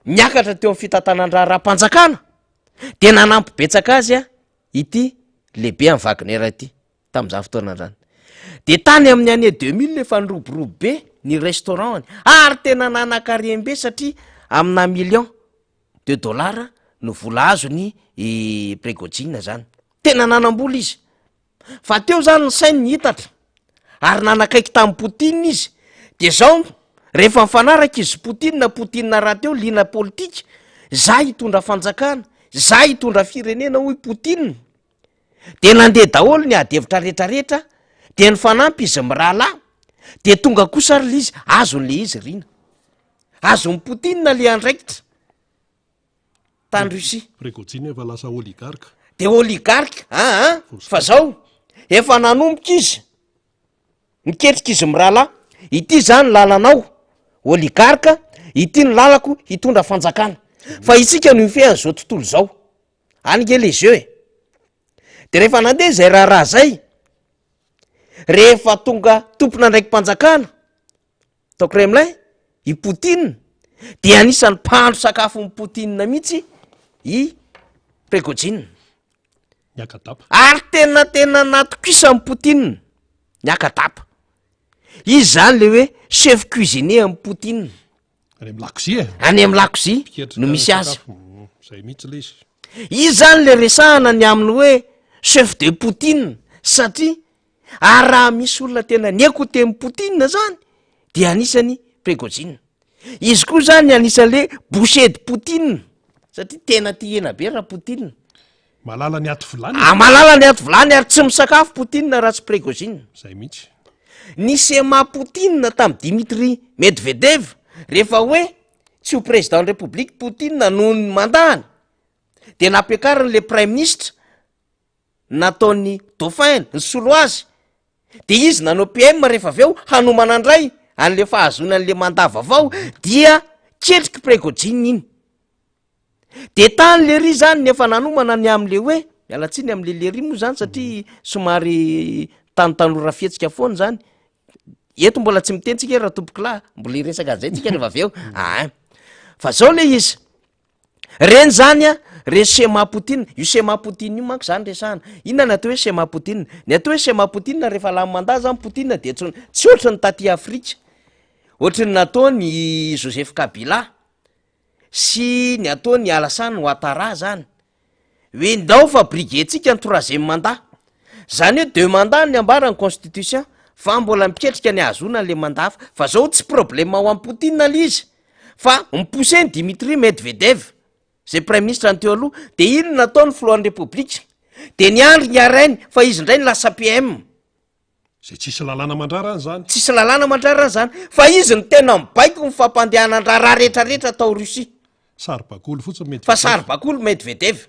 niakatra teo amin'ny fitantanandraha raha-mpanjakana de nanampy betsaka azy ity lehibe amin'ny Wagner ity tamin'izany fotoanandrany de tany amin'ny année 2000 efa nyroborobo be ny restaurant ary tena nanan-karem-be satria amina million de dollars no vola azony i Prigojine zany tena nanam-bola izy fa teo zany ny sainy ny hitatra ary nanakaiky tamin'ny Poutine izy de zao rehefa mifanaraka izy Poutine raha teo lina politika zay hitondra fanjakana zay hitondra firenena hoy Poutine de nandeha daholo ny adevitra rehetrarehetra de ny fanampy izy mirahalahy de tonga kosa ary le izy azon'le izy rina azon'ny Poutine le andraikitra tany Russie Prigojine efa lasa oligarque de oligarque fa zao efa nanomboka izy miketrika izy mirahalahy ity zany lalanao oligarque ity ny lalako hitondra fanjakana fa isika no ifehan zao tontolo zao ange les yeux de rehefa nandeha zay raha zay rehefa tonga tompona ndraiky mpanjakana tao Kremlin i Poutine de anisan'ny mpandro sakafo ny Poutine mihitsy i Prigojine niakatapa ary tena natokisa amin'ny Poutine niakatapa izy zany le hoe chef cuisinier amin'ny Poutine any amin'ny lakozia any amin'ny lakozia no misy azy zay mihitsy le izy izy zany le resahana ny aminy hoe chef de Poutine satria ary raha misy olona tena ny écouter Poutine zany de anisany Prigojine izy koa zany anisan'le boucher de Poutine satria tena tiena be raha Poutine malala ny ato vilany malala ny ato vilany ary tsy misakafo Poutine raha tsy Prigojine zay mihitsy ny sema Poutine tamin'ny Dimitri Medvedev rehefa hoe tsy ho président de république Poutine noho ny mandahany de nampiakariny le prime ministre nataony dauphin ny solo azy de izy nanao PM rehefa avy eo hanomana andray an'le fahazonan'le mandava avao dia ketriky Prigojine iny de tany le ry zany nefa nanomana ny am'le hoe mialatsiny am'le lery moa zany satria somary tanora fietsika foana zany eto mbola tsy mitentsika raha tompoky lahy mbola iresaka zay tsika rehefa avy eo fa zao le izy reny zany re sema Poutine io sema Poutine io manko zany resahana inona ny atao hoe sema Poutine ny atao hoe sema Poutine rehefa lamy mandaa zany Poutine de tsy ohatra ny taty Afrika ohatra ny nataony Joseph Kabila sy ny ataony Alassane Ouattara zany hoe ndao fa briguetsika ny troisième mandat zany hoe 2 mandat ny ambarany constitution fa mbola miketrika ny azona le mandat fa zao tsy problème ao amin'ny Poutine le izy fa mipousseny Dimitri Medvedev zay prime ministre ny teo aloha de iny nataony floan'ny république de ny andro ny arainy fa izy ndray ny lasa PM zay tsisy lalàna mandrarany zany tsisy lalàna mandrarany zany fa izy ny tena mibaiko ny fampandehanan-draharaha rehetrarehetra tao Russie saribakolo fotsiny Medvedev fa saribakolo Medvedev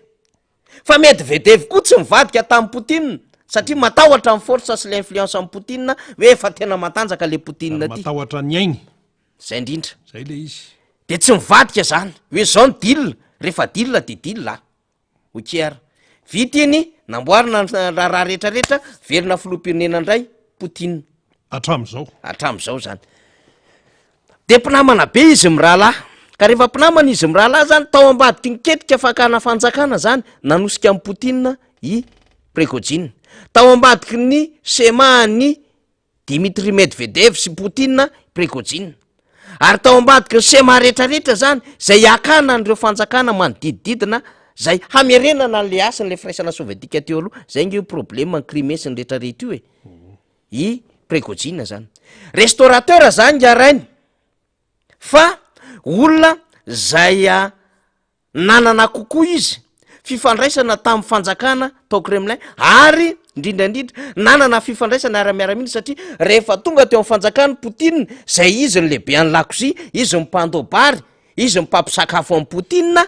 fa Medvedev koa tsy mivadika tamin'ny Poutine satria matahotra amin'ny force sy l'influence amin'ny Poutine hoe efa tena matanjaka le Poutine ty matahotra ny aigny zay indrindra zay le izy de tsy mivadika zany hoe zao ny deal rehefa deal de deal okiara vita iny namboarina raha rehetrarehetra verina filoham-pirenena indray Poutine atram'izao zany de mpinamana be izy mirahalahy ka rehefa mpinamana izy mirahalahy zany tao ambadiky niketrika fakana fanjakana zany nanosika amin'ny Poutine i Prigojine tao ambadiky ny semahany Dimitri Medvedev sy Poutine Prigojine ary tao ambadiky ny sema rehetrarehetra zany zay akana an'ireo fanjakana manodidididina zay hamerenana n'le asan'le firaisana sovietika teo aloha zay nge problema ny Crimée sy ny rehetrarehetra io i Prigozhin zany restaurateur zany ngarainy fa olona zay nanana kokoa izy fifandraisana tamin'ny fanjakana tao Kremlin ary indrindrandrindra nanana fifandraisana ara-miaramila satria rehefa tonga teo amin'ny fanjakana Poutine zay izy ny lehibe any lakozia izy mipandobary izy mipampisakafo amin'ny Poutine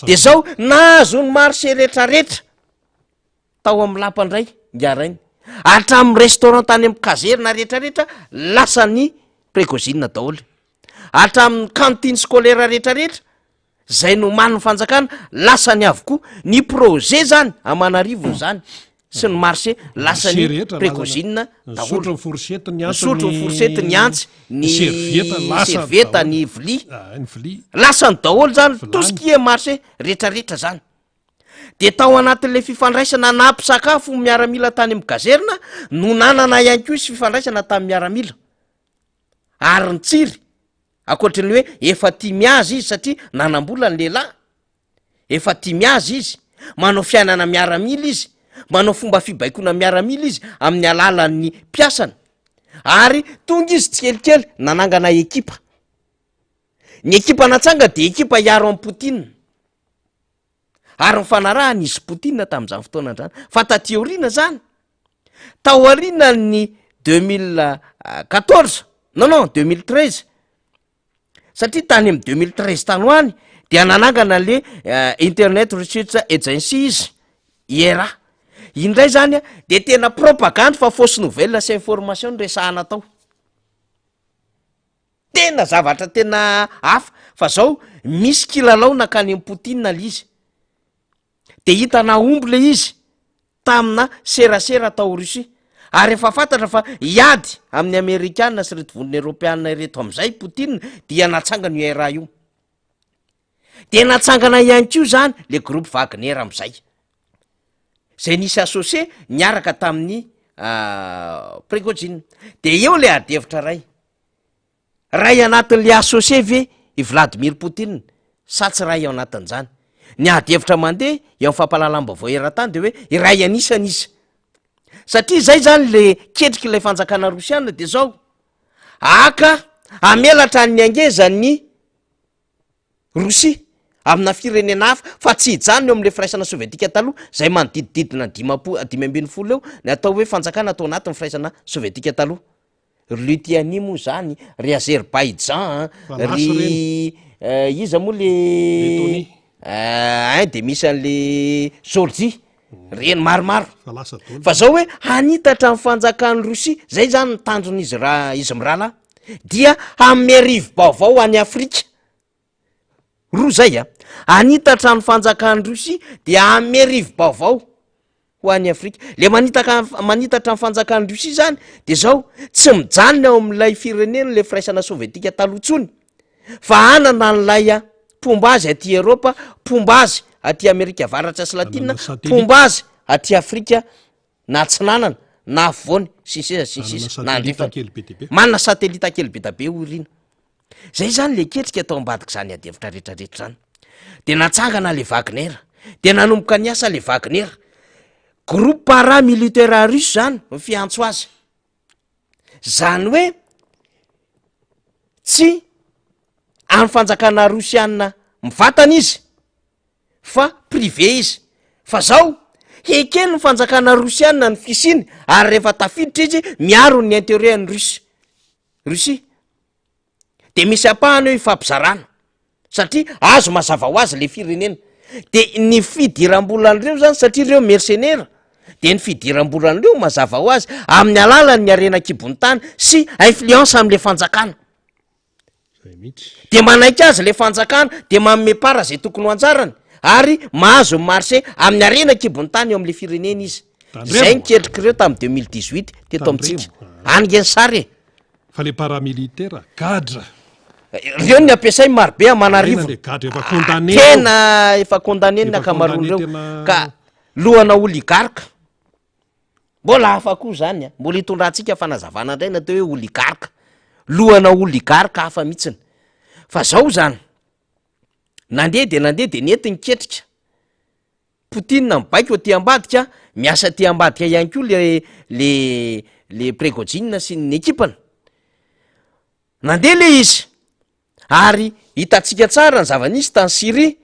de zao nahazo ny marché rehetrarehetra tao amin'ny lampandray ngarainy hatramin'ny restaurant tany amin'ny kazerina rehetrarehetra lasa ny Prigozhin daholo hatramin'ny cantine scolaire rehetrarehetra zay no man'ny fanjakana lasa ny avokoa ny projet zany amanarivony zany sy ny marché lasa ny Prigozhin daholo misotro ny forsety ny antsy ny servieta ny vilia lasa ny daholo zany tout ce qui est marché rehetrarehetra zany de tao anatin'le fifandraisana nampisakafo miaramila tany amin'ny gazerina no nanana ihany koa izy fifandraisana tamin'ny miaramila ary ny tsiry akoatrany hoe efa tia miazy izy satria nanam-bola ny lehilahy efa tia miazy izy manao fiainana miaramila izy manao fomba fibaikona miaramila izy amin'ny alalan'ny mpiasana ary tonga izy tsy kelikely nanangana ekipa ny ekipa natsanga de ekipa hiaro amin'ny Poutine ary mifanarahany izy Poutine tamin'izany fotoana zany fa taty aoriana zany tao aoriana ny 2014 non 2013 satria tany amin'ny 2013 tany hoany dia nanangana le internet research agency izy IRA indray zany de tena propagande fa fausse nouvelle sy information resahana tao tena zavatra tena hafa fa zao misy kilalao nakany amin'ny Poutine le izy de hitana omby le izy tamina serasera tao Russie ary efa fantatra fa iady amin'ny Amerikanina sy reto voniny Europeanina reto am'izay Poutine dia natsangana io IRA io de natsangana ihany koa zany le groupe Wagner am'izay zay nisy associé niaraka tamin'ny Prigozhin de eo le adevitra ray anatin'le associé ve i Vladimir Poutine sa tsy ray ao anatin'izany ny adevitra mandeha eo amin'ny fampahalalam-baovao era-tany de hoe iray anisany izy satria zay zany le ketriky ilay fanjakana rosiana de zao aka amelatra ny angezany Rosia amina firenena hafa fa tsy hijany eo am'le firaisana sovietika taloha zay manodidididina 550 eo ny atao hoe fanjakana atao anatin'ny firaisana sovietika taloha Lituanie moa zany ry Azerbaïdjan ry iza moa le de misy an'le Georgie reny maromaro fa zao hoe hanitatra amin'ny fanjakany Rosia zay zany ny tandron'izy izy mirala dia amerivo baovao any Afrika roa zay hanitatra ny fanjakany Rosia dia amerivo baovao ho any Afrika le manitatra ny fanjakany Rosia zany de zao tsy mijanona ao amin'ilay firenena le firaisana sovietika talohantsony fa anana n'lay pombazy aty Europa pombazy aty Amerika avaratra sy latina pombazy aty Afrika na tsinanana na afovoany sisisa na andrifana manana satelita kely be da be orina zay zany le ketrika atao ambadika zany adevitra rehetrarehetra zany de natsangana le Wagner de nanomboka ny asa le Wagner groupe paramilitaire russe zany fiantso azy zany hoe tsy amin'ny fanjakana rosiana mivatana izy fa privé izy fa zao hekeny ny fanjakana rosiana ny fisiny ary rehefa tafiditra izy miaro ny intérieur ny Russie de misy apahana eo ifampizarana satria azo mazava ho azy le firenena de ny fidiram-bolan'ireo zany satria ireo mercenaire de ny fidiram-bolan'ireo mazava ho azy amin'ny alalany arena kibony tany sy influence am'le fanjakana de manaiky azy le fanjakana de manome para zay tokony ho anjarany ary mahazo marché amin'ny arena kibony tany eo am'le firenena izy zay niketrik'ireo tamin'ny 2018 teto amitsika anigeny sary fa le paramilitaire cadre reo ny ampiasay marobe amanarivo tena efa condamné ny akamaroan'ireo ka lohana oligarka mbola hafa koa zany mbola hitondrantsika fanazavana indray natao hoe oligarka lohana oligarka hafa mihitsiny fa zao zany nandeha de nety niketrika Poutine mibaiko ty ambadika miasa ty ambadika ihany koa le Prigozhin sy ny ekipany nandeha le izy ary hitatsika tsara ny zava-nisy tany Syrie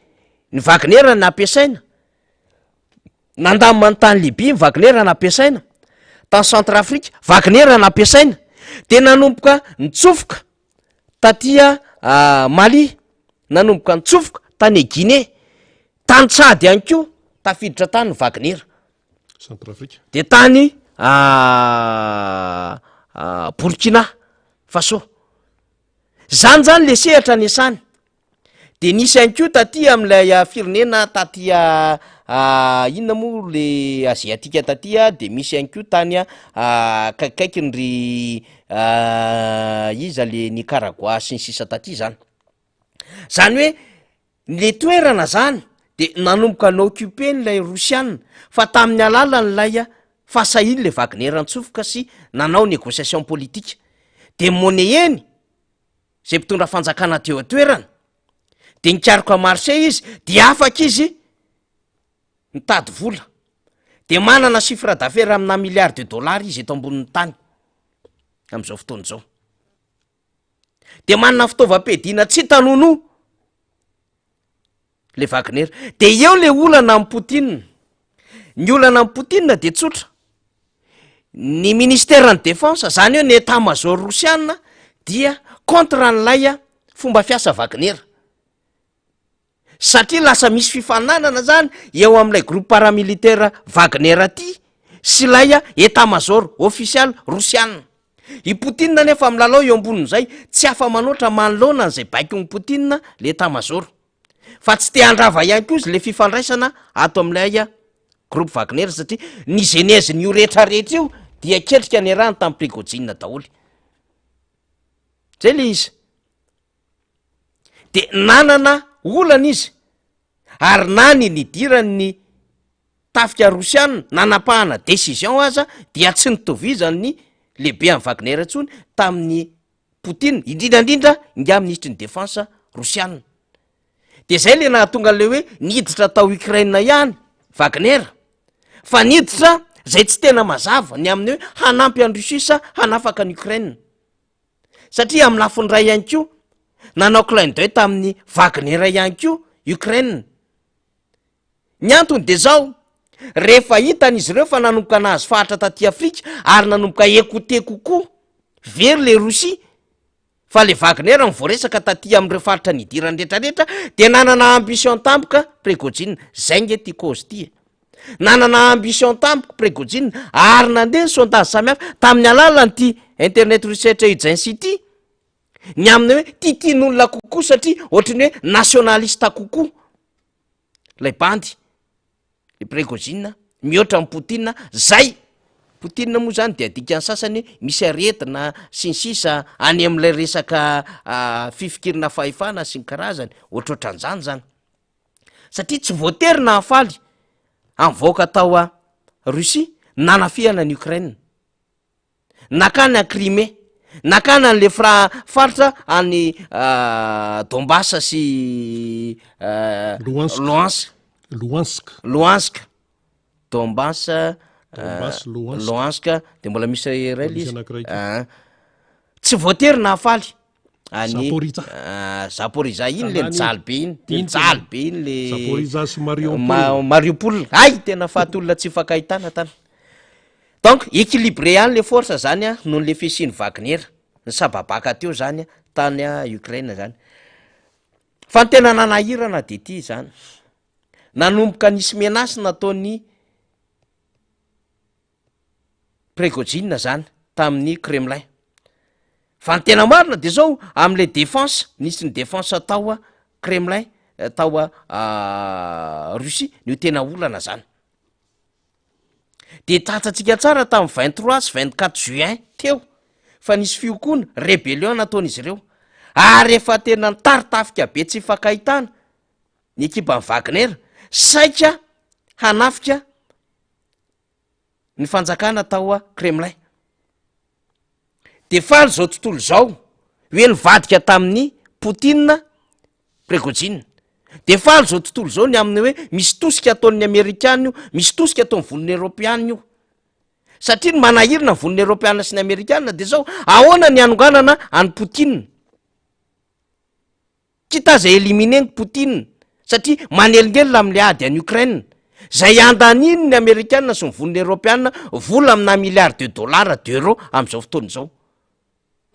ny Wagner nampiasaina nandamy manontany Libye ny Wagner nampiasaina tany Centrafrika Wagner nampiasaina de nanomboka nitsofoka tatia Mali nanomboka nitsofoka tany Guinée tany Tchad ihany koa tafiditra tany Wagner Centrafrika de tany Burkina Faso zany le sehatra ny asany de nisy ihany koa taty am'ilay firenena taty inona moa le aziatika taty de misy ihany koa tany kaikaiky ry iza le Nicaragua sy ny sisa taty zany hoe le toerana zany de nanomboka naoccupé n'lay Rosiana fa tamin'ny alalany lay fasahiny le Wagner antsofoka sy nanao négociation politique de monnayeny zay mpitondra fanjakana teo atoerana de nikaroka Marseille izy de afaka izy mitady vola de manana chiffre d'affaires amina milliard de dollars izy eto ambonin'ny tany am'izao fotoana zao de manana fitaovam-piadiana tsy tanono le Wagner de eo le olana amin'ny Poutine ny olana amin'ny Poutine de tsotra ny ministère ny défense zany hoe ny état-major rosiana dia contre an'lay fomba fiasa Wagner satria lasa misy fifananana zany eo am'ilay groupe paramilitaire Wagner aty sy lay état-major official rosiana i Poutine nefa milalao eo ambonin'izay tsy afa manoatra manoloana an'izay baikony Poutine le état-major fa tsy te handrava ihany koa izy le fifandraisana ato am'ilay groupe Wagner satria ny genèse ny io rehetrarehetra io dia ketrika ny rano tamin'ny Prigozhin daholy zay le izy de nanana olana izy ary nany nidirany tafika Rosiana nanapahana décision aza dia tsy nitovizany lehibe amin'ny Wagner antsony tamin'ny Poutine indrindrandrindra nga ministre ny défense Rosiana de zay le nahatonga le hoe niditra tao Ukraine ihany Wagner fa niditra zay tsy tena mazava ny amin'ny hoe hanampy an Russie sa hanafaka ny Ukraine satria amin'ny lafiny ray ihany koa nanao clin d'œil tamin'ny Wagner ihany koa Ukraine ny antony de zao rehefa hitan'izy ireo fa nanomboka nahazo fahatra taty Afrika ary nanomboka écouter kokoa very le Russie fa le Wagner mivoaresaka taty am'ireo faritra nidirany rehetrarehetra de nanana ambition tampoka Prigozhin zay nge ty cause ty nanana ambition tampoka Prigozhin ary nandeha ny sondage samihafa tamin'ny alalany ty internet research agency ty ny amin'ny hoe titin'olona kokoa satria ohatrany hoe nationaliste kokoa lay bandy le Prigozhin mihoatra amin'ny Poutine zay Poutine moa zany de adika ny sasany misy aretina sy ny sisa any am'ilay resaka fifikirana fahefana sy ny karazany ohatrohatran'izany zany satria tsy voatery na hafaly am'voaka tao Russie nanafihana ny Ukraine nakany a Crimée nakany an'le faritra any Donbass sy Luhansk Donbass Luhansk de mbola misy ray izy tsy voatery na hafaly any Zaporizhia iny le nijaly be iny nijaly be iny le Zaporizhia sy Mariupol ay tena fahatolona tsy fakahitana tany donc équilibré any le force zany noho le fisiany Wagner ny sababaka teo zany tany Ukraine zany fa ny tena nanahirana de ty zany nanomboka nisy menace nataony Prigozhin zany tamin'ny Kremlin fa ny tena marina de zao am'le défense nisy ny défense tao Kremlin tao Russie ny tena olana zany de tratsatsika tsara tamin'ny 23 sy 24 juin teo fa nisy fiokoana rébellion nataon'izy ireo ary efa tena nitaritafika be tsy fakahitana ny ekipa ny Wagner saika hanafika ny fanjakana tao Kremlin de faly zao tontolo zao hoe nivadika tamin'ny Poutine Prigozhin de faly zao tontolo zao ny aminy hoe misy tosika ataon'ny amerikana io, misy tosika ataon'ny volony eropeana io, satria ny manahirina ny volony eropeana sy ny amerikana de zao ahoana ny anonganana any Poutine kitaza eliminengy Poutine satria manelingelina am'le ady any Ukraine zay andaniny ny amerikana sy ny volony eropeana vola amina milliard de dollars d'euro am'izao fotoana zao,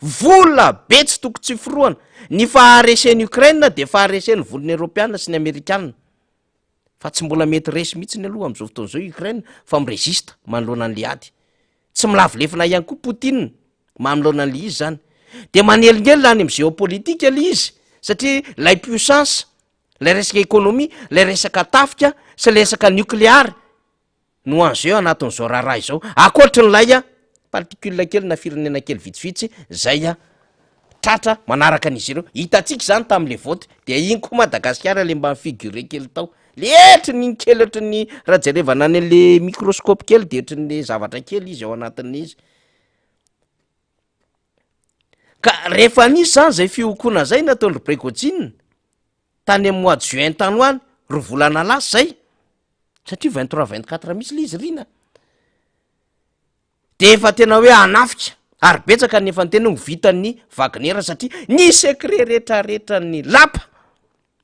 vola be tsy toko tsy firoana ny faharesen'ny Ukraine de faharesen'ny volony eropeana sy ny amerikana, fa tsy mbola mety resy mihitsy ny aloha am'izao fotoana zao Ukraine fa miresista manoloana an'le ady, tsy milavilefina ihany koa Poutine mamoloana an'le izy zany, de manelingelina any am' géopolitique le izy satria lay puissance, lay resaka économie, lay resaka tafika sy lay resaka nucléaire no an'zao anatin'izao raharaha izao, akoatry ny lay particule kely na firenena kely vitsivitsy zay tratra manaraka an'izy ireo, hitatsika zany tam'le vote de iny koa Madagasikara le mba figure kely tao le etry ny kely ohatry ny raha jerevana any le microscope kely de ohatry ny zavatra kely izy ao anatin'izy. Ka rehefa nisy zany zay fiokona zay nataon'ny Prigozhin tany amin'ny mois de juin tany hoany ro volana lasa zay satria 23-24 misy le izy rina de efa tena hoe anafika ary betsaka nefa ny tena ho vitan'ny Wagner satria ny secret rehetrarehetra ny lapa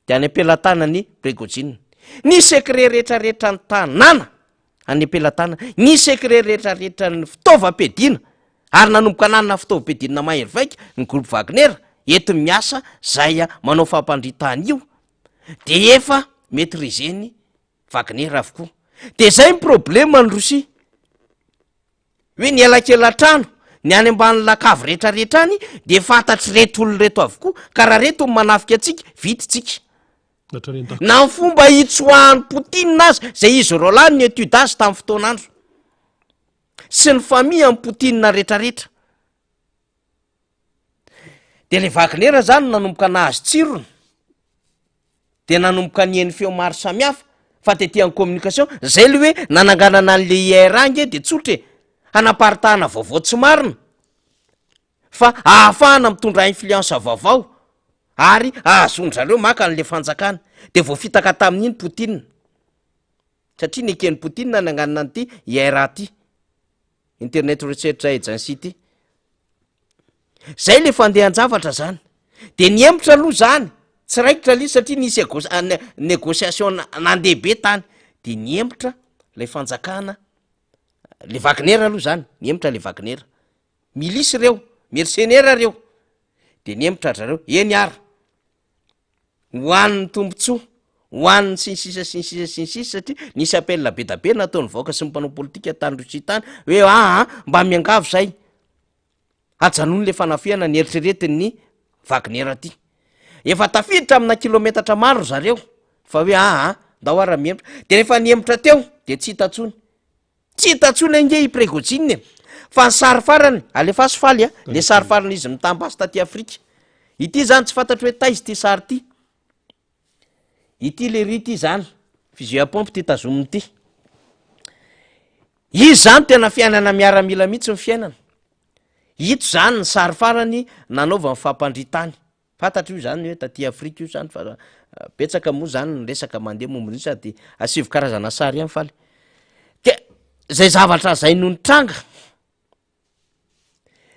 de any ampelantanany Prigozhin, ny secret rehetrarehetra ny tanàna any ampelantanana, ny secret rehetrarehetra ny fitaovam-piadina ary nanomboka ananina fitaovam-piadina mahery vaika ny groupe Wagner ety miasa zay manao fampandritany io de efa maîtrisen'ny Wagner avokoa, de zay ny problema ny Rosia hoe ny elakelan-trano ny any ambany lakavy rehetrarehetra any de fantatry reto olo reto avokoa ka raha reto ny manafika atsika vititsika na ny fomba hitsoahan'ny Poutine azy zay izy rolany ny étude azy tamin'ny fotoanandro sy ny famille amin'ny Poutine rehetrarehetra de le Wagner zany nanomboka nahazo tsirony de nanomboka nieny feo maro samihafa fa tetehany communication zay le hoe nananganana an'le IRA nge de tsotra hanaparitahana vaovao tsy marina fa ahafahana mitondra influence vaovao ary ahazondrareo maka an'le fanjakana de voafitaka tamin'iny Poutine satria neken'ny Poutine nananganana an'ity IRA ty Internet Research Agency ty, zay le fandehan-javatra zany de niembotra aloha zany tsy raikitra le satria nisy négociation nandehabe tany de niembotra le fanjakana le Wagner aloha zany niembotra le Wagner, milisy reo mercenaire reo de niembotra zareo eny ary hoan'ny tombotsoa hoan'ny sinsisa satria nisy appel be da be nataon'ny vahoaka sy mpanao politika tany Rosia tany hoe mba miangavo zay ajanony le fanafiana ny eritreretin'ny Wagner ty, efa tafiditra amina kilometatra maro zareo fa hoe ndao ara miembotra de rehefa niembotra teo de tsy hitatsony ange i Prigozhin fa ny sary farany alefa sy faly le sary farany izy mitambasy taty Afrika ity zany tsy fantatry hoe taizy ty sary ty ity le ry ty zany fusil à pompe ty tazominy ty izy zany tena fiainana miaramila mihitsy ny fiainana ito zany ny sary farany nanaova ny fampandritany fantatry io zany hoe taty Afrika io zany fa betsaka moa zany ny resaka mandeha mombony sady asivo karazana sary ihany faly ke zay zavatra zay no nitranga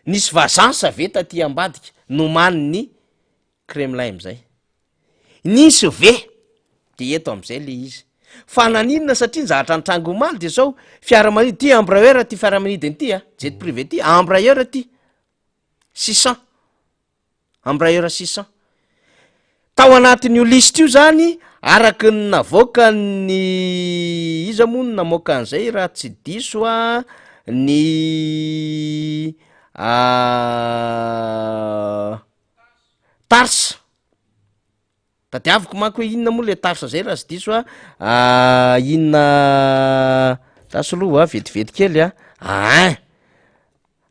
nisy vazansa ve taty ambadika nomany ny Kremlin am'izay nisy ve de eto am'izay le izy fa naninona satria ny zavatra nitranga omaly de zao fiaramanidy ty Embraer ty fiaramanidiny ty jet privé ty Embraer ty 600 Embraer 600 tao anatin'io liste io zany araky ny navoaka ny iza moa ny namoaka an'izay raha tsy diso ny Tarsa tadiaviko manko hoe inona moa le Tarsa zay raha tsy diso inona tasy loha vetivety kely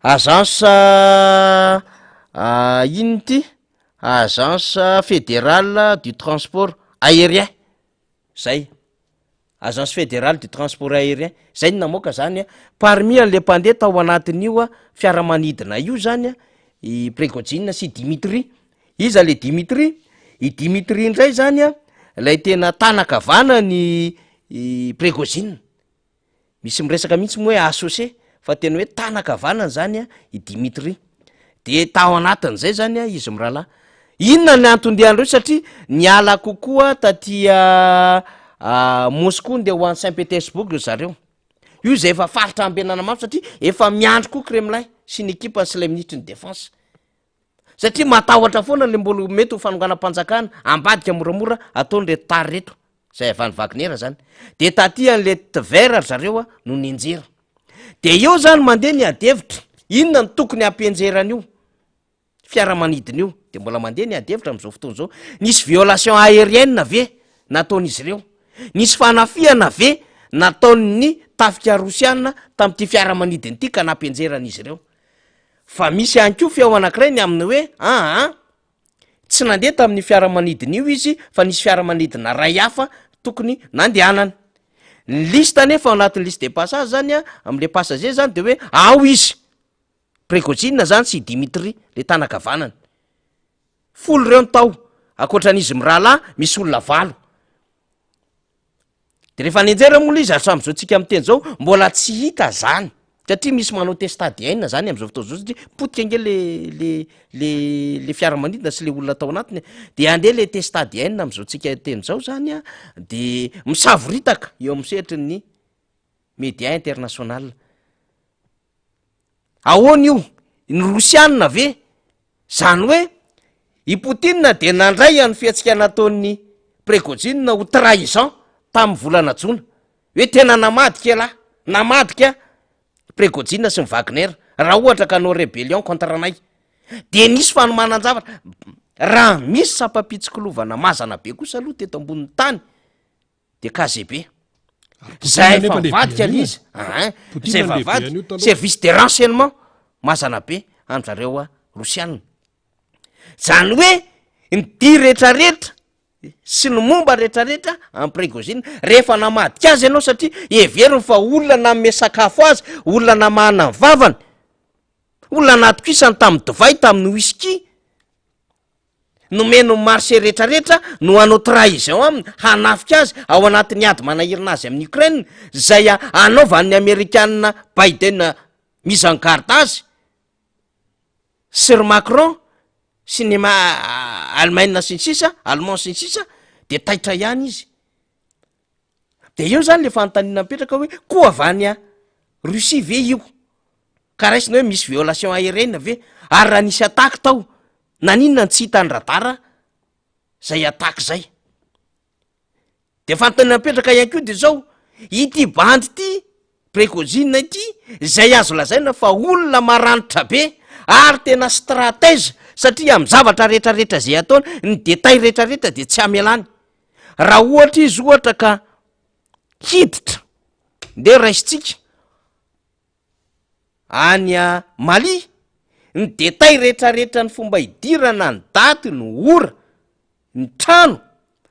agence ino ty agence fédérale du transport aérien zay agence fédérale du transport aérien zay ny namoaka zany parmi an'le mpandeha tao anatin'io fiaramanidina io zany i Prigozhin sy Dimitri iza le Dimitri i Dimitri indray zany lay tena tanakavana ny Prigozhin. Misy miresaka mihitsy moa hoe associé fa tena hoe tanakavanany zany a i Dimitri. De tao anatin'izay zany a izy mirahalahy. Inona ny antondian'ireo satria niala kokoa tatia Moscou nde ho any Saint Petersbourg zareo. Io zay efa faritra ambenana mafy satria efa miandro koa Kremlin sy ny ekipa sy lay ministre ny défense. Satria matahotra foana le mbola mety ho fanonganam-panjakana ambadika moramora ataony reto tary reto. Zay avany Wagner zany. De taty an'le Tver zareo no ninjera. De eo zany mandeha ny adevitra. Inona ny tokony ampienjeran'io fiaramanidina io? De mbola mandeha ny adevitra am'izao fotoana zao. Nisy violation aérienne ve nataon'izy ireo? Nisy fanafiana ve nataon'ny tafika rosiana tamin'ity fiaramanidina ity ka nampienjeran'izy ireo? Fa misy ihany koa feo anankiray ny amin'ny hoe tsy nandeha tamin'ny fiaramanidina io izy fa nisy fiaramanidina ray hafa tokony nandehanana. Ny lista nefa ao anatin'ny liste de passage zany am'le passager zany de hoe ao izy Prigozhin zany sy Dimitri le tanakavanana. Folo reo ny tao akoatran'izy mirahalahy misy olona 8. De rehefa nenjera moa izy hatram'izao tsika am'teny zao mbola tsy hita zany satria misy manao testadienne zany am'izao fotoana zao satria potika nge le fiaramanidina sy le olona tao anatiny. De andeha le testadienne am'izao tsika teny zao zany de misavoritaka eo amin'ny sehatry ny média international. Ahoana io? Ny Rosianina ve? Zany hoe i Poutine de nandray any fiatsika nataon'ny Prigozhin ho trahison tamin'ny volana jona. Hoe tena namadika lahy, namadika Prigozhin sy ny Wagner raha ohatra ka hanao rébellion contre anay. De nisy fanomanan-javatra. Raha misy sapapitsokilovana mazana be kosa aloha teto ambonin'ny tany de KGB. Zay efa mivadika l'izy. Zay efa mivadika service de renseignement mazana be an'zareo Rosianina. Zany hoe ny dia rehetrarehetra sy ny momba rehetrarehetra amin'ny Prigozhin rehefa namadika azy ianao satria everiny fa olona nanome sakafo azy, olona namahana ny vavany, olona natokisany tamin'ny divay, tamin'ny whisky, nomeno marché rehetrarehetra no anao trahison aminy hanafika azy ao anatin'ny ady manahirina azy amin'ny Ukraine zay anaovan'ny Amerikanina Biden mise en garde azy Sir Macron sy ny Allemagne sy ny sisa, Allemand sy ny sisa, de taitra ihany izy. De eo zany le fanontaniana mipetraka hoe koa avany Russie ve io? Ka raisina hoe misy violation aérienne ve? Ary raha nisy attaque tao, naninona tsy hitany radara zay attaque zay? De fanontaniana mipetraka ihany koa de zao, ity bandy ity, Prigozhin ity, zay azo lazaina fa olona maranitra be ary tena stratège satria amin'ny zavatra rehetrarehetra zay ataony ny détail rehetrarehetra de tsy amelany. Raha ohatra izy ohatra ka hiditra nde raisitsika any Mali, ny détail rehetrarehetra ny fomba hidirana, ny daty, ny ora, ny trano,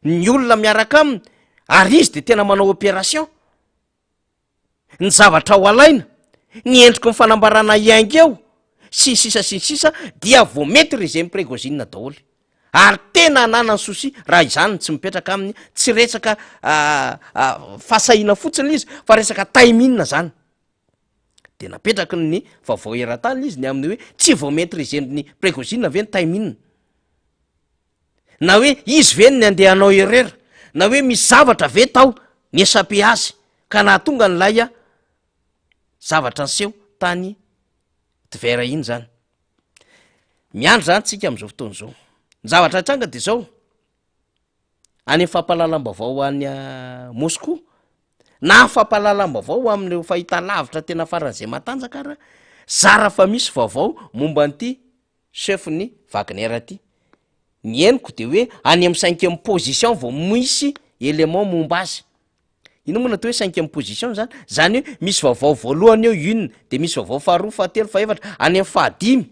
ny olona miaraka aminy, ary izy de tena manao opération. Ny zavatra ho alaina, ny endriko ny fanambarana iainga eo sy sisa dia vo mety régime Prigozhin daholo. Ary tena anana ny souci raha izany tsy mipetraka aminy, tsy resaka fasahina fotsiny izy fa resaka taimina zany. De napetraka ny vaovao eran-tany izy ny amin'ny hoe tsy vo mety régime Prigozhin ve ny taimina, na hoe izy ve ny andeha hanao erreur, na hoe misy zavatra ve tao ny esape azy ka nahatonga ny lay zavatra nyseho tany Tver iny zany. Miandro zany tsika am'izao fotoana zao. Ny zavatra tranga de zao, any fampahalalam-baovao any Moscou na fampahalalam-baovao amin'ny fahita lavitra tena faran'izay matanjaka ara zara fa misy vaovao momba an'ity chefny Wagner ty. Ny henoko de hoe any amin'ny 5e position vao misy élément momba azy. Ino moa natao hoe 5e position zany? Zany hoe misy vaovao voalohany eo une, de misy vaovao faharoa, fahatelo, fahaefatra, any amin'ny fahadimy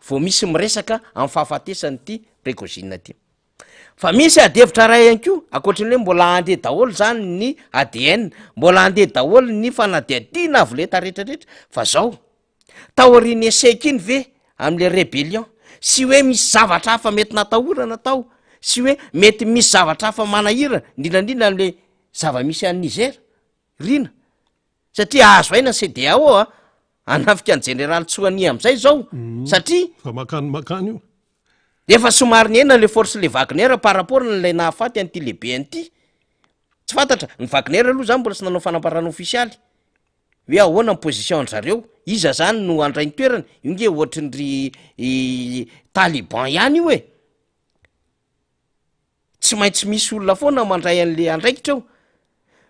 vao misy miresaka amin'ny fahafatesany ty Prigozhin ty. Fa misy adevitra ray ihany koa, akoatrin'ny hoe mbola andeha daholo zany ny ADN, mbola andeha daholo ny fanadihadiana avoleta rehetrarehetra, fa zao taoriany échec iny ve am'le rébellion, sy hoe misy zavatra hafa mety natahorana tao sy hoe mety misy zavatra hafa manahirana indrindrandrindra am'le zava-misy any Niger rina satria azo aina CEDEAO anafika ny Général Tsoani am'izay zao satria fa makany io efa somary ny ena le force le Wagner par rapport n'lay nahafaty an'ity lehibe an'ity tsy fantatra ny Wagner aloha zany mbola tsy nanao fanamparana ofisialy hoe ahoana ny position an'zareo iza zany no andray ny toerana io nge ohatrin'ry Taliban ihany io tsy maintsy misy olona foana mandray an'le andraikitra eo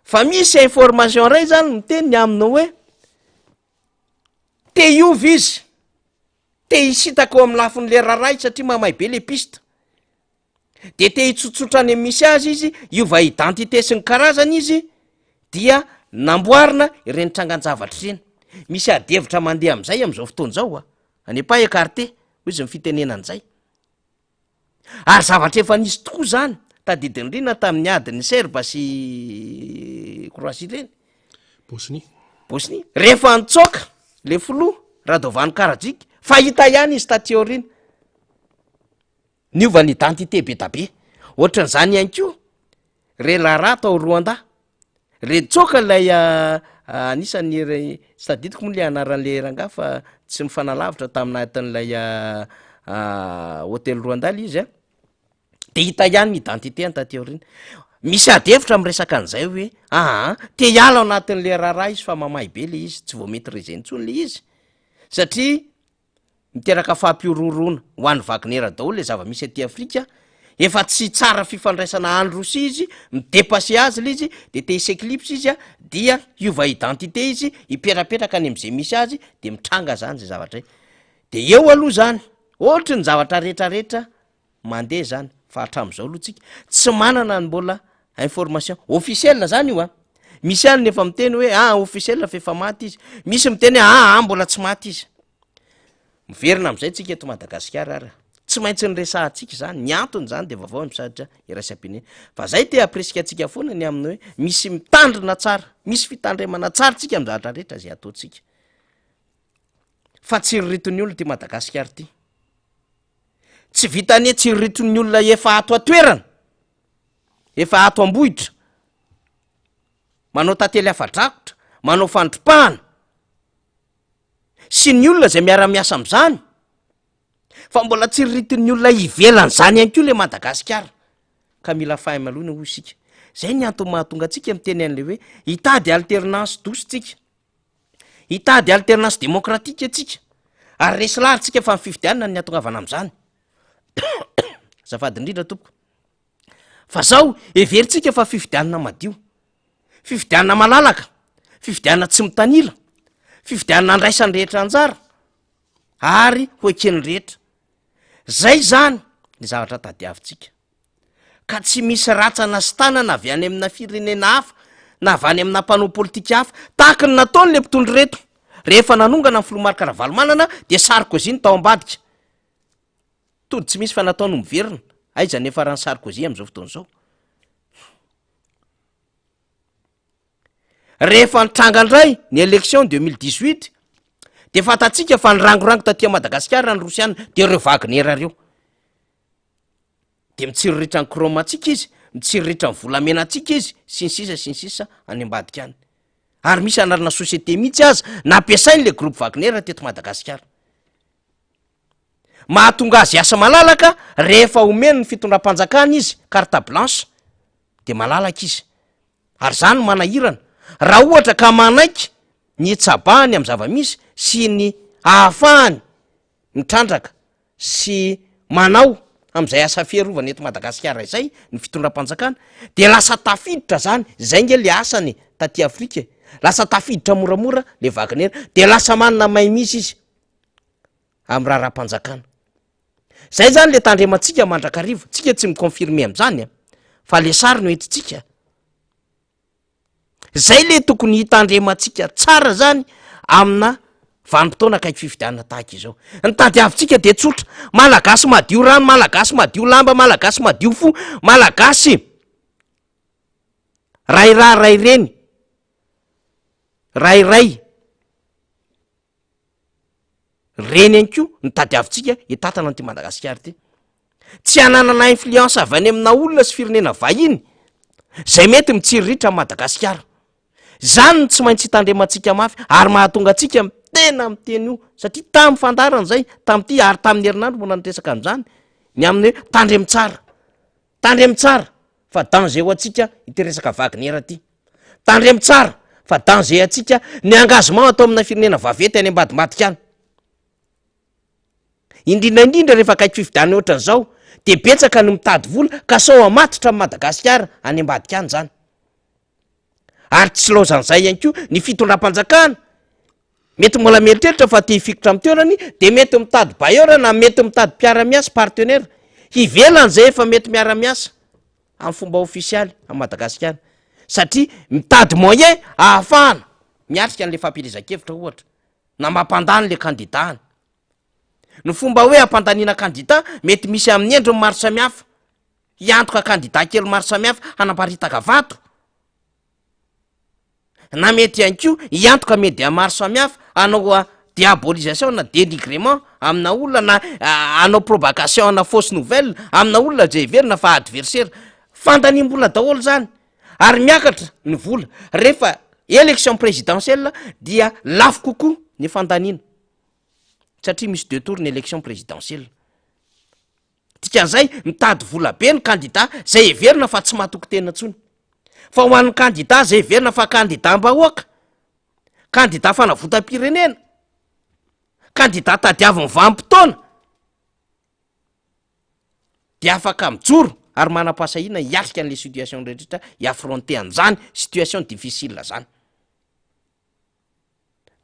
fa misy information ray zany miteny aminao hoe te iovy izy te hisitaka eo amin'ny lafin'le raray satria mamay be le piste de te hitsotsotra any misy azy izy iova identité sy ny karazany izy dia namboarina ireny trangan-javatra ireny misy adevitra mandeha am'izay am'izao fotoana zao any pas écarté hoy izy mifitenenan'izay ary zavatra efa nisy tokoa zany tadidinyrina tamin'ny adiny Serba sy Croatie reny Bosnie rehefa antsoka le filoha Radovan Karadzic fahita ihany izy tateorina niova ny identité be da be ohatran'izany ihany ko re Lara tao Rwanda re tsoka lay anisan'ny tsy tadidiko moa le anaran'le ranga fa tsy mifanalavitra taminatin'lay hôtel Rwanda le izy de hita ihany ny identité any tateorina misy adevitra am'resaka an'izay hoe te hiala anatin'le rara izy fa mamay be le izy tsy vao mety rezentsony le izy satria miteraka fampiororona ho an'ny Wagner daholo le zava-misy aty Afrika efa tsy tsara fifandraisana any Rosia izy midepase azy le izy de te hisy éclipse izy dia iova identité izy hiperapetraka any am'izay misy azy de mitranga zany zay zavatra de eo aloha zany ohatra ny zavatra rehetrarehetra mandeha zany fa hatram'izao aloha tsika tsy manana ny mbola information officiel zany io misy any nefa miteny hoe officiel fa efa maty izy misy miteny hoe mbola tsy maty izy miverina am'izay tsika eto Madagasikara ary tsy maintsy nyresahantsika zany ny antony zany de vaovao misaritra iraisam-pirenena fa zay te apresika atsika foana ny aminy hoe misy mitandrina tsara misy fitandremana tsara tsika amin'ny zavatra rehetra zay ataotsika fa tsy riritony olona ty Madagasikara ty tsy vitany tsy riritony olona efa ato atoerana efa ato ambohitra manao tantely afadrakotra manao fandropahana sy ny olona zay miara-miasa am'izany fa mbola tsy riritony olona ivelany zany ihany ko le Madagasikara ka mila fahamalona hoy isika zay ny antony mahatonga atsika miteny an'le hoe hitady alternance douce tsika hitady alternance démocratique atsika ary resy laritsika fa mififidianana ny atongavana am'izany zafady indrindra tompoko fa zao everitsika fa fifidianana madio fifidianana malalaka fifidianana tsy mitanila fifidianana andraisany rehetra anjara ary hoekeny rehetra zay zany ny zavatra tadiavitsika ka tsy misy ratsana sy tanana avy any amina firenena hafa na avy any amina mpanao politika hafa tahaka ny nataony le mpitondry reto rehefa nanongana ny filomarika Ravalomanana de Sarkozy ny tao ambadika tody tsy misy fa nataony miverina aiza nefa rany Sarkozy am'izao fotoana zao rehefa nitranga indray ny élection 2018 de fatatsika fa nyrangorango tatia Madagasikara ny Rosiana de reo Wagner reo de mitsiriritra ny kromatsika izy mitsiriritra ny volamenatsika izy sy ny sisa any ambadika any ary misy anarana société mihitsy aza nampiasainy le groupe Wagner teto Madagasikara mahatonga azy asa malalaka rehefa omeny ny fitondram-panjakana izy carte blanche de malalaka izy ary zany manahirana raha ohatra ka manaiky ny tsabahany am' zava-misy sy ny ahafahany mitrandraka sy manao am'izay asa fiarovana eto Madagasikara izay ny fitondram-panjakana de lasa tafiditra zany zay nge le asany taty Afrika lasa tafiditra moramora le Wagner de lasa manana may misy izy am'y raharam-panjakana zay zany le tandrematsika mandrakarivo tsika tsy miconfirme am'izany fa le sary no entitsika zay le tokony hitandrematsika tsara zany amina vanim-potoana kaiky fifidianana tahaka izao ny tadiavitsika de tsotra malagasy madio rano malagasy madio lamba malagasy madio fo malagasy rairay reny rairay reny any ko ny tadiavitsika hitatana an'ty Madagasikara ty tsy hananana influence avy any amina olona sy firenena vahiny zay mety mitsiriritra Madagasikara. Zany no tsy maintsy hitandremantsika mafy ary mahatonga atsika tena miteny io satria tamin'ny fandarana zay tamin'ity ary tamin'ny herinandro mona nitresaka an'izany ny amin'ny hoe tandremy tsara fa danger ho atsika iteresaka Wagner ty, tandremy tsara fa danger atsika ny engagement atao amina firenena vavety any ambadimadika any. Indrindraindrindra rehefa kaiky fividana ohatran'izao de betsaka ny mitady vola ka sao amatotra amin'ny Madagasikara any ambadika any zany. Ary tsy laozan'izay ihany koa ny fitondram-panjakana mety mbola mieritreritra fa te hifikitra amin'ny toerany de mety mitady bailleur na mety mitady mpiara-miasa partenaire hivelany zay efa mety miara-miasa amin'ny fomba ofisialy amin'ny Madagasikara satria mitady moyen ahafahana miatrika an'le fampielezan-kevitra ohatra na mampandany le kandidany. Ny fomba hoe ampandaniana kandida mety misy amin'ny endriny maro samihafa, hiantoka kandida kely maro samihafa hanamparitaka vato, na mety ihany koa hiantoka media maro samihafa hanao diabolisation na dénigrement amina olona na hanao provocation na fausse nouvelle amina olona zay heverina fa adversaire. Fandaniam-bola daholo zany ary miakatra ny vola rehefa élection présidentielle dia lafo kokoa ny fandaniana satria misy 2 tours ny élection présidentielle. Dikan'izay mitady vola be ny candidat zay heverina fa tsy mahatoky tena ntsony. Fa ho an'ny candidat zay heverina fa candidat-mbahoaka, candidat fanavotam-pirenena, candidat tadiaviny vanim-potoana de afaka mijoro ary manam-pasahiana hiatrika an'le situation rehetrrehetra hiaffronter an'izany situation difficile zany.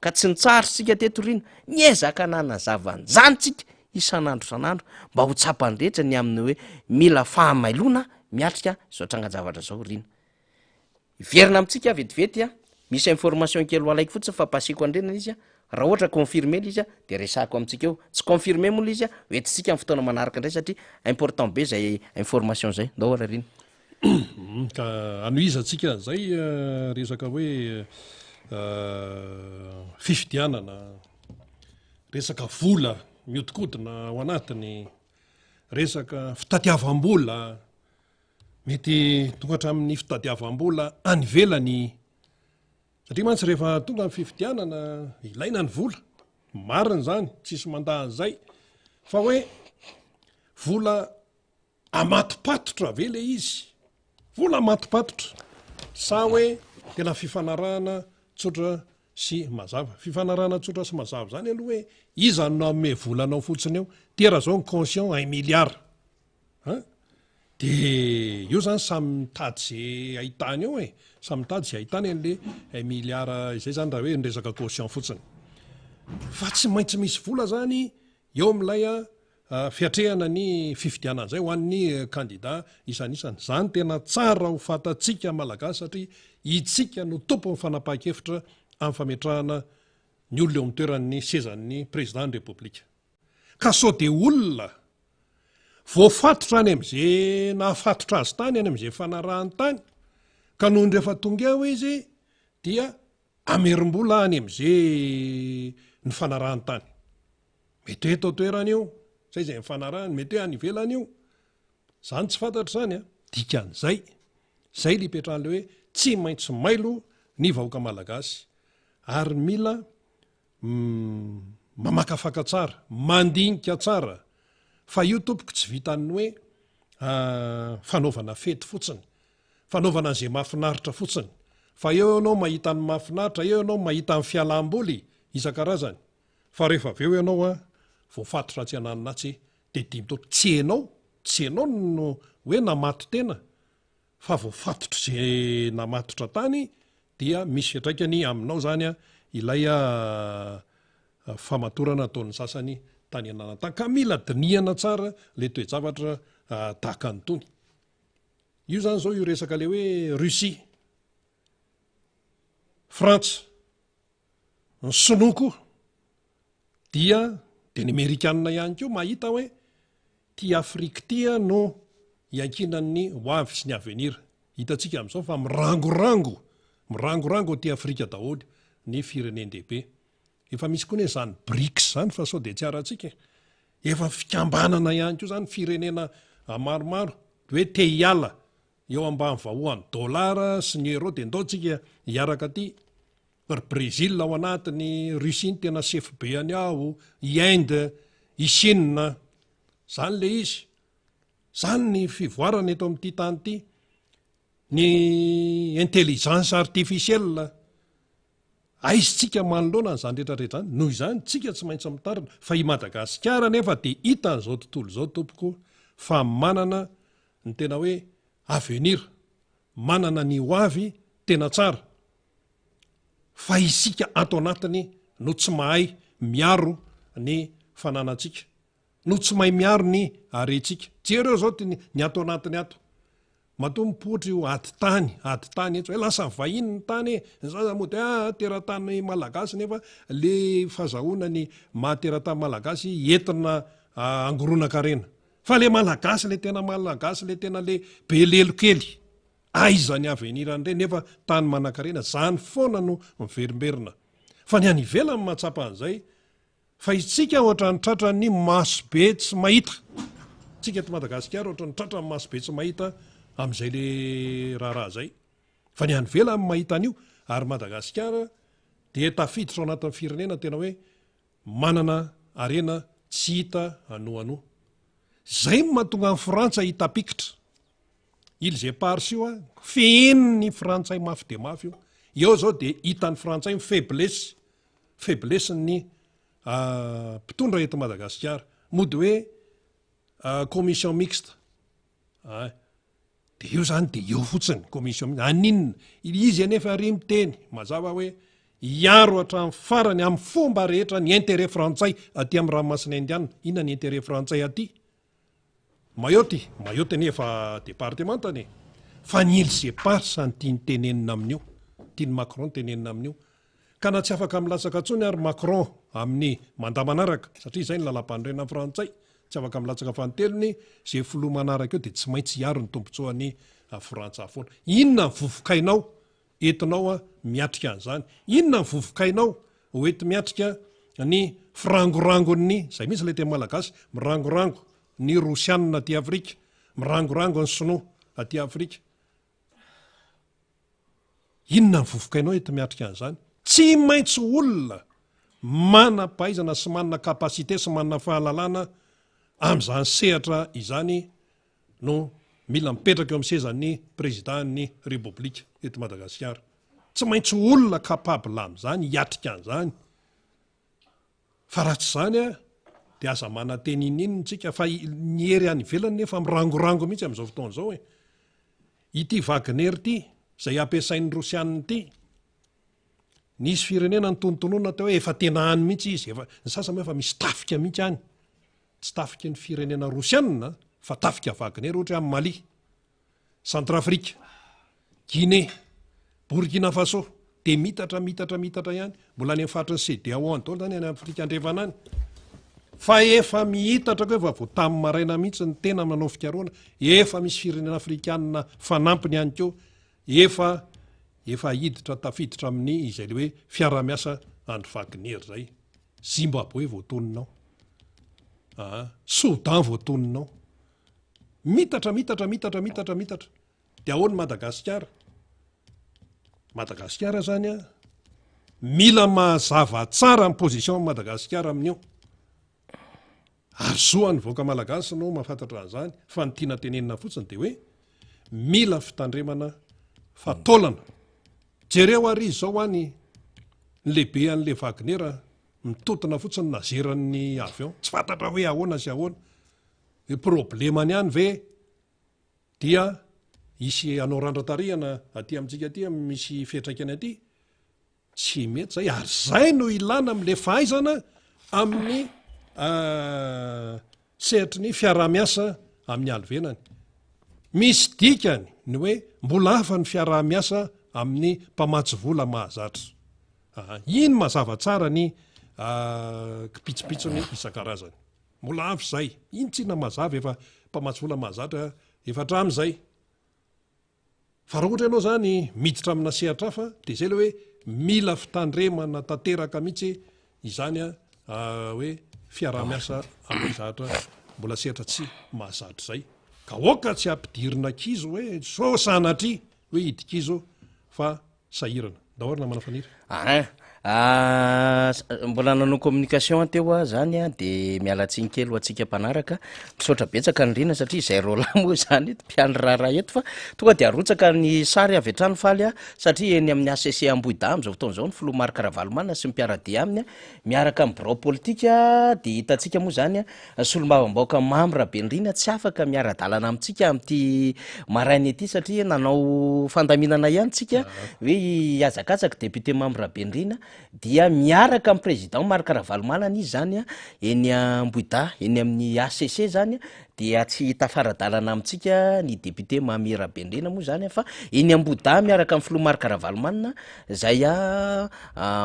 Ka tsy nitsaritsika tetorina niezaka nanazava an'izany tsika isan'andro san'andro mba ho tsapany rehetra ny amin'ny hoe mila fahamailona miatrika zao trangan-javatra zao rina. Iverina amintsika vetivety misy information kely ho alaiky fotsiny fa pasiko andrena izy raha ohatra confirmer izy de resako amintsika eo, tsy confirmer moa izy hoentitsika amin'ny fotoana manaraka indray satria important be zay information zay ndao ara rina. Ka anoizatsika zay resaka hoe fifidianana, resaka vola miodikodina ao anatiny, resaka fitadiavam-bola, mety tonga hatramin'ny fitadiavam-bola any ivelany satria mantsy rehefa tonga amin'ny fifidianana ilaina ny vola, marina zany tsisy mandahan'izay fa hoe vola amatopatotra ve le izy, vola amatopatotra sa hoe tena fifanarahana tsotra sy mazava. Fifanarahana tsotra sy mazava zany aloha hoe iza no ame volanao fotsiny eo tera zao ny conscient 1 milliard de io zany samy mitady zay ahitany eo samy mitady zay ahitany an'le 1 milliard izay zany raha hoe nyresaka conscient fotsiny fa tsy maintsy misy vola zany eo am'ilay fiatrehana ny fifidianan'izay ho an'ny candidat isan'isany. Zany tena tsara ho fatatsika malagasy satria itsika no tompo ny fanapahan-kevitra amin'ny fametrahana ny olona eo amin'ny toeran'ny sezan'ny président ny république. Ka sao de olona voafatotra any am'izay nahafatotra azy tany any am'izay fanarahany tany ka noho ny rehefa tonga eo izy dia amerim-bola any am'izay ny fanarahany tany. Mety hoe tao toerany io zay zay mifanarahany, mety hoe any ivelany io zany tsy fantatra zany dikan'izay zay le ipetrahan'le hoe tsy maintsy mailo ny vahoaka malagasy ary mila mamakafaka tsara, mandinika tsara fa io tompoko tsy vitany hoe fanaovana fety fotsiny, fanaovana an'izay mahafinaritra fotsiny fa eo ianao mahita ny mahafinaritra, eo ianao mahita ny fialam-boly isan-karazany fa rehefa avy eo ianao voafatotra tsy hananinatsy de dimy taona tsy ianao no hoe namato tena fa voafatotra zay namatotra tany dia misy fiatraikany aminao zany ilay famatorana ataon'ny sasany tany ananantany ka mila dinihana tsara le toe-javatra tahaka anytony. Io zany zao io resaka le hoe Russie, Frantsa, ny Sonoko dia ny Amerikanina ihany koa mahita hoe ty Afrika tia no iankinan'ny hoavy sy ny avenir. Hitatsika amin'izao fa mirangorango ty Afrika daholo ny firenendehibe. Efa misy koa ny zany BRICS zany fa sao de tsy aratsika efa fikambanana ihany ko zany firenena maromaro hoe te hiala eo ambany vahoany dolara sy ny euro de ndaotsika hiaraka aty ry Brésil ao anatiny Russie ny tena sefo beany ao i Inde i Chine zany le izy zany ny fivoarana eto amin'ity tany ity ny intelligence artificielle aizytsika manoloana n'izany rehetrarehetra zany noho izany tsika tsy maintsy mitarina fa i Madagasikara nefa de hita n'izao tontolo zao tompoko fa manana ny tena hoe avenir manana ny hoavy tena tsara fa isika ato anatiny no tsy mahay miaro ny fananatsika no tsy mahay miaro ny arentsika jereo zao ty ny ato anatiny ato mato mipotra io ady tany etso hoe lasa vahiny ny tany zaza moa de teratany malagasy nefa le fahazahoana ny mahateratany malagasy entina angoronankarena fa le malagasy le tena malagasy le tena le be lelokely aizany aveniranyre nefa tany manan-karena zany foana no miverimberina fa ny any ivelany mahatsapa an'izay fa itsika ohatra ny tratrany masobe tsy mahita tsika eto Madagasikara ohatra ny tratrany masobe tsy mahita am'izay le raharaha zay fa ny any ivelany mahita an'io ary Madagasikara de tafiditra ao anatin'ny firenena tena hoe manana arena tsy hita anoano zay mahatonga ny Frantsa hitapikitra il zay parsi io feheny ny frantsay mafy de mafy io eo zao de hitan'ny frantsay faiblesse ny mpitondra eto Madagasikara mody hoe commission mixte de io zany de eo fotsiny commission aninna izy anefa ary miteny mazava hoe hiaro hatramin'ny farany amin'ny fomba rehetra ny intérêt frantsay aty amin'ny ranomasina indiana inona ny intérêt frantsay aty mayoty nefa départementany fa ny ilzay parsa ny tiany tenenina amin'io tiany Macron tenenina amin'io ka na tsy afaka milatsaka antsony ary Macron amin'ny mandamanaraka satria zay ny lalam-panorenana frantsay tsy afaka milatsaka fantelony zay filoha manaraka eo de tsy maintsy hiaro ny tombontsoan'ny Frantsa foana inona ny vovokainao entinao miatrika an'izany inona ny vovokainao hoety miatrika ny firangorangony zay misy le teny malagasy mirangorango ny rosianina aty Afrika mirangorango ny sinoa aty Afrika inona ny vovokainao ety miatrika an'izany tsy maintsy olona mana-pahaizana sy manana kapasité sy manana fahalalana am'izany sehatra izany no mila mipetraka eo amin'ny sezan'ny présidentny république eto Madagasikara tsy maintsy olona capable am'izany hiatrika an'izany fa raha tsy zany de aza mananteny inininy tsika fa ny ery any ivelany nefa mirangorango mihitsy am'izao fotoana zao ity Wagner ty zay ampiasain'ny rosianiny ity nisy firenena ny tonontonona teo hoe efa tena any mihitsy izy efa ny sasany efa misy tafika mihitsy any tsy tafika ny firenena rosianina fa tafika Wagner ohatra amin'ny Mali Centrafrika Guinée Burkina Faso de mitatra ihany mbola any fatrany CEDEAO andao zany any Afrika andrefana any fa efa mihitatra ko efa vo tamin'ny maraina mihitsy ny tena manao fikaroana efa misy firenena afrikanina fanampiny ihany keo efa hiditra tafiditra amin'ny izay le hoe fiara-miasa andro Wagner zay Zimbabwe voatoninao Soudan voatoninao mitatra de ahoany Madagasikara zany mila mazava tsara ny position Madagasikara amin'io ary zoany voaka malagasy no mahafantatra an'izany fa ny tiana tenenina fotsiny de hoe mila fitandremana fatolana jereo ary izy zao any ny lehibe an'le Wagner mitotona fotsiny nazeran'ny avion tsy fantatra hoe ahoana sy ahoana problemany any ve dia isy anao randra-tarihana aty amintsika aty misy fiatraikany aty tsy mety zay ary zay no ilana am'le fahaizana amin'ny sehatry ny fiarah-miasa amin'ny alvenany misy dikany ny hoe mbola hafa ny fiarah-miasa amin'ny mpamatsy vola mahazatra iny mazava tsara ny kipitsopitsony isan-karazany mbola avy zay iny tsina mazava efa mpamatsy vola mahazatra efa hatramin'izay fa raha ohatra ianao zany miditra amina sehatra hafa de zay le hoe mila fitandremana tanteraka mihitsy izany hoe fiarah-miasa amin'ny zatra mbola setra tsy mahazatra zay ka oka tsy ampidirina kizo hoe so sanatry hoe idikizo fa sahirana daorina manafaniry mbola nanao communication teo a zany a de mialatsiny kely ho atsika mpanaraka misaotra betsaka nyrina satria zay rola moa zany mpiandry raharaha eto fa tonga de arotsaka ny sary avy atrano faly a satria eny amin'ny ACC Ambohida am'izao fotoana zao ny Filoha Marc Ravalomanana sy mpiaradia aminy a miaraka amin'ny birao politika de hitantsika moa zany a solombavambaoka Mamy Rabendrina tsy afaka miara-dalana amintsika am'ty marainy ety satria nanao fandaminana ihany tsika hoe iazakazaka député Mamy Rabendrina dia miaraka amin'ny président Marc Ravalomanana izy zany a eny Ambohida eny amin'ny ACC zany dia tsy tafaradalana amintsika ny député Mamy Rabendrina moa zany fa eny Ambohida miaraka amin'ny Filoha Marc Ravalomanana zay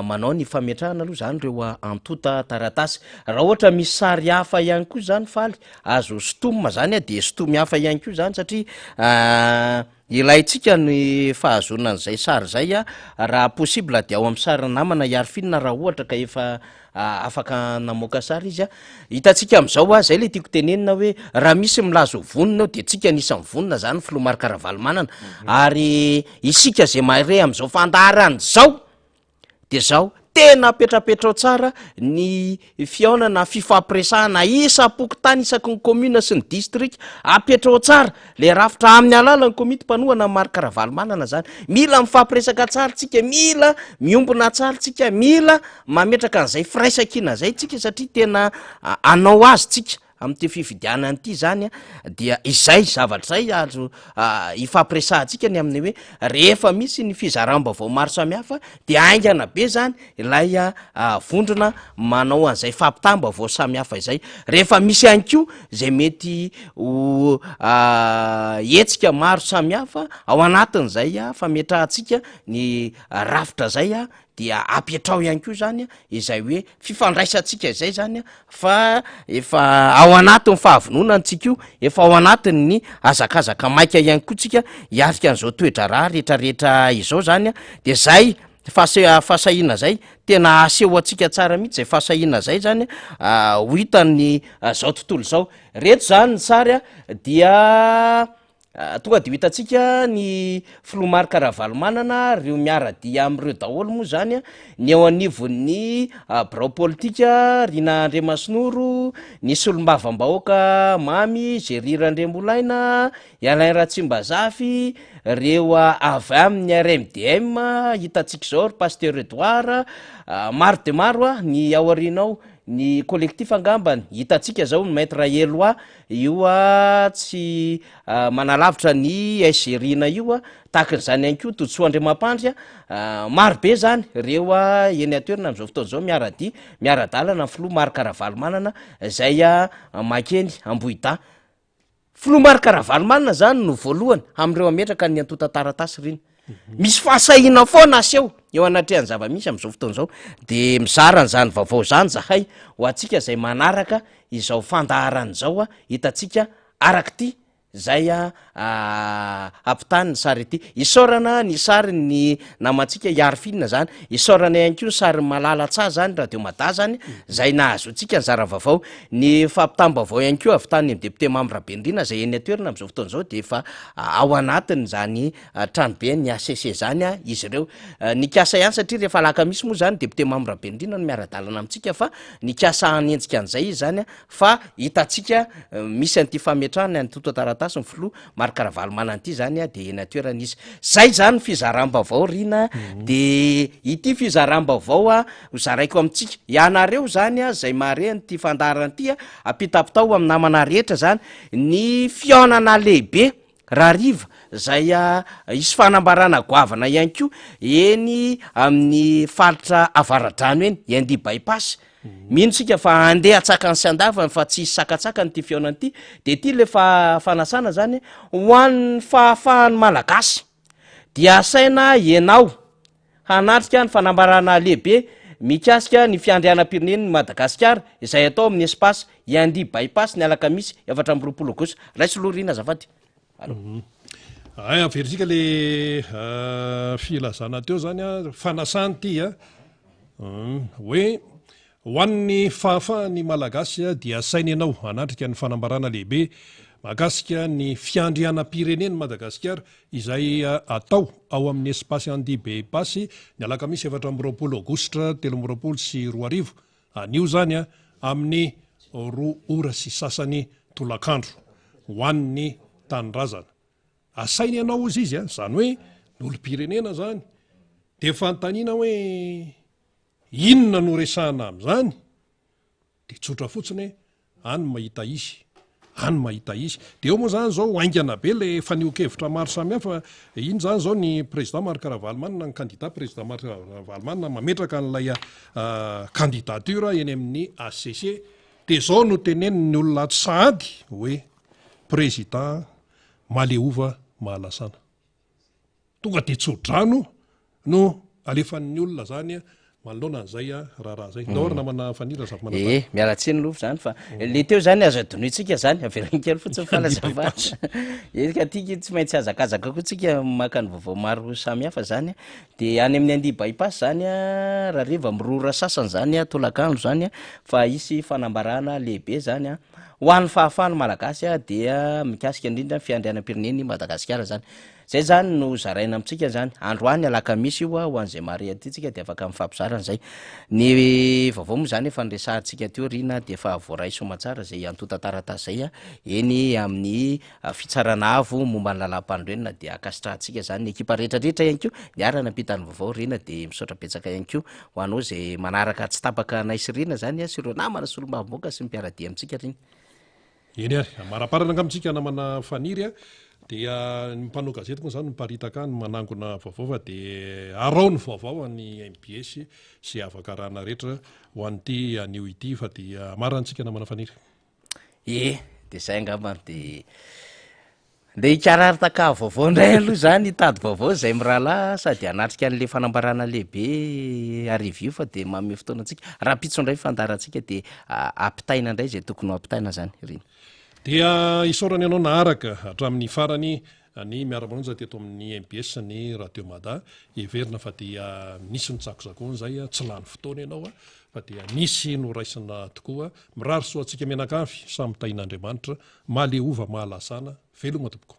manao ny fametrahana aloha zany reo antota taratasy raha ohatra misy sary hafa ihany koa zany faly azo stomma zany de stomy hafa ihany koa zany satria ilayntsika ny fahazonana an'izay sary zay raha possible de ao amin'ny sary namana iarfinina raha ohatra ka efa afaka namoaka sary izy hitantsika am'izao zay le tiako tenenina hoe raha misy milazo vonina de tsika nisany vonina zany Filoha Marc Ravalomanana ary isika zay mare am'izao fandaharany zao de zao tena petrapetrao tsara ny fiaonana fifampiresahana isa-pokotany isaky ny commune sy ny district apetrao tsara le rafitra amin'ny alalan'ny komity mpanohana Marc Ravalomanana zany mila mifampiresaka tsara tsika mila miombona tsara tsika mila mametraka an'izay firaisakina zay tsika satria tena anao azy tsika am'ty fifidianany ity zany dia izay zavatra zay azo ifampiresahantsika ny amin'ny hoe rehefa misy ny fizaram-baovao maro samihafa de aingana be zany ilay vondrona manao an'izay fampitam-baovao samihafa izay rehefa misy ihany ko zay mety ho hetsika maro samihafa ao anatin'izay fametrahantsika ny rafitra zay dia apetrao ihany koa zany izay hoe fifandraisantsika izay zany fa efa ao anatin'ny fahavonona antsika io efa ao anatiny ny azakazaka maika ihany koa tsika hiarika an'izao toetra raha rehetrarehetra izao zany de zay fahasahina zay tena aseho atsika tsara mihitsy zay fahasahina zay zany ho hitany zao tontolo zao reto zany ny sary dia tonga de hitantsika ny Filoha Marc Ravalomanana reo miaradia am'ireo daholo moa zany ny ao anivon'ny birao politika Rina Andriamasinoro ny solombavambahoaka Mamy Géry Randrembolaina Alain Ratsimbazafy reo avy amin'ny RMDM hitantsika zao Pasteur Edouard maro de maro ny ao arinao ny collectif angambany hitantsika zao ny maître Eloa io tsy manalavitra ny Gerina io tahakan'izany ihany ko Totsoandriamampandry maro be zany reo eny atoerana am'izao fotoana zao miara-dalana ny Filoha Marc Ravalomanana zay makeny Ambohida Filoha Marc Ravalomanana zany no voalohany am'ireo ametraka ny antota taratasy riny misy fahasahina foana aseho eo anatrehan'ny zava-misy am'izao fotoana zao de mizara n'zany vaovao zany zahay ho atsika zay manaraka izao fandaharany zao hitantsika araky ty zay ampitany ny sary ety isaorana ny sary ny namantsika iarfinina zany isaorana ihany ko ny sary malala tsa zany Radio Mada zany zay nahazo tsika ny zara vaovao ny fampitam-baovao ihany ko avitany ny député Mamy Rabendrina zay eny atoerana am'izao fotoana zao de efa ao anatiny zany tranobe ny ACC zany izy ireo ny kasa ihany satria rehefa laka misy moa zany député Mamy Rabendrina no miara-dalana amintsika fa ny kasa hanenjika an'izay izy zany fa hitantsika misy an'ity fametrahana ny totataratasy ny Filoha Marc Ravalomanana ity zany de eny atoerana izy zay zany fizaram-baovao Rina de ity fizaram-baovao hozaraiko amintsika ianareo zany zay mare nyty fandaharana ty apitapitao amin'ny namana rehetra zany ny fiaonana lehibe rariva zay isy fanambarana goavana ihany ko eny amin'ny faritra avaradrano eny Indi bypass mino tsika fa andeha atsakany sy andavany fa tsy sakatsakany ty fiaonany ty de ty le fanasana zany ho an'ny fahafahany malagasy dia asaina ianao hanatrika ny fanambarana lehibe mikasika ny fiandrianam-pirenen'ny Madagasikara izay atao amin'ny espace Indi bypass ny alakamisy 14 aogositra raisy Lorina azafady ay averisika le filazana teo zany fanasany ty hoe ho an'ny fahafahany malagasy dia sainy ianao anatrika ny fanambarana lehibe mahakasika ny fiandrianam-pireneny Madagasikara izay atao ao amin'ny espasy Andibe Pasy ny alakamisy 7 Aogositra 2024 anio zany amin'ny 2 ora sy sasany tolakandro ho an'ny tanindrazana. Asainy ianao izy zany hoe n'olom-pirenena zany de fantaniana hoe inona no resahana am'zany de tsotra fotsiny any mahita izy de eo moa zany zao aingana be le fanio-kevitra maro samihafa. Iny zany zao ny président Marc Ravalomanana ny candidat président Marc Ravalomanana mametraka n'ilay candidature eny amin'ny ACC de zao no teneniny olona sahady hoe président maleova mahalasana tonga de tsodrano no alefan'ny olona zany manoloana an'izay raharaha zay daorina mana fanira zamanaa mialatsiny lofo zany fa le teo zany azo adonoitsika zany averinkely fotsiny falazavatra ka tika tsy maintsy azakazaka koa tsika maka ny vaovao maro samihafa zany de any amin'ny Andibe Pasy zany raha reva mirora sasany zany tolakandro zany fa isy fanambarana lehibe zany ho an'ny fahafahany malagasy dia mikasika indrindra fiandrianam-pireneny Madagasikara zany. Zay zany no zaraina amitsika zany androany alakamisy io ho an'izay mari aty tsika de afaka mifampizarana zay ny vaovao moa zany efa nresahantsika teo rina de efa voaray somatsara zay antota taratasy zay eny amin'ny fitsarana avo momba ny lalam-pandroenina de akasitrahantsika zany ny ekipa rehetrarehetra ihany ko niarana ampitany vaovao rina de misaotra betsaka ihany ko ho anao zay manaraka tsy tapaka naisy rina zany sy ireo namana sy olom-baviboaka sy mipiaradia amitsika riny. Eny ary maraparana angamitsika namana faniry dia ny mpanao gazety moa zany miparitaka ny manangona vaovao fa de arao ny vaovao any MBS sy afaka rahana rehetra ho an'ity anio ity fa dia marantsika namana faniry. De zay angamba de ikarary-taka vaovao ndray aloha zany tady vaovao zay mirahalahy sady anatrika an'le fanambarana lehibe arrivio fa de mamy fotoana antsika raha pitso ndray fandarantsika de ampitaina ndray zay tokony ho ampitaina zany riny. Dia isaorany ianao naharaka hatramin'ny farany ny miara-monja teto amin'ny MBS ny Radio Mada everina fa dia nisy ny tsakozakony zay tsy lany fotoana ianao fa dia nisy noraisina tokoa mirary soa antsika menakafy samy tain'Andriamanitra maleova mahalasana veloma tompoko.